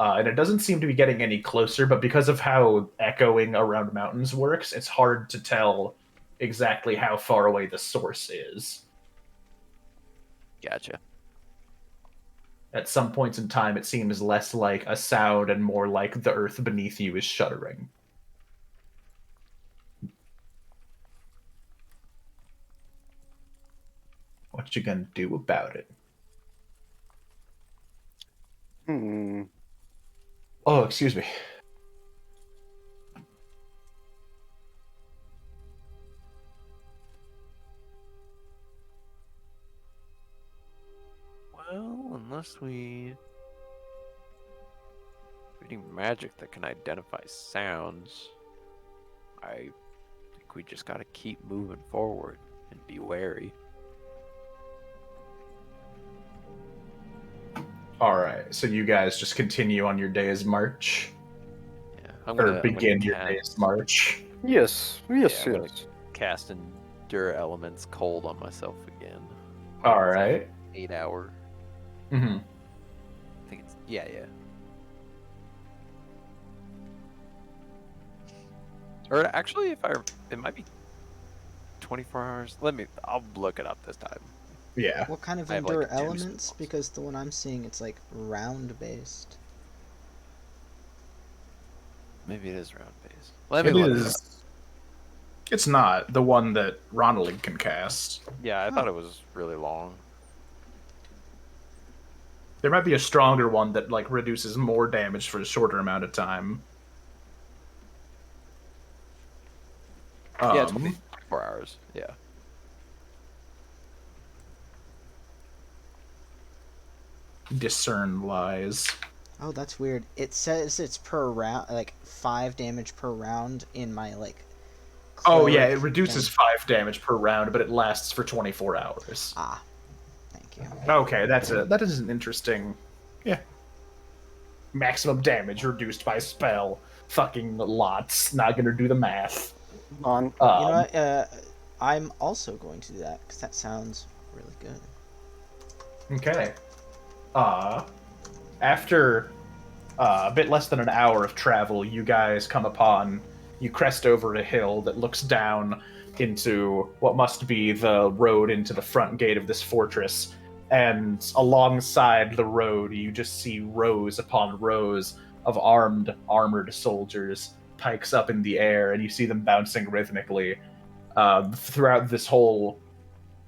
And it doesn't seem to be getting any closer, but because of how echoing around mountains works, it's hard to tell exactly how far away the source is. Gotcha. At some points in time, it seems less like a sound and more like the earth beneath you is shuddering. What you gonna do about it? Oh, excuse me. Well, unless we any magic that can identify sounds, I think we just gotta keep moving forward and be wary. All right, so you guys just continue on your day's march, Yeah, or begin your cast, day's march. Yes, yes, I'm gonna yes. cast Endure Elements Cold on myself again. All right. 8 hour. Mm-hmm. I think it's yeah. Or actually, it might be 24 hours. I'll look it up this time. Yeah. What kind of I have, like, endure 2 elements? spells. Because the one I'm seeing, it's like round based. Maybe it is round based. Let me It look it up. is. It's not the one that Ronald can cast. Yeah, I thought it was really long. There might be a stronger one that like reduces more damage for a shorter amount of time. Yeah, 24 hours. Yeah. Discern lies. Oh, that's weird. It says it's per round, like 5 damage per round in my like. Oh yeah, it cleric reduces thing. 5 damage per round, but it lasts for 24 hours. Ah, thank you. Okay, that is an interesting. Yeah. Maximum damage reduced by spell. Fucking lots. Not gonna do the math. On. You know what? I'm also going to do that because that sounds really good. Okay. After a bit less than an hour of travel, you guys you crest over a hill that looks down into what must be the road into the front gate of this fortress. And alongside the road, you just see rows upon rows of armored soldiers, pikes up in the air, and you see them bouncing rhythmically. Throughout this whole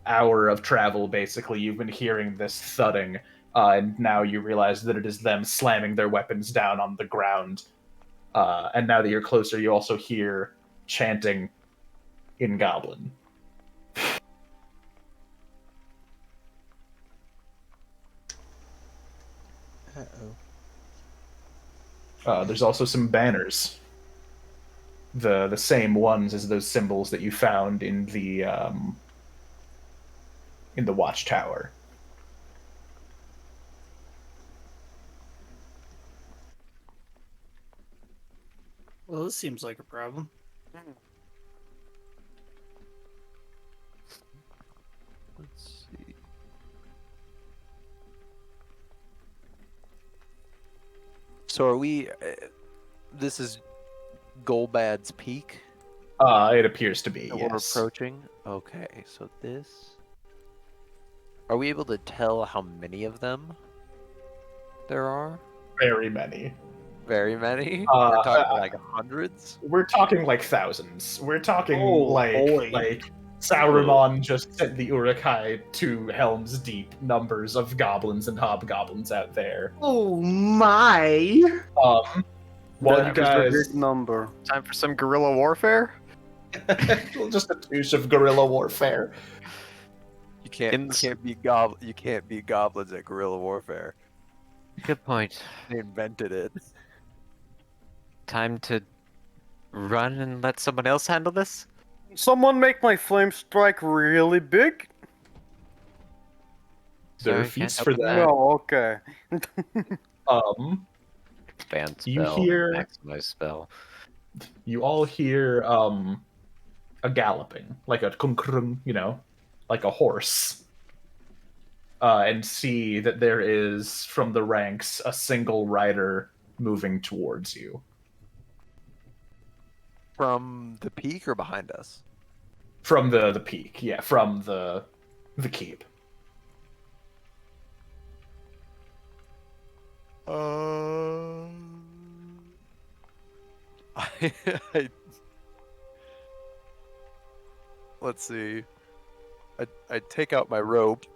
hour of travel, basically, you've been hearing this thudding, and now you realize that it is them slamming their weapons down on the ground. And now that you're closer, you also hear chanting in Goblin. Uh-oh. There's also some banners. The same ones as those symbols that you found in the watchtower. Well, this seems like a problem. Let's see. So are we? This is Golbad's Peak It appears to be, that yes. we're approaching. Okay, so this. Are we able to tell how many of them there are? Very many. Very many. Uh, We're talking like hundreds. We're talking like thousands. We're talking Oh, like boy. Sauron just sent the Uruk-hai to Helm's Deep numbers of goblins and hobgoblins out there. Oh my! While That you is guys a big number. Time for some guerrilla warfare. just a touche of guerrilla warfare. You can't beat goblins at guerrilla warfare. Good point. They invented it. Time to run and let someone else handle this. Someone make my flame strike really big? There are Sorry, feats can't for help with that. No, okay. Expand You spell. hear- Maximize spell. You all hear a galloping, like a kunkrung, like a horse. And see that there is, from the ranks, a single rider moving towards you. From the peak or behind us? From the peak, yeah, from the keep. I let's see. I take out my rope.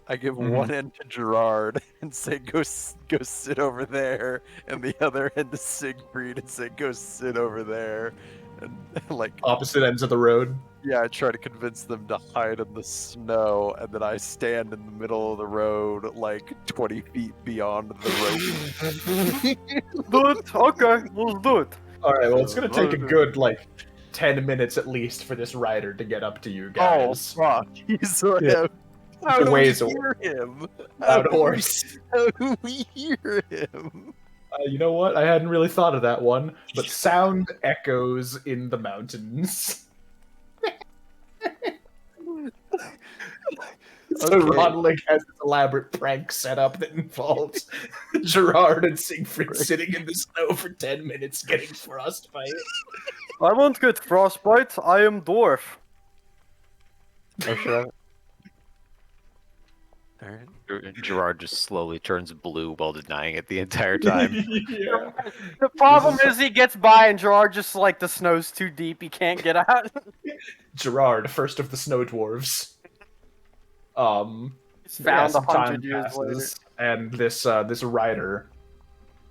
I give one end to Gerard and say, "Go sit over there," and the other end to Siegfried and say, "Go sit over there." And like, Opposite ends of the road. yeah, I try to convince them to hide in the snow, and then I stand in the middle of the road, like 20 feet beyond the rope. Do it. Okay, let's do it. All right, well, it's gonna take a good 10 minutes at least for this rider to get up to you Oh guys. fuck! He's like, Yeah. how do we Ways away. hear him? Loud horse. How do we hear him? You know what? I hadn't really thought of that one, but sound echoes in the mountains. So Okay. Rodlig has this elaborate prank setup that involves Gerard and Siegfried sitting in the snow for 10 minutes getting frostbite. I won't get frostbite. I am dwarf. Oh, should I? Alright. Gerard just slowly turns blue while denying it the entire time. Yeah. The problem is he gets by and Gerard just like the snow's too deep. He can't get out. Gerard, first of the snow dwarves. He's found some 100 time years later. passes, and this rider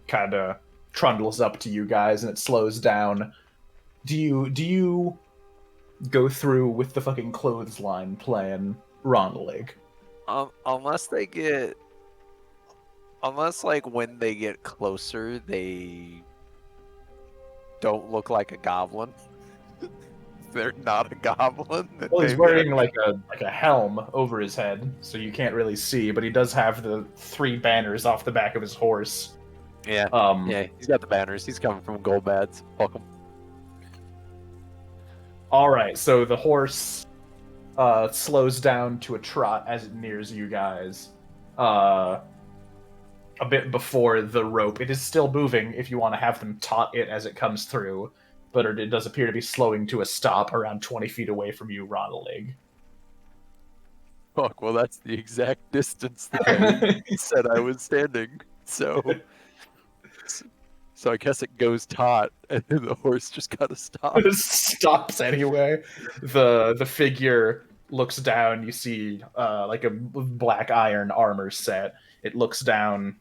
kind of trundles up to you guys, and it slows down. Do you go through with the fucking clothesline plan, Ronlig? Unless like when they get closer, they don't look like a goblin. They're not a goblin. then Well, he's maybe wearing like a helm over his head, so you can't really see, but he does have the 3 banners off the back of his horse. Yeah, yeah, he's got the banners. He's coming from Goldbads. Welcome. All right, so the horse slows down to a trot as it nears you guys. A bit before the rope. It is still moving if you want to have them taut it as it comes through, but it does appear to be slowing to a stop around 20 feet away from you, Ronald. Fuck. Well, that's the exact distance that he said I was standing. So I guess it goes taut, and then the horse just gotta stop. It stops anyway. The figure looks down. You see like a black iron armor set. It looks down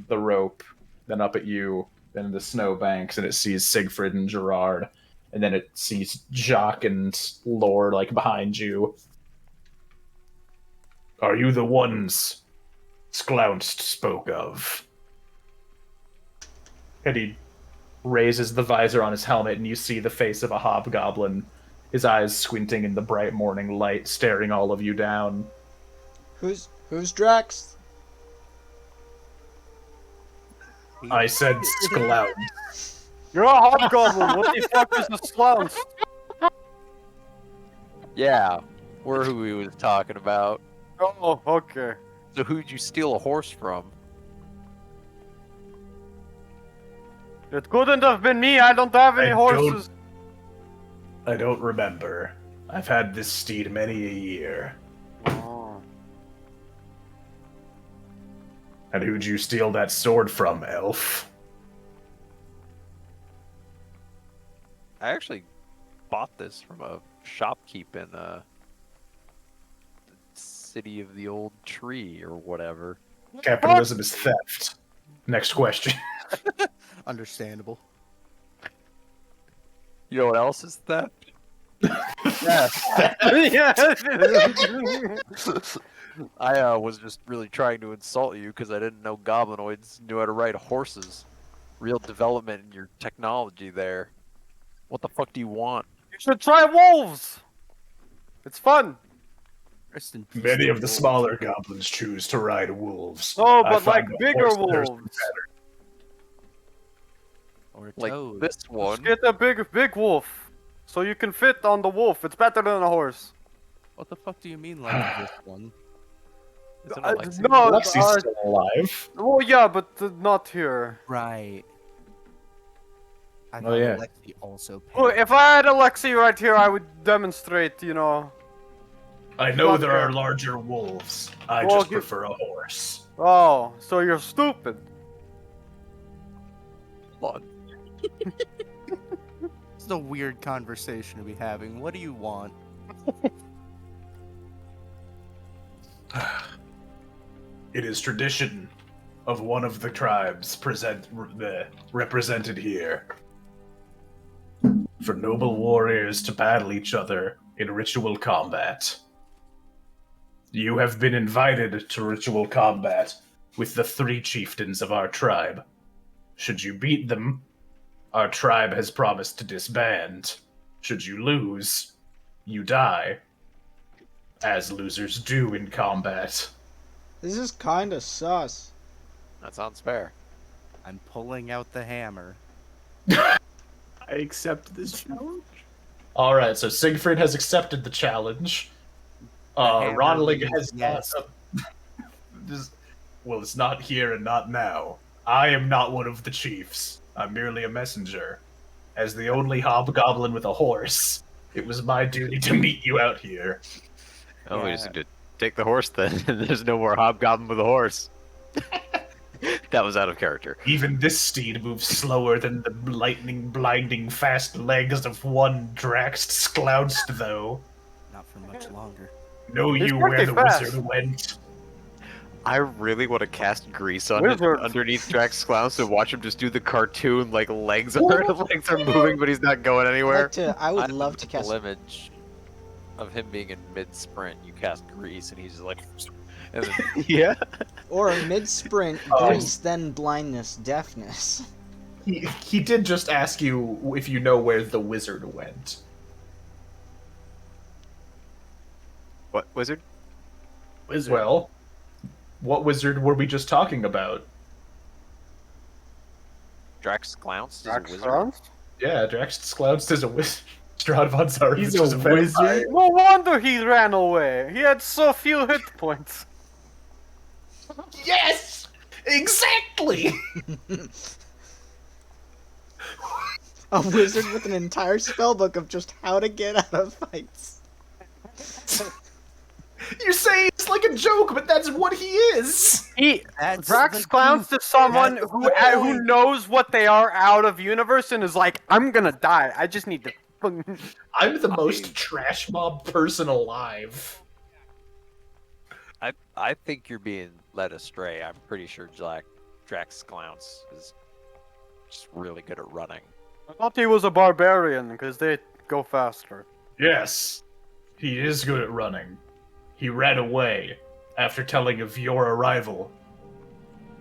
the rope, then up at you, then the snowbanks, and it sees Siegfried and Gerard, and then it sees Jacques and Lore like behind you. Are you the ones Sklounced spoke of? And he raises the visor on his helmet, and you see the face of a hobgoblin, his eyes squinting in the bright morning light, staring all of you down. Who's Drax? I said Sklout. You're a hobgoblin. What the fuck is a slouch? Yeah, we're who he was talking about. Oh, okay. So who'd you steal a horse from? It couldn't have been me. I don't have any horses. I don't remember. I've had this steed many a year. Oh. And who'd you steal that sword from, elf? I actually bought this from a shopkeep in City of the Old Tree or whatever. Capitalism is theft. Next question. Understandable. You know what else is theft? I was just really trying to insult you because I didn't know goblinoids knew how to ride horses. Real development in your technology there. What the fuck do you want? You should try wolves. It's fun. Rest in peace, Many of the wolves. smaller goblins choose to ride wolves. Oh, I but like find the bigger horse there's wolves. better. Or a Like toad. this one. Just get a big wolf, so you can fit on the wolf. It's better than a horse. What the fuck do you mean like this one? Is it I- Alexi? no, Lexi's uh, still alive. Oh yeah, but not here. Right. I Oh, thought yeah. Alexi also paid. Oh, if I had Alexi right here, I would demonstrate. You know. I know Not there fair. are larger wolves. I Well, just you- prefer a horse. Oh, so you're stupid. Hold on. This is a weird conversation to be having. What do you want? It is tradition of one of the tribes represented here for noble warriors to battle each other in ritual combat. You have been invited to ritual combat with the 3 chieftains of our tribe. Should you beat them, our tribe has promised to disband. Should you lose, you die, as losers do in combat. This is kinda sus. That sounds fair. I'm pulling out the hammer. I accept this challenge. All right, so Siegfried has accepted the challenge. hammer Ronlig means has yes. well, it's not here and not now. I am not one of the chiefs. I'm merely a messenger. As the only hobgoblin with a horse, it was my duty to meet you out here. Oh, we just need to take the horse then. There's no more hobgoblin with a horse. That was out of character. Even this steed moves slower than the lightning blinding fast legs of one Drax Sklounst, though. Not for much longer. Know He's you where pretty the fast. wizard went? I really want to cast grease on it Wizard. underneath Drax Clowns to watch him just do the cartoon like legs are legs are moving, but he's not going anywhere. I would I love have to a cast. mental image of him being in mid sprint. You cast grease and he's just like, and then Yeah. Or a mid-sprint, grease, then blindness, deafness. He did just ask you if you know where the wizard went. What wizard? Wizard. Well, what wizard were we just talking about? Drax Clounce is a Drax wizard. Clowns? Yeah, Drax Sklounst is a wizard. Strahd von Zarevich He's is a vampire. wizard? No wonder he ran away. He had so few hit points. Yes! Exactly! A wizard with an entire spellbook of just how to get out of fights. You say it's like a joke, but that's what he is! That's Drax the Clowns truth. is someone That's who the who point. knows what they are out of universe and is like, I'm gonna die. I just need to. I'm the most trash mob person alive. I think you're being led astray. I'm pretty sure Drax Clounce is just really good at running. I thought he was a barbarian because they go faster. Yes, he is good at running. He ran away after telling of your arrival.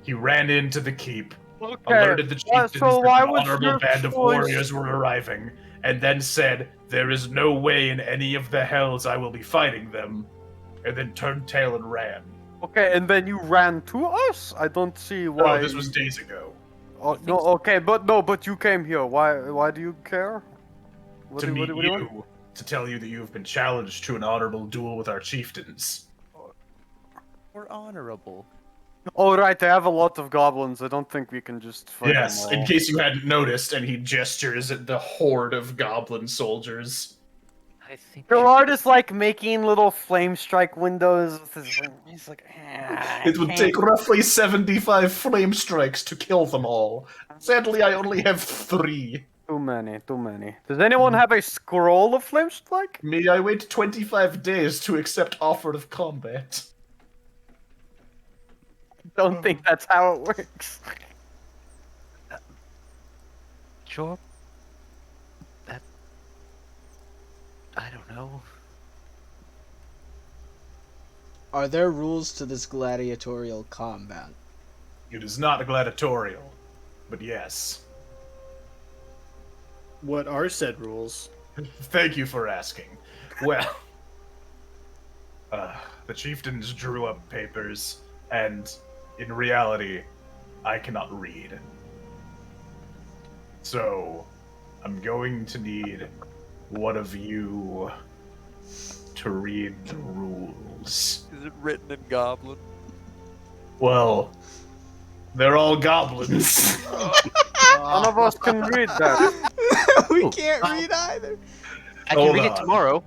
He ran into the keep, Okay. Alerted the chieftains so that why an was honorable your band of choice- warriors were arriving, and then said, "There is no way in any of the hells I will be fighting them," and then turned tail and ran. Okay, and then you ran to us? I don't see why. Oh, this was days ago. Oh, no, okay, but you came here. Why do you care? To meet what do you want? you, to tell you that you have been challenged to an honorable duel with our chieftains. We're honorable. Oh, right, they have a lot of goblins. I don't think we can just fight Yes, them all. in case you hadn't noticed, and he gestures at the horde of goblin soldiers. I think Gerard is like making little flame strike windows with his wing. He's like, It would take roughly 75 flame strikes to kill them all. Sadly, I only have 3. Too many. Does anyone have a scroll of flame strike? May I wait 25 days to accept offer of combat? Don't think that's how it works. sure. That I don't know. Are there rules to this gladiatorial combat? It is not a gladiatorial, but yes. What are said rules? Thank you for asking. Well, the chieftains drew up papers, and in reality, I cannot read. So, I'm going to need one of you to read the rules. Is it written in Goblin? Well, they're all goblins. None of us can read that. We can't read either. I can Hold read it on. tomorrow.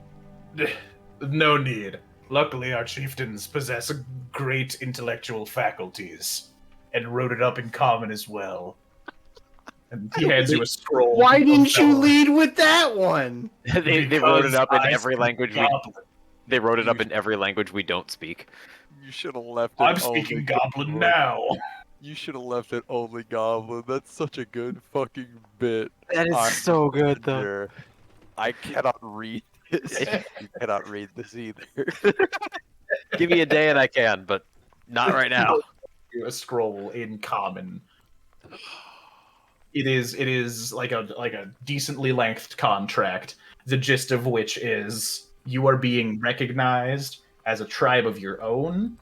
No need. Luckily, our chieftains possess great intellectual faculties, and wrote it up in common as well. And he hands you a scroll. Why of didn't you vellum. lead with that one? they wrote it up in Because I every speak language we. goblin. They wrote it up in every language we don't speak. You should have left it. I'm only speaking goblin Goblin. now. You should have left it only Goblin. That's such a good fucking bit. That is I'm so good, though. Ginger. I cannot read this. You cannot read this either. Give me a day and I can, but not right now. A scroll in common. It is like a decently lengthed contract, the gist of which is you are being recognized as a tribe of your own,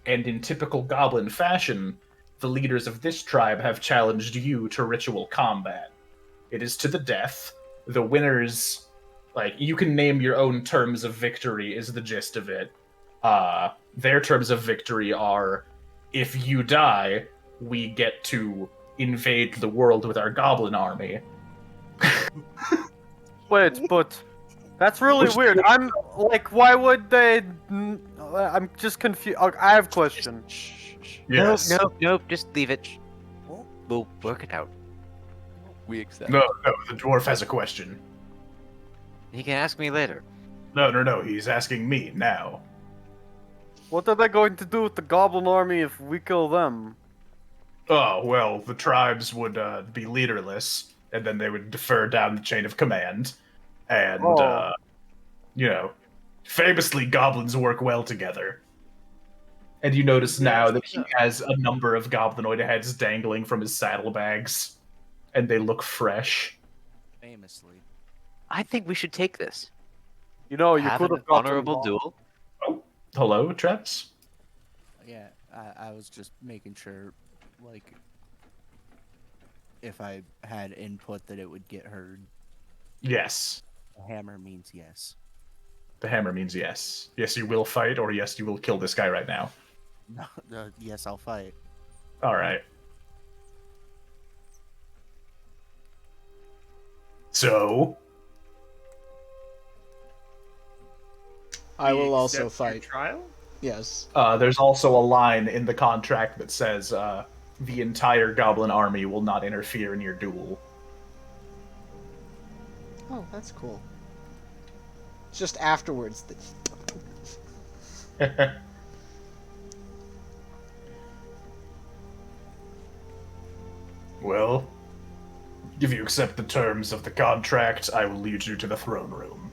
and in typical goblin fashion, the leaders of this tribe have challenged you to ritual combat. It is to the death. The winners, like, you can name your own terms of victory is the gist of it. Their terms of victory are, if you die, we get to invade the world with our goblin army. Wait, but that's really weird. I'm like, why would they? I'm just confused. I have a question. Yes. Nope. Just leave it. We'll work it out. We accept. No, the dwarf has a question. You can ask me later. No, he's asking me now. What are they going to do with the goblin army if we kill them? Oh, well, the tribes would be leaderless, and then they would defer down the chain of command. And, Oh. Famously, goblins work well together. And you notice now that he has a number of goblinoid heads dangling from his saddlebags, and they look fresh. Famously. I think we should take this. You know, you Have could an have gotten honorable duel. Hello, Traps? Yeah, I was just making sure, like, if I had input that it would get heard. Yes. A hammer means yes. The hammer means yes. Yes, you will fight, or yes, you will kill this guy right now. No, yes, I'll fight. Alright. So, I We will also accept your fight. Trial? Yes. there's also a line in the contract that says, the entire goblin army will not interfere in your duel. Oh, that's cool. It's just afterwards that Well, if you accept the terms of the contract, I will lead you to the throne room.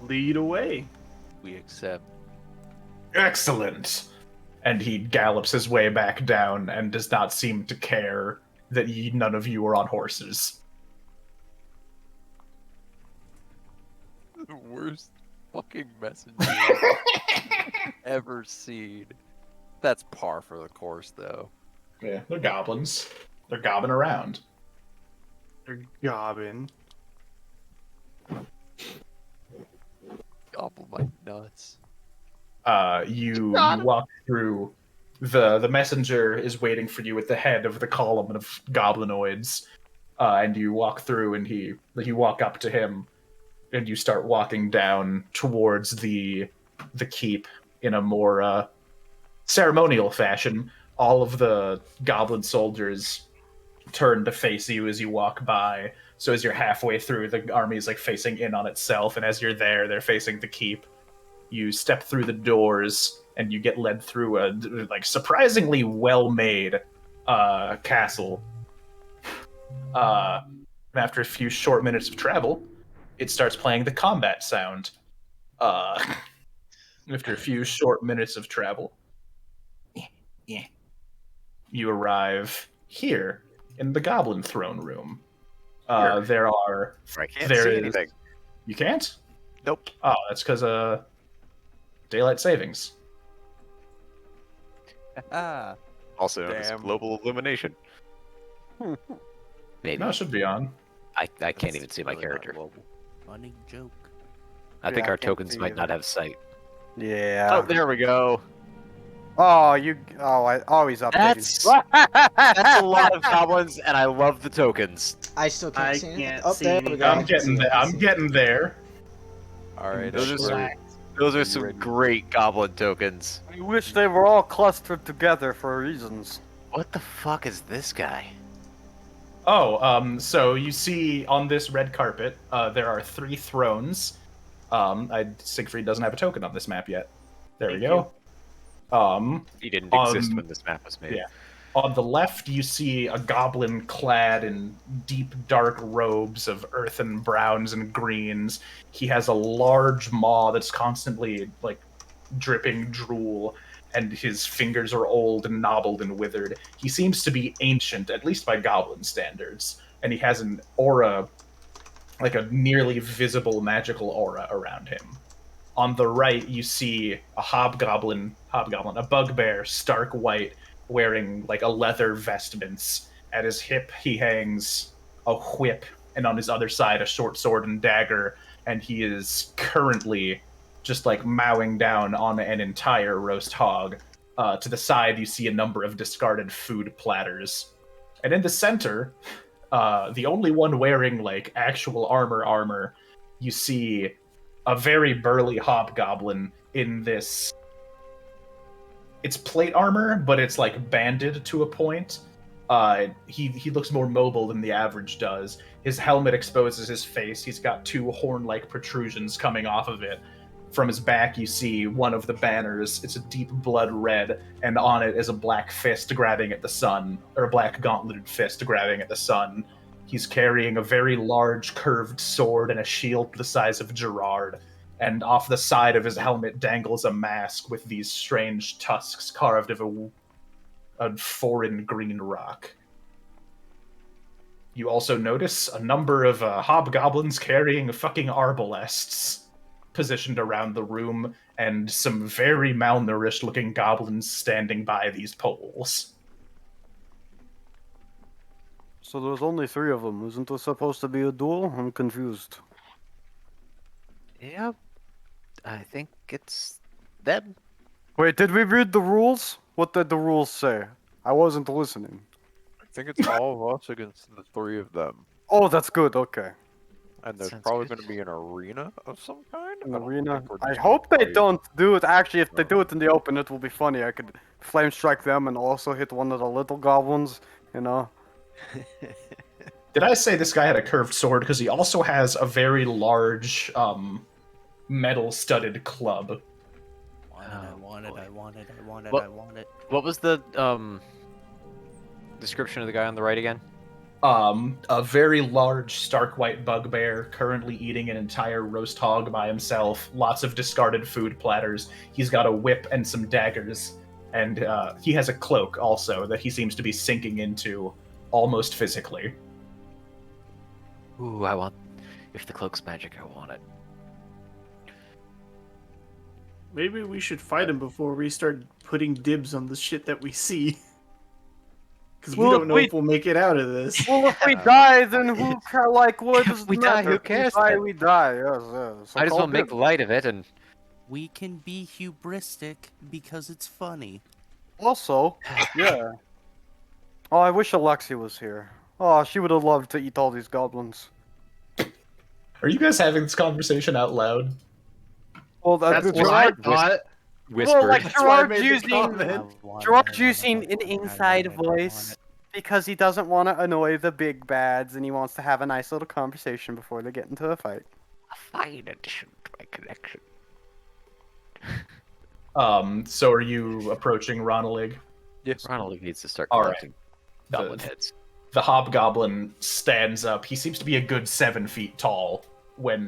Lead away. We accept. Excellent. and he gallops his way back down and does not seem to care that none of you are on horses. The worst fucking messenger ever seen. That's par for the course, though. Yeah, they're goblins. They're gobbing around. They're gobbing. Gobble my nuts. You walk through. The messenger is waiting for you at the head of the column of goblinoids, and you walk through, and you walk up to him, and you start walking down towards the keep in a more ceremonial fashion. All of the goblin soldiers turn to face you as you walk by. So as you're halfway through, the army is like facing in on itself, and as you're there, they're facing the keep. You step through the doors, and you get led through a like surprisingly well-made castle. After a few short minutes of travel, it starts playing the combat sound. After a few short minutes of travel, you arrive here in the Goblin Throne Room. There are. I can't see anything. You can't? Nope. Oh, that's because daylight savings. Ah. Also known as Damn. global illumination. Maybe. No, it should be on. I can't even see my character. Funny joke. I think Yeah, I our can't tokens see might it. not have sight. Yeah. Oh, there we go. Oh, you. Oh, I always updating. That's a lot of goblins, and I love the tokens. I still can't I see anything. can't Oh, see there we anything. go. I I'm can getting see, there. I can I'm see. getting there. Alright, Those are some, Are those are you some ready? great goblin tokens. I wish they were all clustered together for reasons. What the fuck is this guy? Oh, so you see on this red carpet, there are 3 thrones. Siegfried doesn't have a token on this map yet. There we go. He didn't exist when this map was made. yeah. On the left, you see a goblin clad in deep, dark robes of earthen browns and greens. He has a large maw that's constantly, like, dripping drool, and his fingers are old and knobbled and withered. He seems to be ancient, at least by goblin standards, and he has an aura, like a nearly visible magical aura around him. On the right, you see a hobgoblin, a bugbear, stark white, wearing like a leather vestments. At his hip, he hangs a whip, and on his other side, a short sword and dagger. And he is currently just like mowing down on an entire roast hog. To the side, you see a number of discarded food platters, and in the center, the only one wearing like actual armor, you see a very burly hobgoblin in this. It's plate armor, but it's like banded to a point. He looks more mobile than the average does. His helmet exposes his face. He's got 2 horn-like protrusions coming off of it. From his back, you see one of the banners. It's a deep blood red, and on it is a black fist grabbing at the sun, or a black gauntleted fist grabbing at the sun. He's carrying a very large curved sword and a shield the size of Gerard. And off the side of his helmet dangles a mask with these strange tusks carved of a foreign green rock. You also notice a number of hobgoblins carrying fucking arbalests positioned around the room, and some very malnourished-looking goblins standing by these poles. So there's only 3 of them. Isn't there supposed to be a duel? I'm confused. Yeah, I think it's them. Wait, did we read the rules? What did the rules say? I wasn't listening. I think it's all of us against the 3 of them. Oh, that's good. Okay. And there's Sounds probably good. going to be an arena of some kind? An I don't arena. think we're I just hope gonna they fight. don't do it. Actually, if they do it in the open, it will be funny. I could flame strike them and also hit one of the little goblins. You know. Did I say this guy had a curved sword? Because he also has a very large, metal-studded club. I want it. What- I want it. What was the description of the guy on the right again? A very large, stark white bugbear, currently eating an entire roast hog by himself. Lots of discarded food platters. He's got a whip and some daggers. and he has a cloak also that he seems to be sinking into almost physically. Ooh, I want. If the cloak's magic, I want it. Maybe we should fight him before we start putting dibs on the shit that we see. Because we Well, don't know wait. if we'll make it out of this. Well, if we die, then who like what does it We die, matter? who If we cares die, then? we die. Yes, yes. So I just call want to make it. light of it, and We can be hubristic because it's funny. Also, yeah. Oh, I wish Alexi was here. Oh, she would have loved to eat all these goblins. Are you guys having this conversation out loud? Well, That's what I Gerard, thought. whispered. well, like That's why I Gerard's made the using comment. Gerard's using an inside voice because he doesn't want to annoy the big bads and he wants to have a nice little conversation before they get into a fight. A fine addition to my collection. So are you approaching Ronalig? Yes. Ronald needs to start All right. collecting goblin heads. The hobgoblin stands up. He seems to be a good 7 feet tall when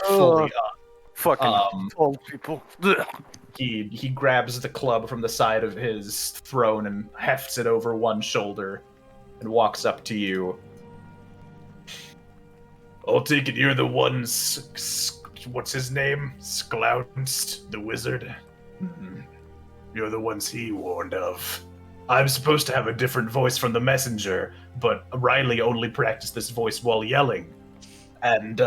fully up. Fucking old people. Ugh. He grabs the club from the side of his throne and hefts it over one shoulder and walks up to you. I'll take it you're the ones. What's his name? Sklounst, the wizard. You're the ones he warned of. I'm supposed to have a different voice from the messenger, but Riley only practiced this voice while yelling, and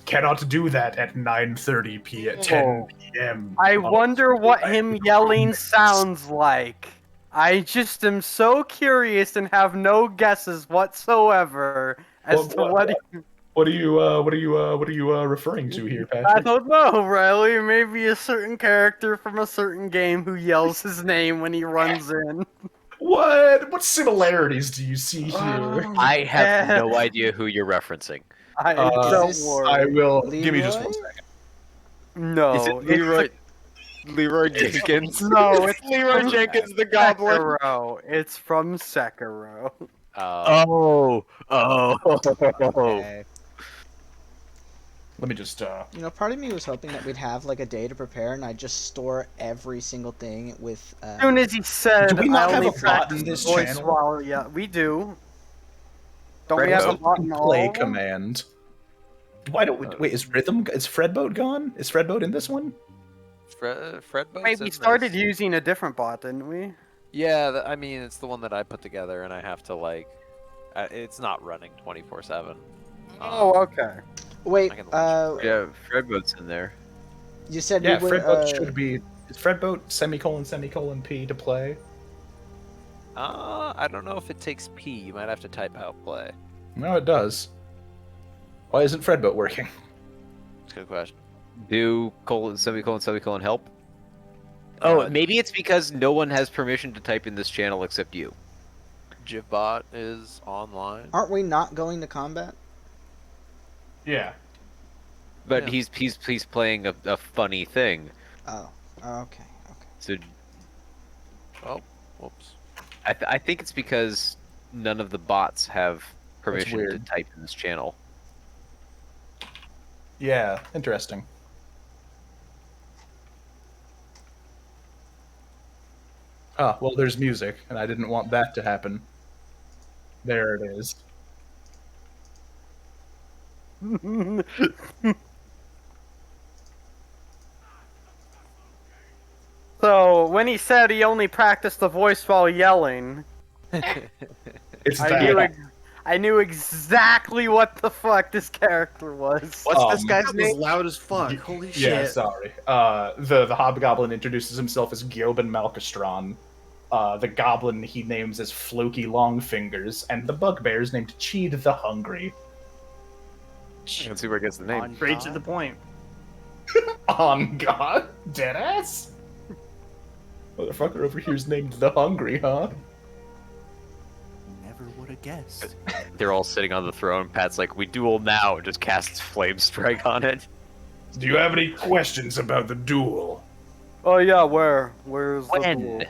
cannot do that at 9:30 p.m. 10 p.m. I wonder what him yelling sounds like. I just am so curious and have no guesses whatsoever as to what he... What are you referring to here, I Patrick? don't know, Riley. Maybe a certain character from a certain game who yells his name when he runs in. What similarities do you see here? I have no idea who you're referencing. I Uh, don't this- worry. I will give me just Leroy? 1 second. No, Is it it's Leroy? Leroy Jenkins? No, it's Leroy from Jenkins, the goblin. Sekiro. It's from Sekiro. Oh. Okay. Let me just You know, part of me was hoping that we'd have like a day to prepare, and I'd just store every single thing with. As soon as he said, Do we not I have only a bot practice in this the voice channel? while... Yeah, we do. Don't we have a Fredboat bot in all play of them? command. Why don't we wait? Is Fredboat gone? Is Fredboat in this one? Fred Wait, we started using a different bot, didn't we? Yeah, I mean, it's the one that I put together, and I have to like. It's not running 24/7. Oh, okay. Wait, I can Yeah, Fredboat's in there. you said Yeah, we were. Fredboat should be. Is Fredboat semicolon P to play? I don't know if it takes P. You might have to type out play. No, it does. Why isn't Fredboat working? It's a good question. Do semicolon help? Oh, Uh, maybe it's because no one has permission to type in this channel except you. Jivbot is online. Aren't we not going to combat? Yeah. But Yeah. he's playing a funny thing. Oh, okay. So Oh, whoops. I think it's because none of the bots have permission to weird. type in this channel. Yeah. Interesting. Ah, well, there's music, and I didn't want that to happen. There it is. So, when he said he only practiced the voice while yelling, It's I knew exactly what the fuck this character was. What's this guy's That was name? loud as fuck. Holy Yeah, shit. sorry. The hobgoblin introduces himself as Gilbin Malkastron. The goblin he names as Floki Longfingers, and the bugbear is named Cheed the Hungry. Let's see where it gets the name. On Straight to God. the point. On God? Deadass? Motherfucker over here's named the Hungry, huh? Never would have guessed. They're all sitting on the throne. Pat's like, "We duel now," and just casts Flame Strike on it. Do you have any questions about the duel? Oh yeah, where's the When? duel?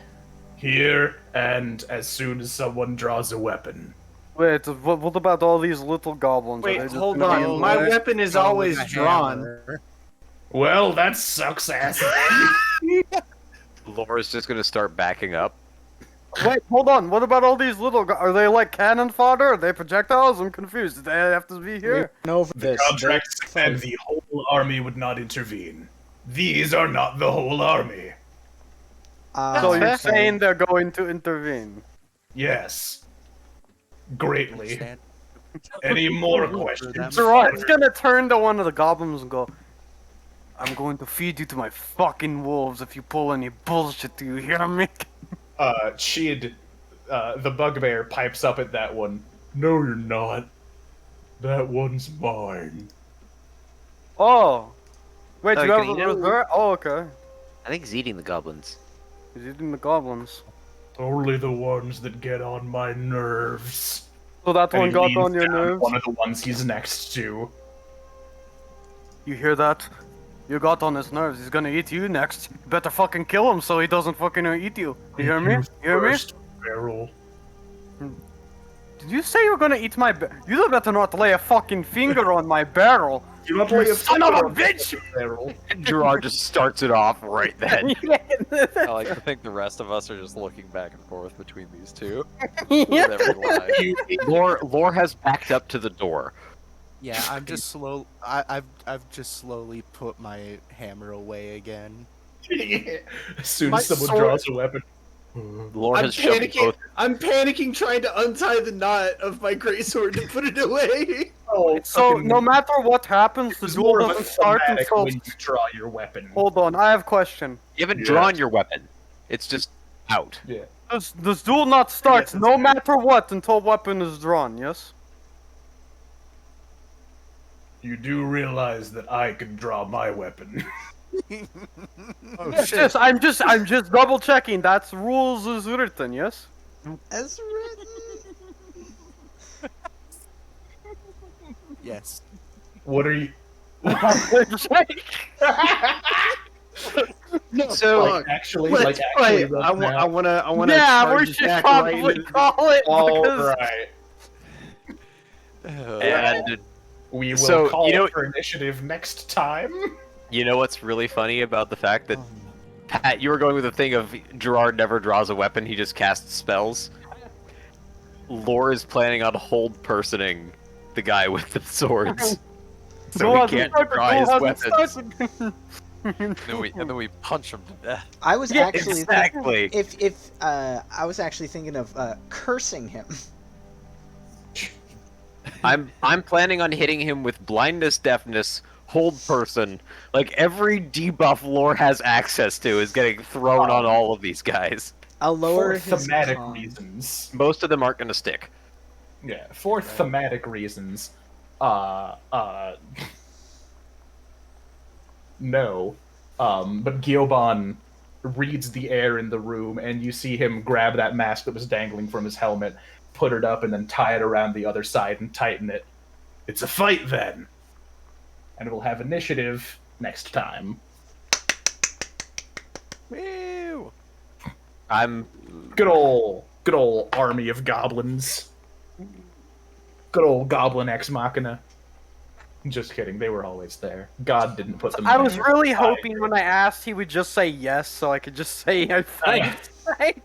Here, and as soon as someone draws a weapon. Wait, what about all these little goblins? Are Wait, they just hold gonna be in on. the My way? weapon is Go with always a drawn. hammer. Well, that sucks ass. Laura's just gonna start backing up. Wait, hold on. What about all these little guys? Are they like cannon fodder? Are they projectiles? I'm confused. Do they have to be here? Over The this. contract They said fight. the whole army would not intervene. These are not the whole army. So you're Okay. saying they're going to intervene? Yes. Greatly. Understand? Any more questions? Gerard's gonna turn to one of the goblins and go, I'm going to feed you to my fucking wolves if you pull any bullshit, do you hear me? Chid, the bugbear, pipes up at that one. No, you're not. That one's mine. Oh. Wait, Oh, do you can have he a know? reserve? Oh, okay. I think he's eating the goblins. He's eating the goblins. Only the ones that get on my nerves. So that And one he got leans on your down to nerves? One of the ones he's next to. You hear that? You got on his nerves. He's gonna eat you next. You better fucking kill him so he doesn't fucking eat you. You hear me? You hear me? First barrel. Did you say you're gonna eat my You better not lay a fucking finger on my barrel. Do not You lay a son finger of a on bitch! the barrel. Gerard just starts it off right then. I like to think the rest of us are just looking back and forth between these two. With every line. Lore has backed up to the door. Yeah, I'm just slow. I've just slowly put my hammer away again. As soon My as someone sword- draws a weapon. Lore I'm has shoved panicking. both. I'm panicking, trying to untie the knot of my greatsword to put it away. Oh, So no matter what happens, the it's duel more of a doesn't start thematic until. when you draw your weapon. Hold on, I have a question. You haven't Yes. drawn your weapon. It's just out. Yeah. Does duel not start Yes, no it's- matter what until weapon is drawn? Yes. You do realize that I can draw my weapon. Oh Yes, shit! yes, I'm just double checking. That's rules is written. Yes. As written. Yes. What are you? No, So- Like actually, Let's like actually. play. right I now? want to. Yeah, we should probably call it All because right. And We will So, call you know- for initiative next time. you know what's really funny about the fact that Pat, you were going with the thing of Gerard never draws a weapon; he just casts spells. Lore is planning on hold personing the guy with the swords, so duel he hasn't can't started, draw duel his hasn't weapons. started. And then we punch him to death. I was Yeah, actually Exactly. if I was actually thinking of cursing him. I'm planning on hitting him with blindness, deafness, hold person. Like every debuff Lore has access to is getting thrown on all of these guys. I'll lower For his thematic con. reasons. Most of them aren't gonna stick. Yeah, for thematic reasons. No. But Gyoban reads the air in the room, and you see him grab that mask that was dangling from his helmet, put it up, and then tie it around the other side and tighten it. It's a fight then! And we'll have initiative next time. Woo! I'm Good ol' army of goblins. Good old goblin ex machina. Just kidding, they were always there. God didn't put them I was there. really hoping when I asked he would just say yes, so I could just say I think.